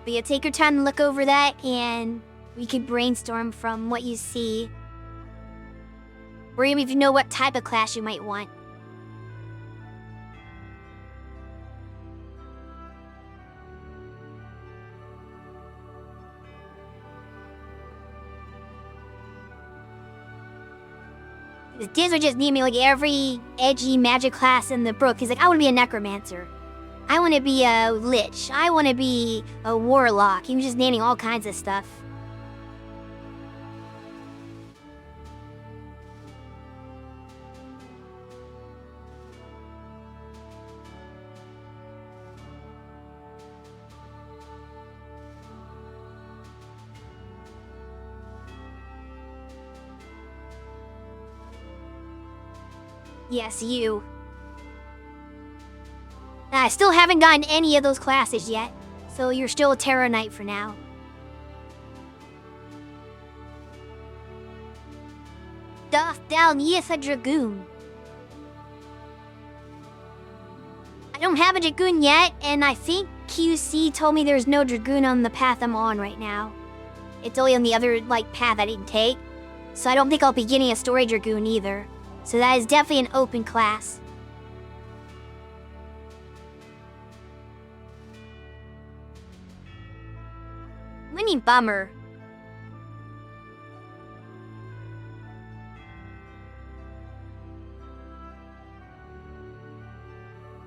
But yeah, take your time to look over that and we could brainstorm from what you see. Or even if you know what type of class you might want. Diz just need me like every edgy magic class in the book. He's like, I want to be a necromancer. I want to be a lich. I want to be a warlock. He was just naming all kinds of stuff. Yes, you. I still haven't gotten any of those classes yet, so you're still a Terra Knight for now. Doth thou needeth a Dragoon? I don't have a Dragoon yet, and I think QC told me there's no Dragoon on the path I'm on right now. It's only on the other, path I didn't take. So I don't think I'll be getting a Story Dragoon either. So that is definitely an open class. What do you mean, bummer?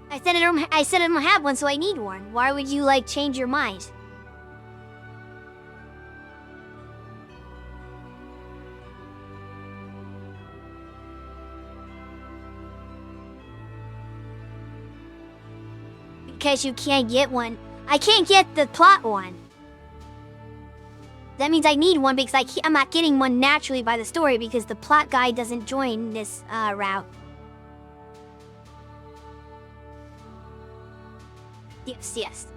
I said I don't have one, so I need one. Why would you, change your mind? Because you can't get one. I can't get the plot one. That means I need one because I'm not getting one naturally by the story because the plot guy doesn't join this route. Yes.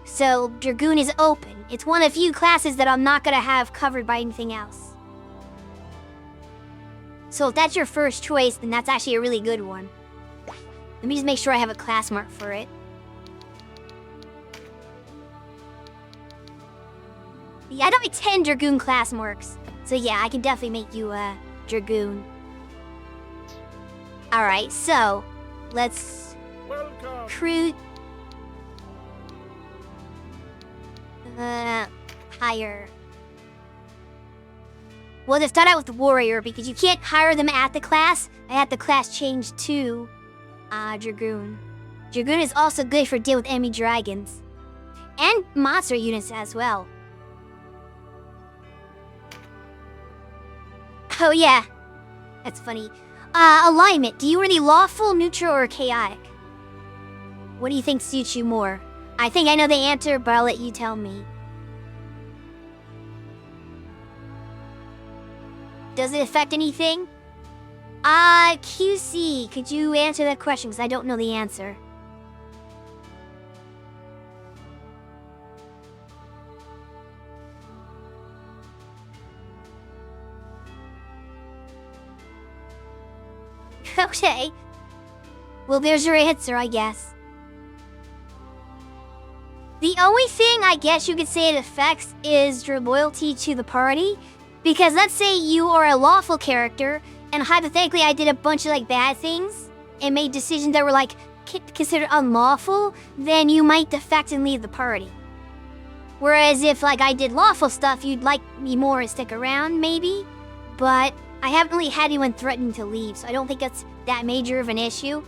So, Dragoon is open. It's one of the few classes that I'm not going to have covered by anything else. So if that's your first choice, then that's actually a really good one. Let me just make sure I have a class mark for it. Yeah, I don't have 10 Dragoon class marks. So yeah, I can definitely make you a Dragoon. Alright, so let's recruit. Hire. Well, to start out with the warrior, because you can't hire them at the class, I had the class changed to Dragoon. Dragoon is also good for deal with enemy dragons. And monster units as well. Oh yeah. That's funny. Alignment. Do you want any lawful, neutral, or chaotic? What do you think suits you more? I think I know the answer, but I'll let you tell me. Does it affect anything? QC, could you answer that question? Because I don't know the answer. Okay. Well, there's your answer, I guess. The only thing I guess you could say it affects is your loyalty to the party. Because let's say you are a lawful character, and hypothetically I did a bunch of like bad things, and made decisions that were like considered unlawful, then you might defect and leave the party. Whereas if like I did lawful stuff, you'd like me more and stick around, maybe? But I haven't really had anyone threatening to leave, so I don't think that's that major of an issue.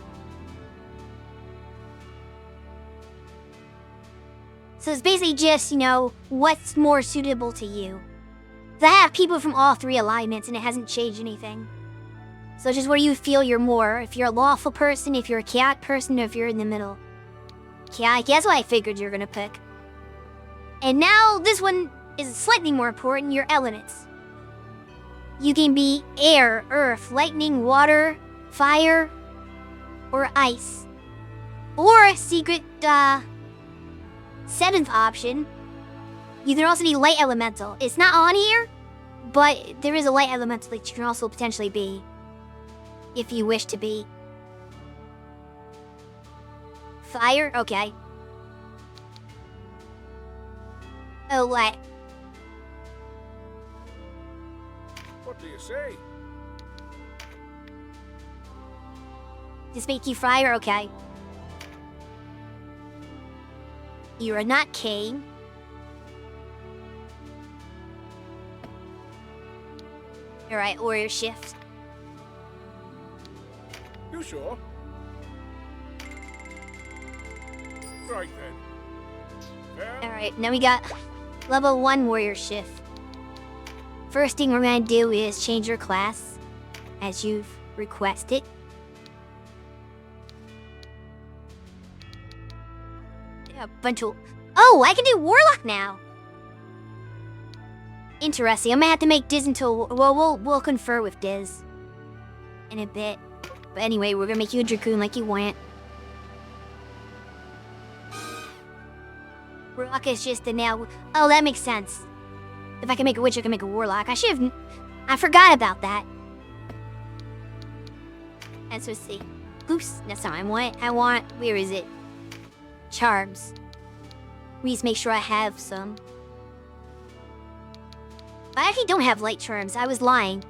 So it's basically just, you know, what's more suitable to you. I have people from all three alignments and it hasn't changed anything. So just where you feel you're more. If you're a lawful person, if you're a chaotic person, or if you're in the middle. Chaotic, that's what I figured you're gonna pick. And now this one is slightly more important, your elements. You can be air, earth, lightning, water, fire, or ice. Or a secret, seventh option. You can also be light elemental. It's not on here, but there is a light elemental that you can also potentially be. If you wish to be. Fire? Okay. Oh, what? What do you say? Just make you fire? Okay. You are not King. Alright, warrior shift. You sure? Right then. Well, Alright, now we got level 1 warrior shift. First thing we're gonna do is change your class, as you've requested. A bunch of... Oh, I can do warlock now! Interesting. I'm gonna have to make Diz until... Well, we'll confer with Diz in a bit. But anyway, we're gonna make you a Dragoon like you want. Warlock is just a nail. Oh, that makes sense. If I can make a witch, I can make a warlock. I forgot about that. And so see. Oops, that's not what I want. Where is it? Charms. Please make sure I have some. I actually don't have light charms. I was lying.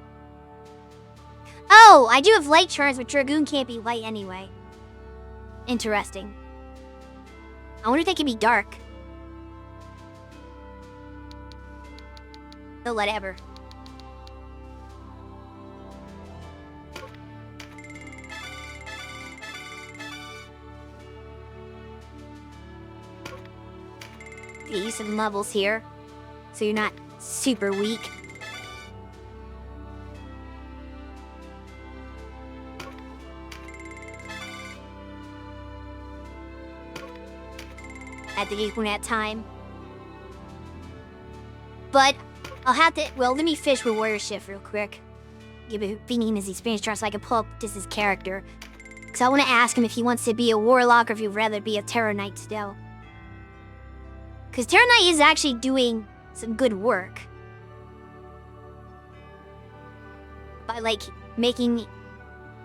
Oh, I do have light charms, but Dragoon can't be light anyway. Interesting. I wonder if they can be dark. No, whatever. Get you some levels here, so you're not super weak. At the equal at time. But I'll have to, well, let me fish with Warrior Shift real quick. Give it being his experience chart so I can pull up this his character. Because I want to ask him if he wants to be a Warlock or if he'd rather be a Terror Knight still. Because Terror Knight is actually doing some good work. By, like, making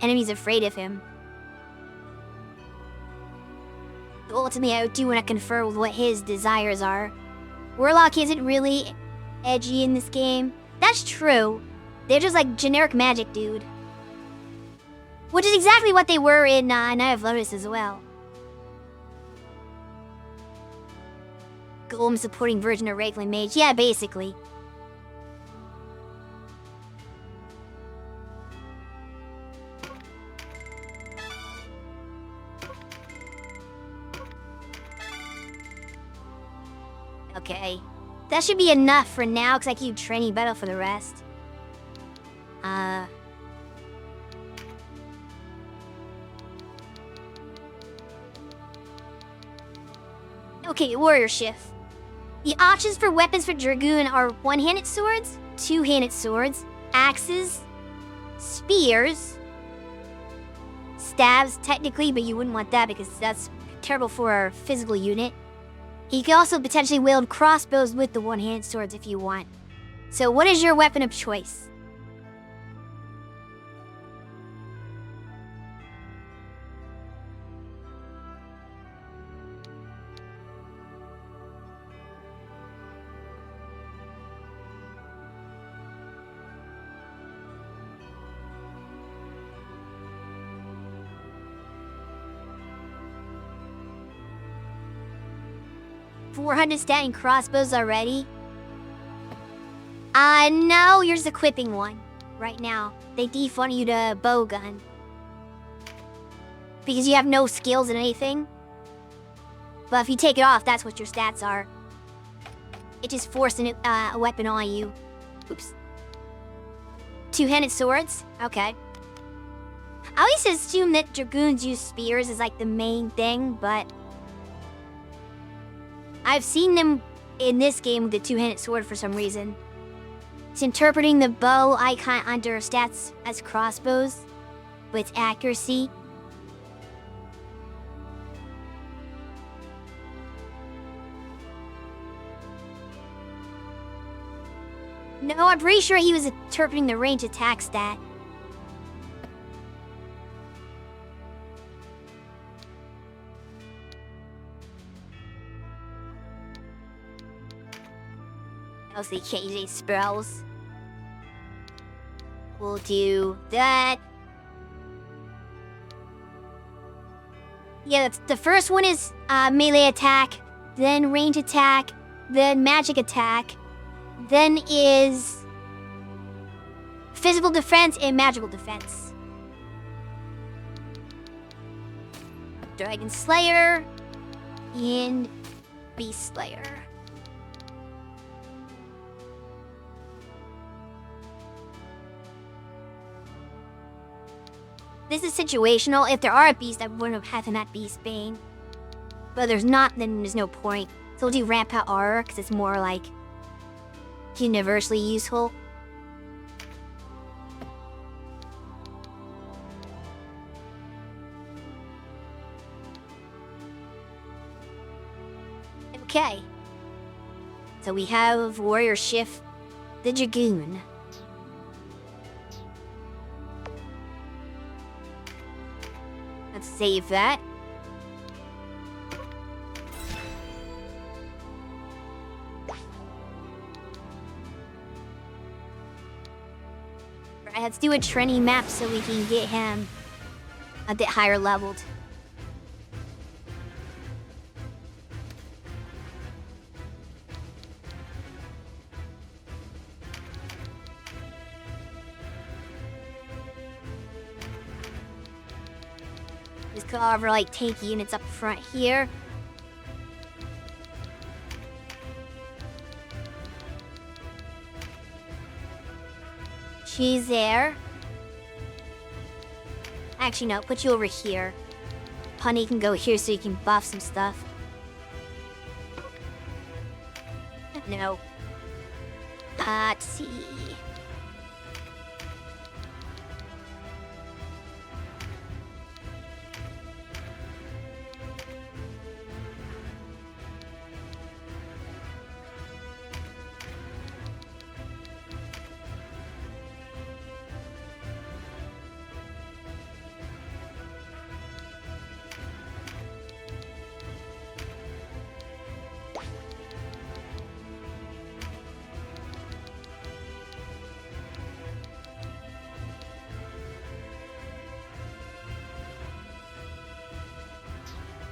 enemies afraid of him. Ultimately, I do want to confer with what his desires are. Warlock isn't really edgy in this game. That's true. They're just like generic magic dude. Which is exactly what they were in Night of Lotus as well. Golem supporting version of Raglan Mage. Yeah, basically. Okay. That should be enough for now, because I keep training better for the rest. Okay, warrior shift. The options for weapons for Dragoon are one-handed swords, two-handed swords, axes, spears, stabs, technically, but you wouldn't want that because that's terrible for our physical unit. You can also potentially wield crossbows with the one-handed swords if you want. So what is your weapon of choice? $400 stat in crossbows already? No, you're just equipping one right now. They default you to bow gun. Because you have no skills in anything. But if you take it off, that's what your stats are. It just forced a weapon on you. Oops. Two-handed swords? Okay. I always assume that Dragoons use spears as like the main thing, but I've seen them in this game with the two-handed sword for some reason. It's interpreting the bow icon under stats as crossbows, but it's accuracy. No, I'm pretty sure he was interpreting the range attack stat. Else they can't use any spells. We'll do that. Yeah, the first one is melee attack, then range attack, then magic attack, then is physical defense and magical defense. Dragon Slayer and Beast Slayer. This is situational. If there are a beast, I wouldn't have him at Beast Bane. But there's not, then there's no point. So we'll do Rampart Aura, because it's more like universally useful. Okay. So we have Warrior Shift, the Dragoon. Let's save that. Alright, let's do a training map so we can get him a bit higher leveled. Just cover like tanky units up front here. She's there. Actually, no, put you over here. Punny can go here so you can buff some stuff. No. Let's see.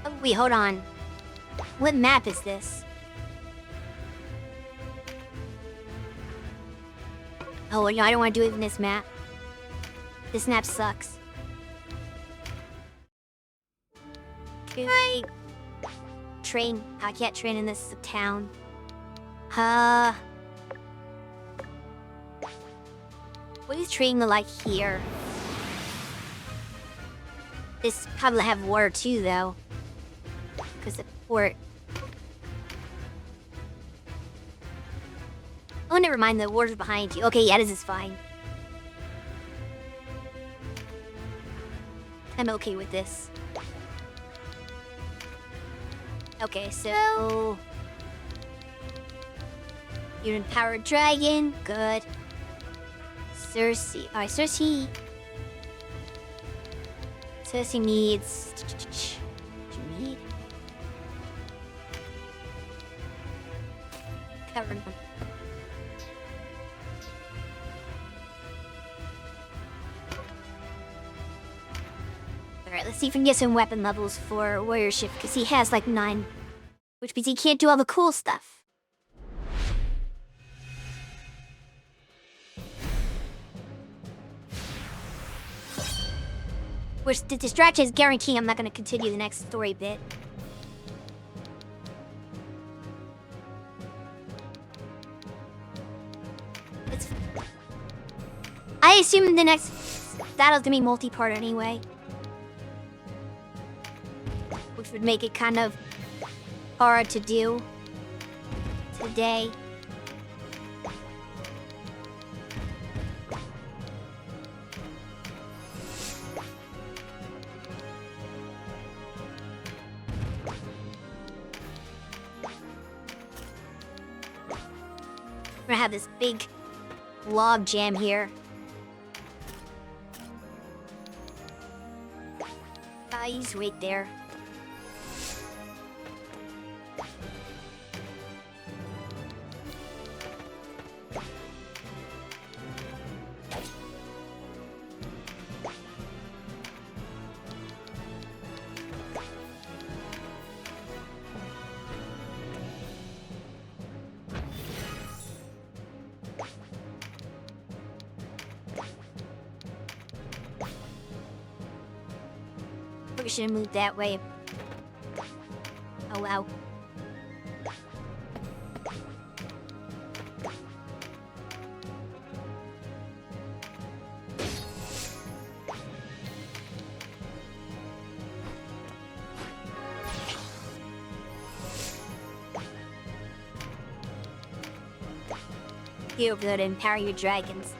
Oh, wait, hold on. What map is this? Oh, no, I don't want to do it in this map. This map sucks. Can I train? I can't train in this town. What is treating like here? This probably have water too, though. Because the port. Oh, never mind. The water's behind you. Okay, yeah, this is fine. I'm okay with this. Okay, so you're an empowered dragon. Good. Cersei. Alright, Cersei. Cersei needs. What do you need? Covered. Alright, let's see if we can get some weapon levels for warriorship, because he has like 9. Which means he can't do all the cool stuff. Which the distraction is guaranteeing I'm not going to continue the next story bit. I assume the next battle's gonna be multi-part anyway. Which would make it kind of hard to do today. We're gonna have this big log jam here. He's right there. We should have moved that way. Oh wow. Get over there to empower your dragons.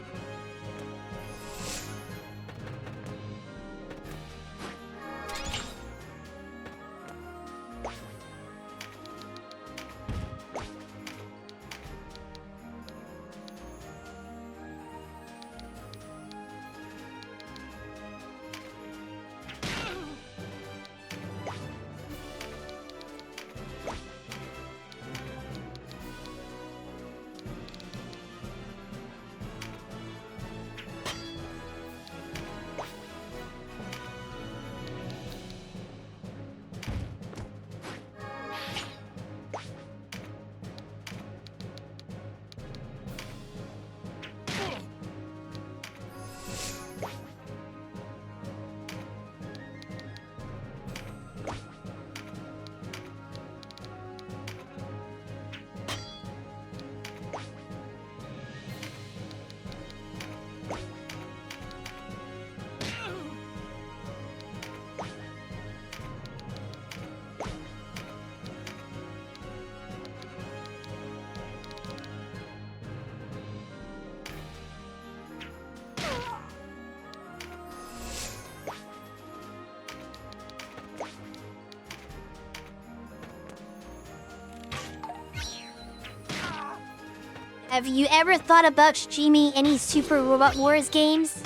Have you ever thought about streaming any Super Robot Wars games?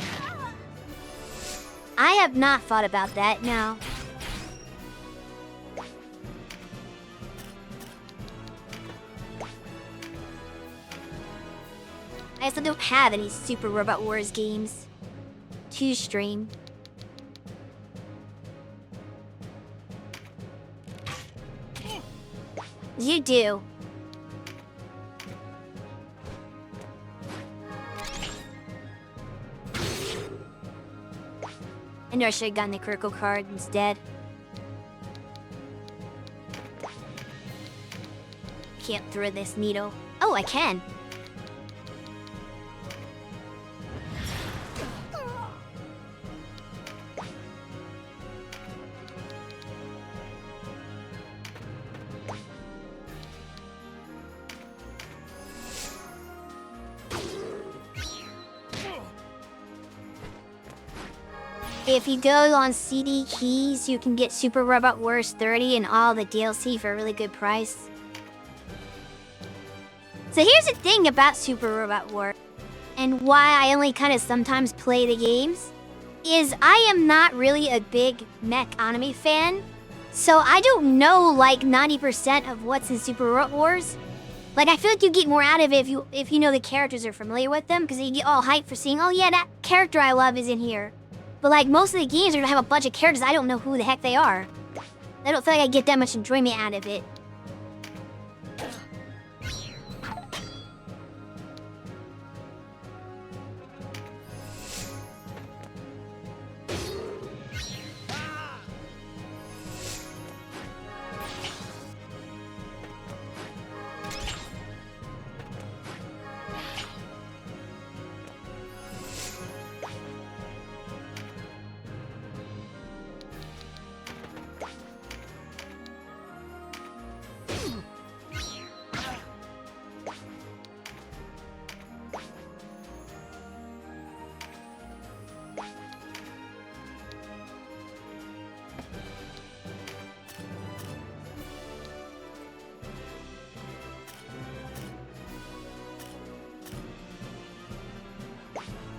I have not thought about that, no. I also don't have any Super Robot Wars games to stream. You do. I know I should have gotten the critical card instead. Can't throw this needle. Oh, I can. If you go on CD Keys, you can get Super Robot Wars 30 and all the DLC for a really good price. So here's the thing about Super Robot Wars, and why I only kind of sometimes play the games, is I am not really a big mech anime fan, so I don't know like 90% of what's in Super Robot Wars. Like, I feel like you get more out of it if you know the characters, are familiar with them, because you get all hyped for seeing, oh yeah, that character I love is in here. But like, most of the games are gonna have a bunch of characters I don't know who the heck they are. I don't feel like I get that much enjoyment out of it.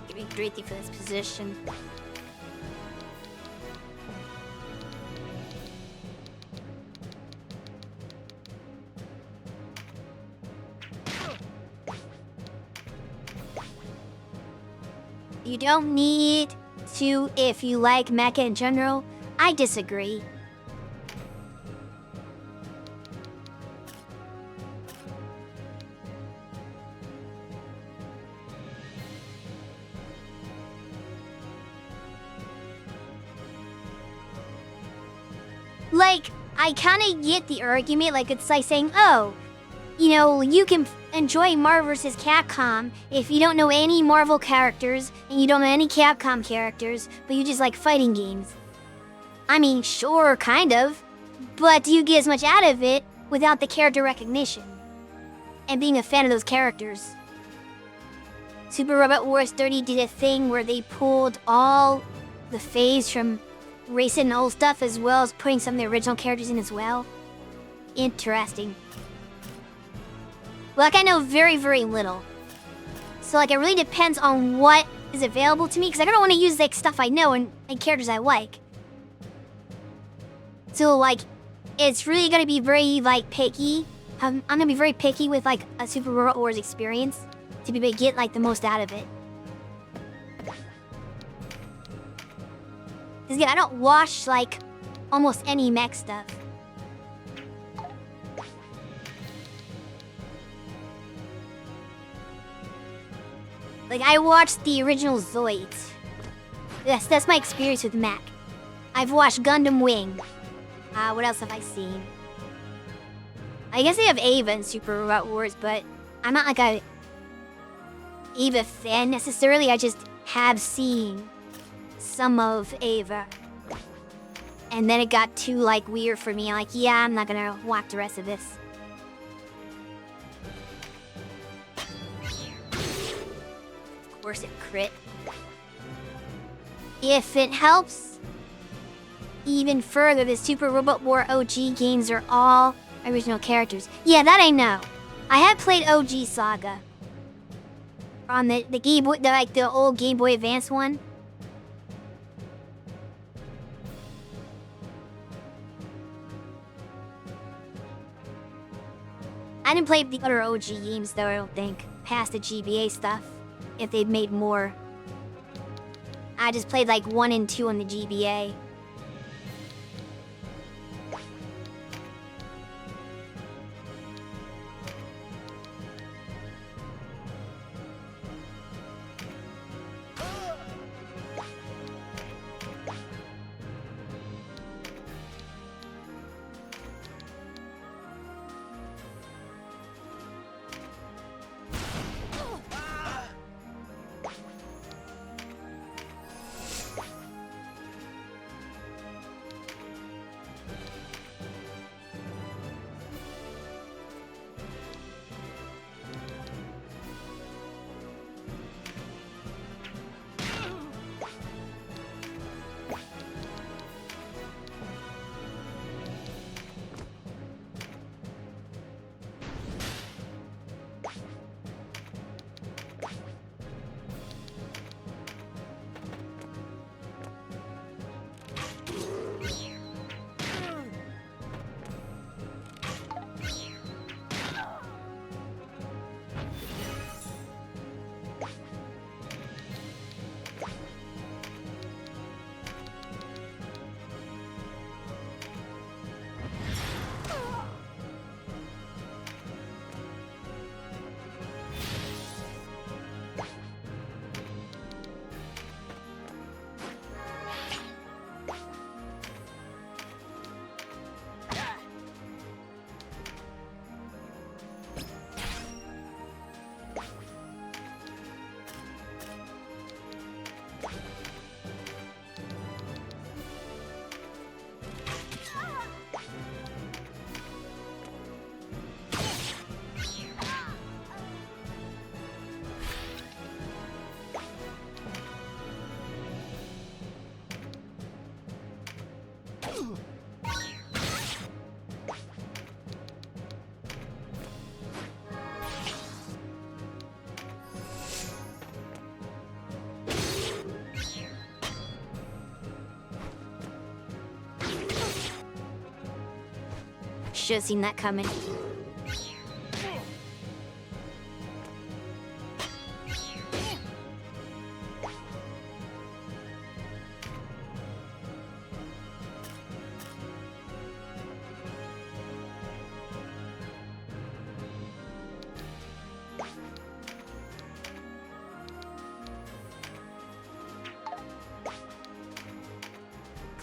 Give me gritty for this position. You don't need to if you like mecha in general. I disagree. Like, I kind of get the argument, like it's like saying, oh, you know, you can enjoy Marvel vs. Capcom if you don't know any Marvel characters and you don't know any Capcom characters, but you just like fighting games. I mean, sure, kind of, but do you get as much out of it without the character recognition and being a fan of those characters? Super Robot Wars 30 did a thing where they pulled all the phase from recent and old stuff, as well as putting some of the original characters in as well. Interesting. Like, I know very, very little. So, like, it really depends on what is available to me, because I don't want to use, like, stuff I know and characters I like. So, like, it's really going to be very, like, picky. I'm going to be very picky with, like, a Super Robot Wars experience to be able to get, like, the most out of it. Because, again, I don't watch, like, almost any mech stuff. Like, I watched the original Zoids. That's my experience with mech. I've watched Gundam Wing. What else have I seen? I guess they have Ava in Super Robot Wars, but I'm not like a Ava fan necessarily. I just have seen some of Ava. And then it got too, like, weird for me. I'm like, yeah, I'm not gonna watch the rest of this. Of course it crit. If it helps even further, the Super Robot War OG games are all original characters. Yeah, that I know. I have played OG Saga. On the Game Boy, the old Game Boy Advance one. I didn't play the other OG games though, I don't think. Past the GBA stuff. If they'd made more. I just played like 1 and 2 on the GBA. Should've seen that coming.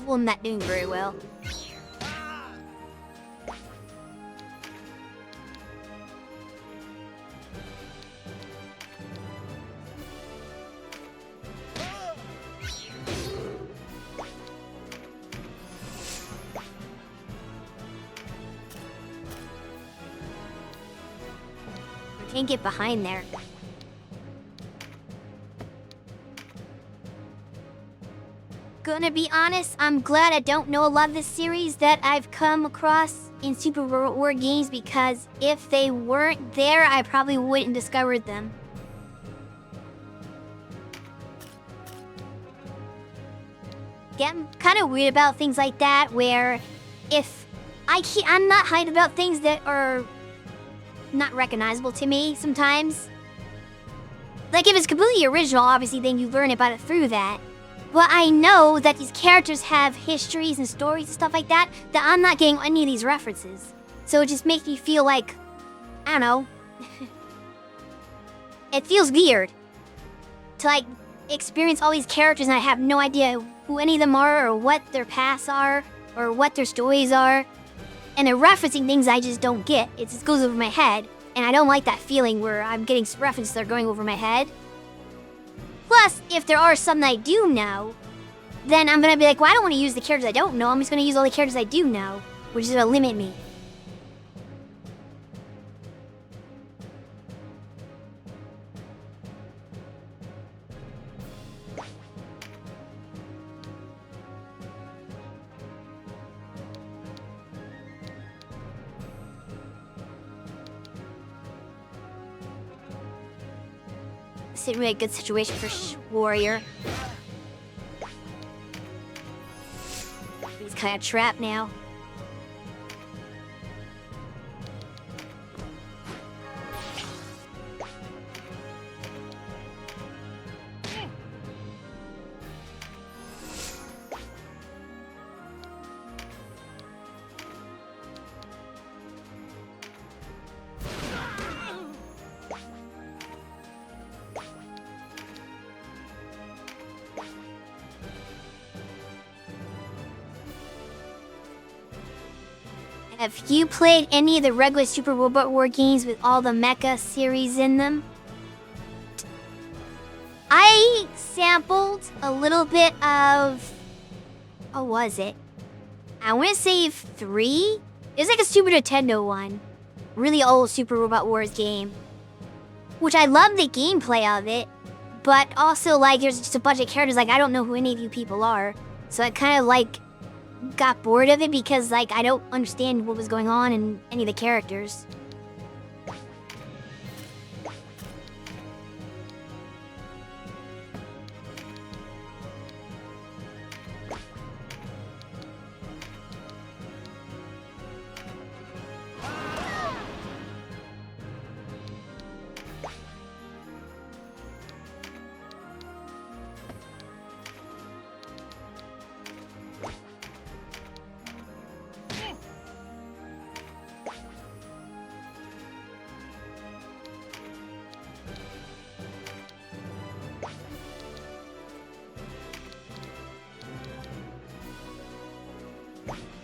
Well, I'm not doing very well. I can't get behind there. Gonna be honest, I'm glad I don't know a lot of the series that I've come across in Super War games, because if they weren't there, I probably wouldn't discovered them. Yeah, I'm kind of weird about things like that, where if I'm not hyped about things that are not recognizable to me sometimes. Like if it's completely original, obviously then you learn about it through that. But I know that these characters have histories and stories and stuff like that, that I'm not getting any of these references. So it just makes me feel like, I don't know. It feels weird to like experience all these characters and I have no idea who any of them are or what their pasts are or what their stories are. And they're referencing things I just don't get. It just goes over my head. And I don't like that feeling where I'm getting references that are going over my head. Plus, if there are some that I do know, then I'm gonna be like, well, I don't want to use the characters I don't know. I'm just gonna use all the characters I do know, which is gonna limit me. This isn't really a good situation for Warrior. He's kind of trapped now. Have you played any of the regular Super Robot War games with all the mecha series in them? I sampled a little bit of... What was it? I want to say 3? It's like a Super Nintendo one. Really old Super Robot Wars game. Which I love the gameplay of it. But also, like, there's just a bunch of characters, like, I don't know who any of you people are. So I kind of, like, got bored of it because, like, I don't understand what was going on in any of the characters.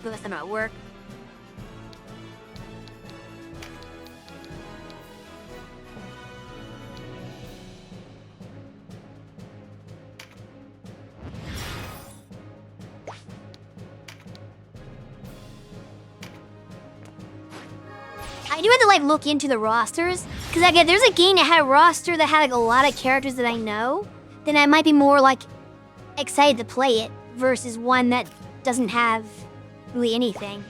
But that's not work. I do have to like look into the rosters, because again, there's a game that had a roster that had like a lot of characters that I know, then I might be more like excited to play it versus one that doesn't have really anything.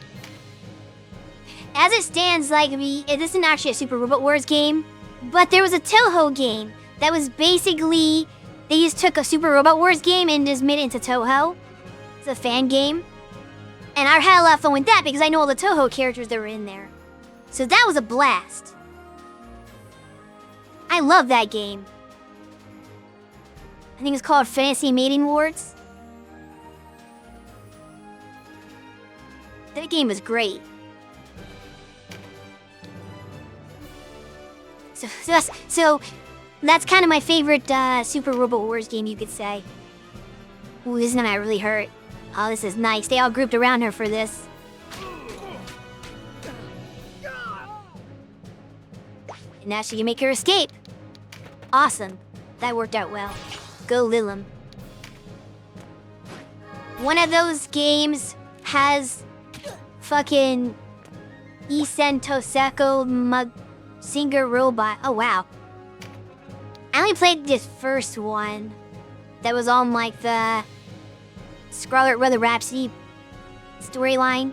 As it stands, like, it isn't actually a Super Robot Wars game, but there was a Toho game that was basically, they just took a Super Robot Wars game and just made it into Toho. It's a fan game. And I had a lot of fun with that because I know all the Toho characters that were in there. So that was a blast. I love that game. I think it's called Fantasy Mating Wars. That game was great. So that's kind of my favorite Super Robot Wars game, you could say. Ooh, this is gonna really hurt. Oh, this is nice. They all grouped around her for this. And now she can make her escape. Awesome. That worked out well. Go Lilim. One of those games has fucking Isen Toseko Singer Robot. Oh, wow. I only played this first one. That was on like the Scarlet Weather Rhapsody storyline.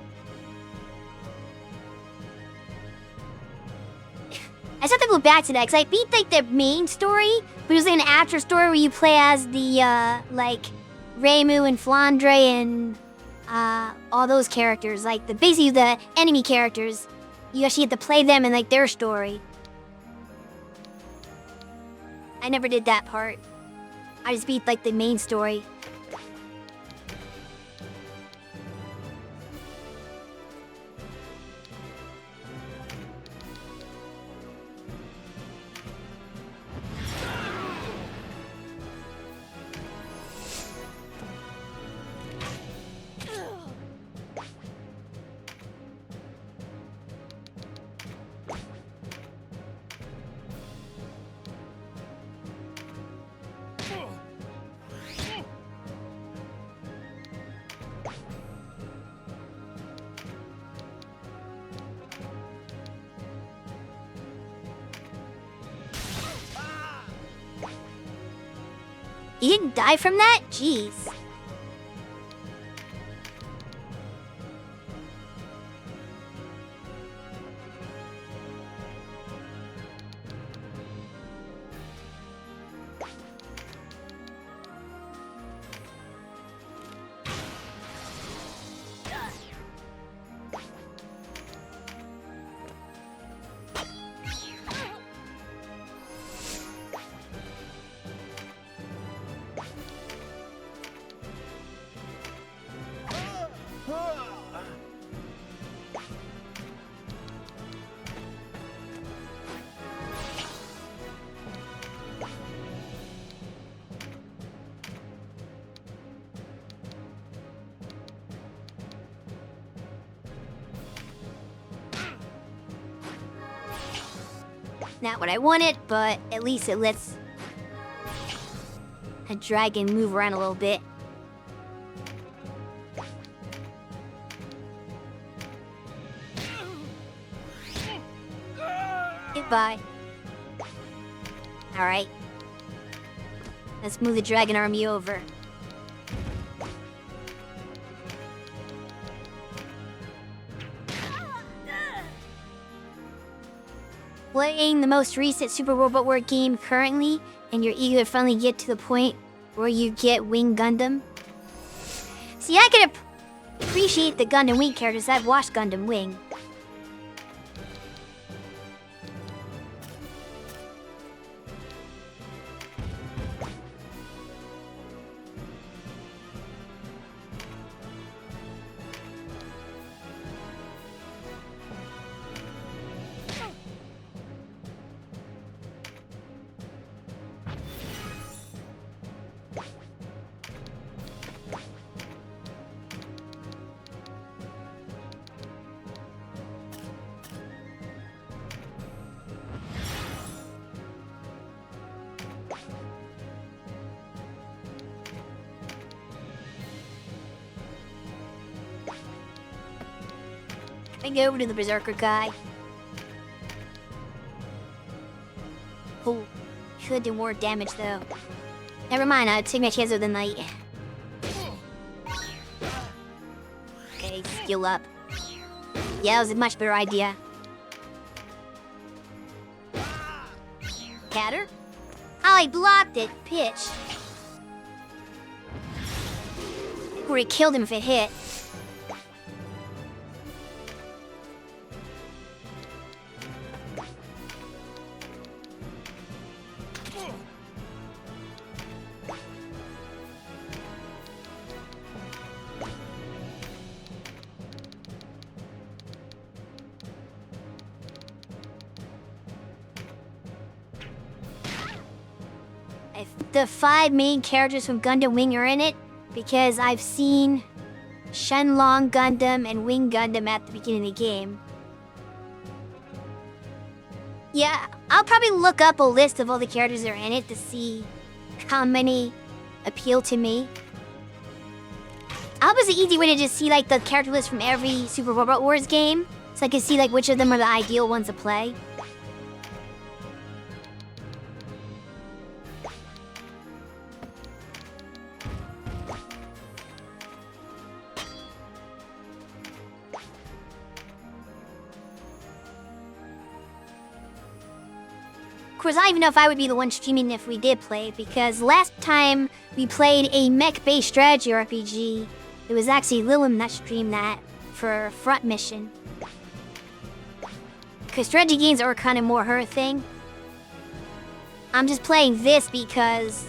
I just have to go back to that because I beat like the main story, but it was like an after story where you play as the like Reimu and Flandre and all those characters, like basically the enemy characters. You actually get to play them in like their story. I never did that part. I just beat like the main story. You didn't die from that? Jeez. Not what I wanted, but at least it lets a dragon move around a little bit. Goodbye. Alright. Let's move the dragon army over. Playing the most recent Super Robot War game currently, and you're eager to finally get to the point where you get Wing Gundam. See, I could appreciate the Gundam Wing characters. I've watched Gundam Wing. I go over to the Berserker guy. Oh, should do more damage though. Never mind, I'll take my chance with the knight. Okay, skill up. Yeah, that was a much better idea. Catter? Oh, I blocked it. Pitch. Would have killed him if it hit. if the 5 main characters from Gundam Wing are in it, because I've seen Shenlong Gundam and Wing Gundam at the beginning of the game. Yeah, I'll probably look up a list of all the characters that are in it to see how many appeal to me. I hope it's an easy way to just see like the character list from every Super Robot Wars game, so I can see like which of them are the ideal ones to play. Of course, I don't even know if I would be the one streaming if we did play, because last time we played a mech-based strategy RPG, it was actually Lilum that streamed that for Front Mission. Because strategy games are kind of more her thing. I'm just playing this because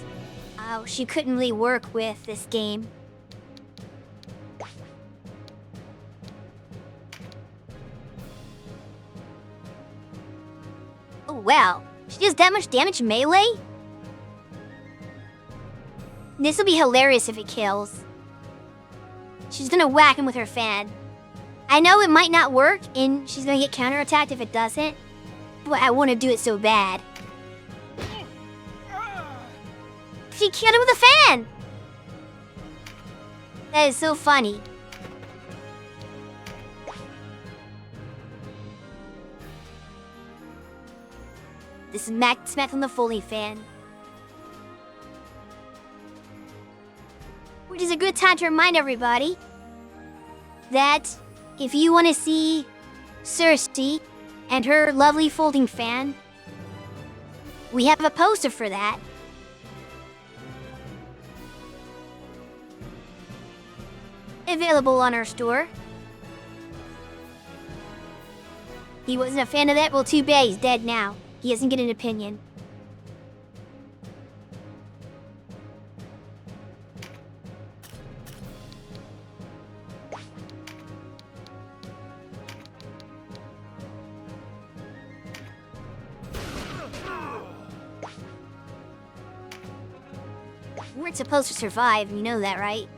she couldn't really work with this game. Oh, wow. She does that much damage melee? This will be hilarious if it kills. She's gonna whack him with her fan. I know it might not work, and she's gonna get counterattacked if it doesn't, but I want to do it so bad. She killed him with a fan! That is so funny. This is Smack on the Foley fan. Which is a good time to remind everybody that if you want to see Cersei and her lovely folding fan, we have a poster for that. Available on our store. He wasn't a fan of that? Well, too bad, he's dead now. He doesn't get an opinion. We weren't supposed to survive, you know that, right?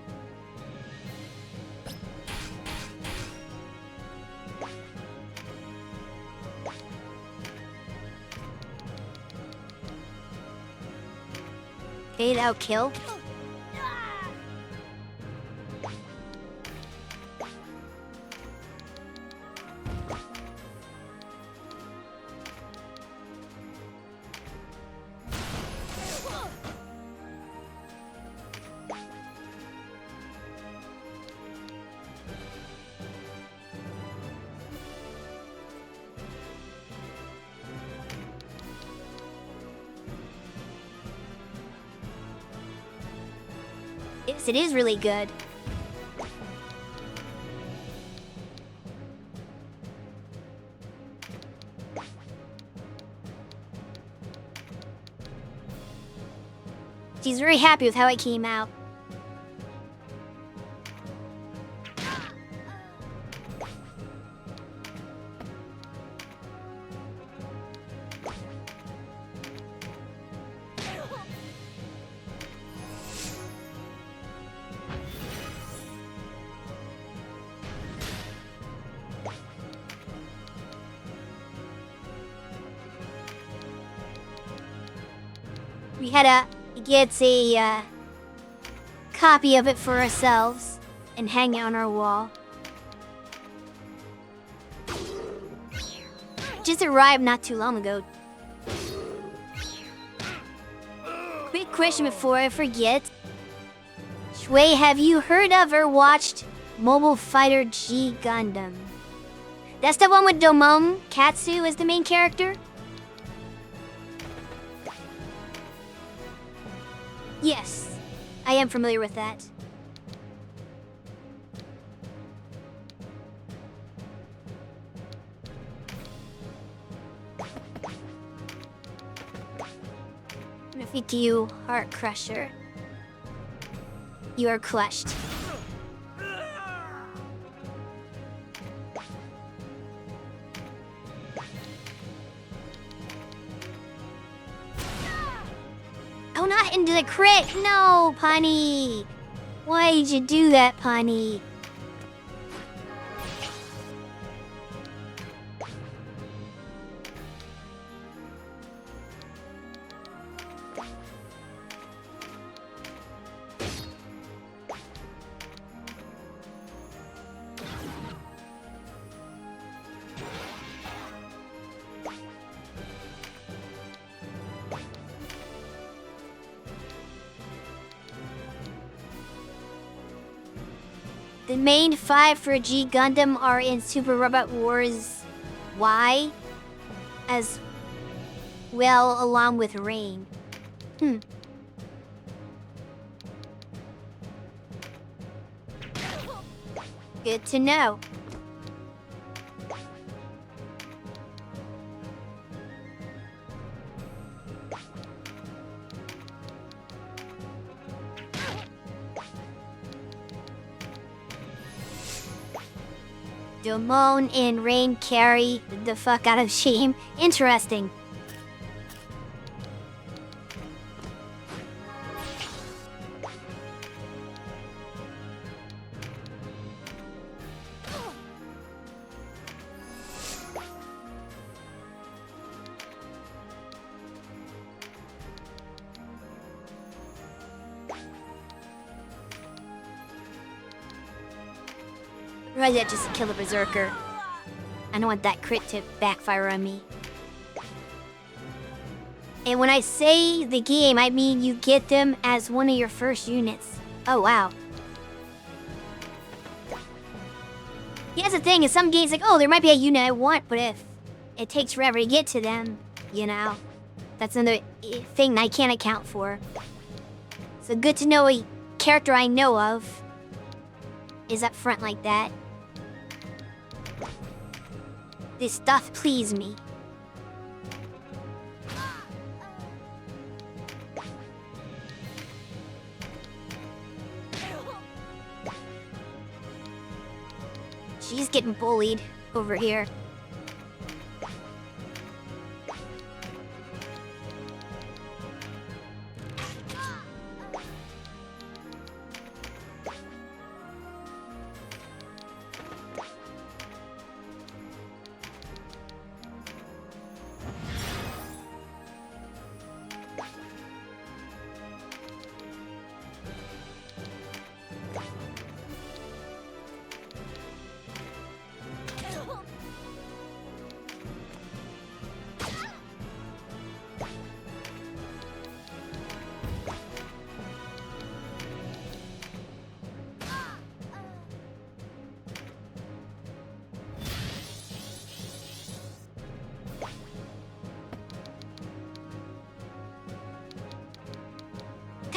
Okay, that'll kill. Yes, it is really good. She's very happy with how it came out. We had to get a copy of it for ourselves and hang it on our wall. Just arrived not too long ago. Quick question before I forget. Shui, have you heard of or watched Mobile Fighter G Gundam? That's the one with Domon Katsu as the main character? Yes, I am familiar with that. Defeat you, Heart Crusher. You are crushed. Oh, not Not into the crit! No, Punny! Why did you do that, Punny? The main 5 for G Gundam are in Super Robot Wars Y, as well along with Rain. Good to know. Damone and Rain carry the fuck out of Shame. Interesting. Right, that just kill a berserker. I don't want that crit to backfire on me. And when I say the game, I mean you get them as one of your first units. Oh, wow. Yeah, that's the thing, is some games like, oh, there might be a unit I want, but if it takes forever to get to them, you know, that's another thing I can't account for. So good to know a character I know of is up front like that. This stuff please me. She's getting bullied over here.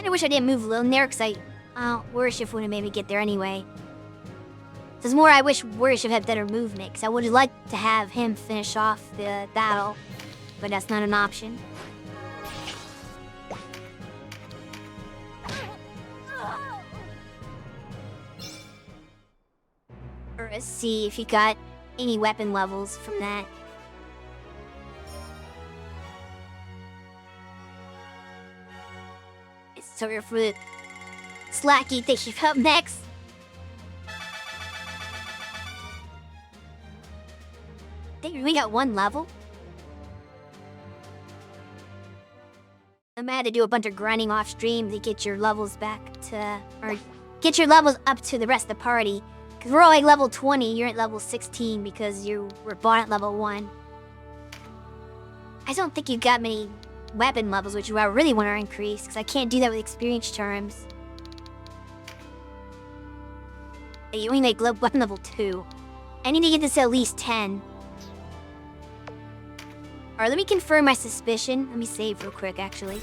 I wish I didn't move Lil there, because Worship would have made me get there anyway. There's more, I wish Worship had better movement, because I would have liked to have him finish off the battle, but that's not an option. Or let's see if you got any weapon levels from that. Sorry for the Slacky taking up next. Dang, we got 1 level? I'm gonna have to do a bunch of grinding off stream to get your levels back to, or get your levels up to the rest of the party. Cause we're all at level 20, you're at level 16 because you were born at level 1. I don't think you got many weapon levels, which I really want to increase, because I can't do that with experience charms. You only make weapon level 2. I need to get this at least 10. Alright, let me confirm my suspicion. Let me save real quick, actually.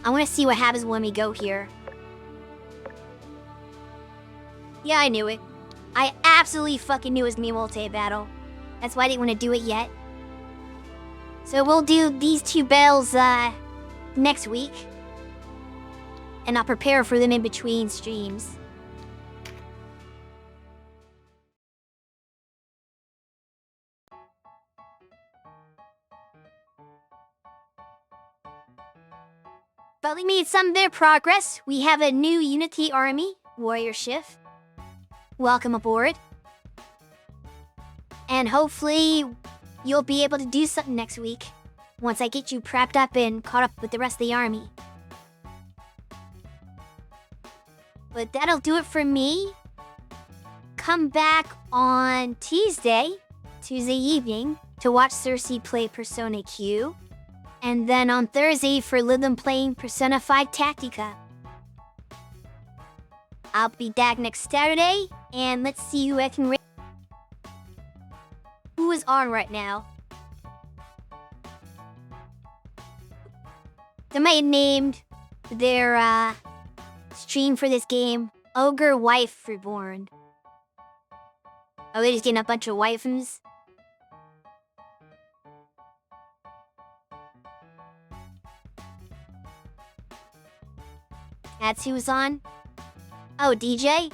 I want to see what happens when we go here. Yeah, I knew it. I absolutely fucking knew it was gonna be a multi-battle. That's why I didn't want to do it yet. So we'll do these 2 battles next week. And I'll prepare for them in between streams. But we made some bit of progress. We have a new Unity Army, Warrior Shift. Welcome aboard. And hopefully, you'll be able to do something next week, once I get you prepped up and caught up with the rest of the army. But that'll do it for me. Come back on Tuesday evening, to watch Cersei play Persona Q. And then on Thursday for Lytham playing Persona 5 Tactica. I'll be back next Saturday, and let's see who I can rate. Who is on right now? They might have named their stream for this game Ogre Wife Reborn. Oh, they're just getting a bunch of waifus. That's who's on. Oh, DJ?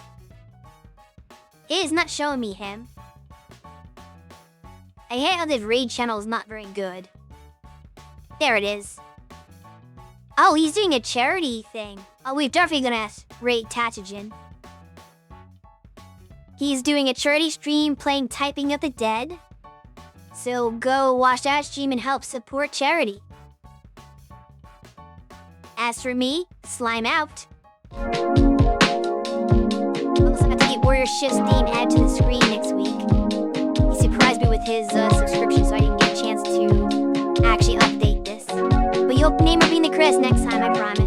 It is not showing me him. I hate how this raid channel is not very good. There it is. Oh, he's doing a charity thing. Oh, we're definitely gonna raid Tatagen. He's doing a charity stream playing Typing of the Dead. So go watch that stream and help support charity. As for me, Slime out. Looks like I have to get Warrior Shift's name added to the screen next week. He surprised me with his subscription, so I didn't get a chance to actually update this. But you'll name her being the Chris next time, I promise.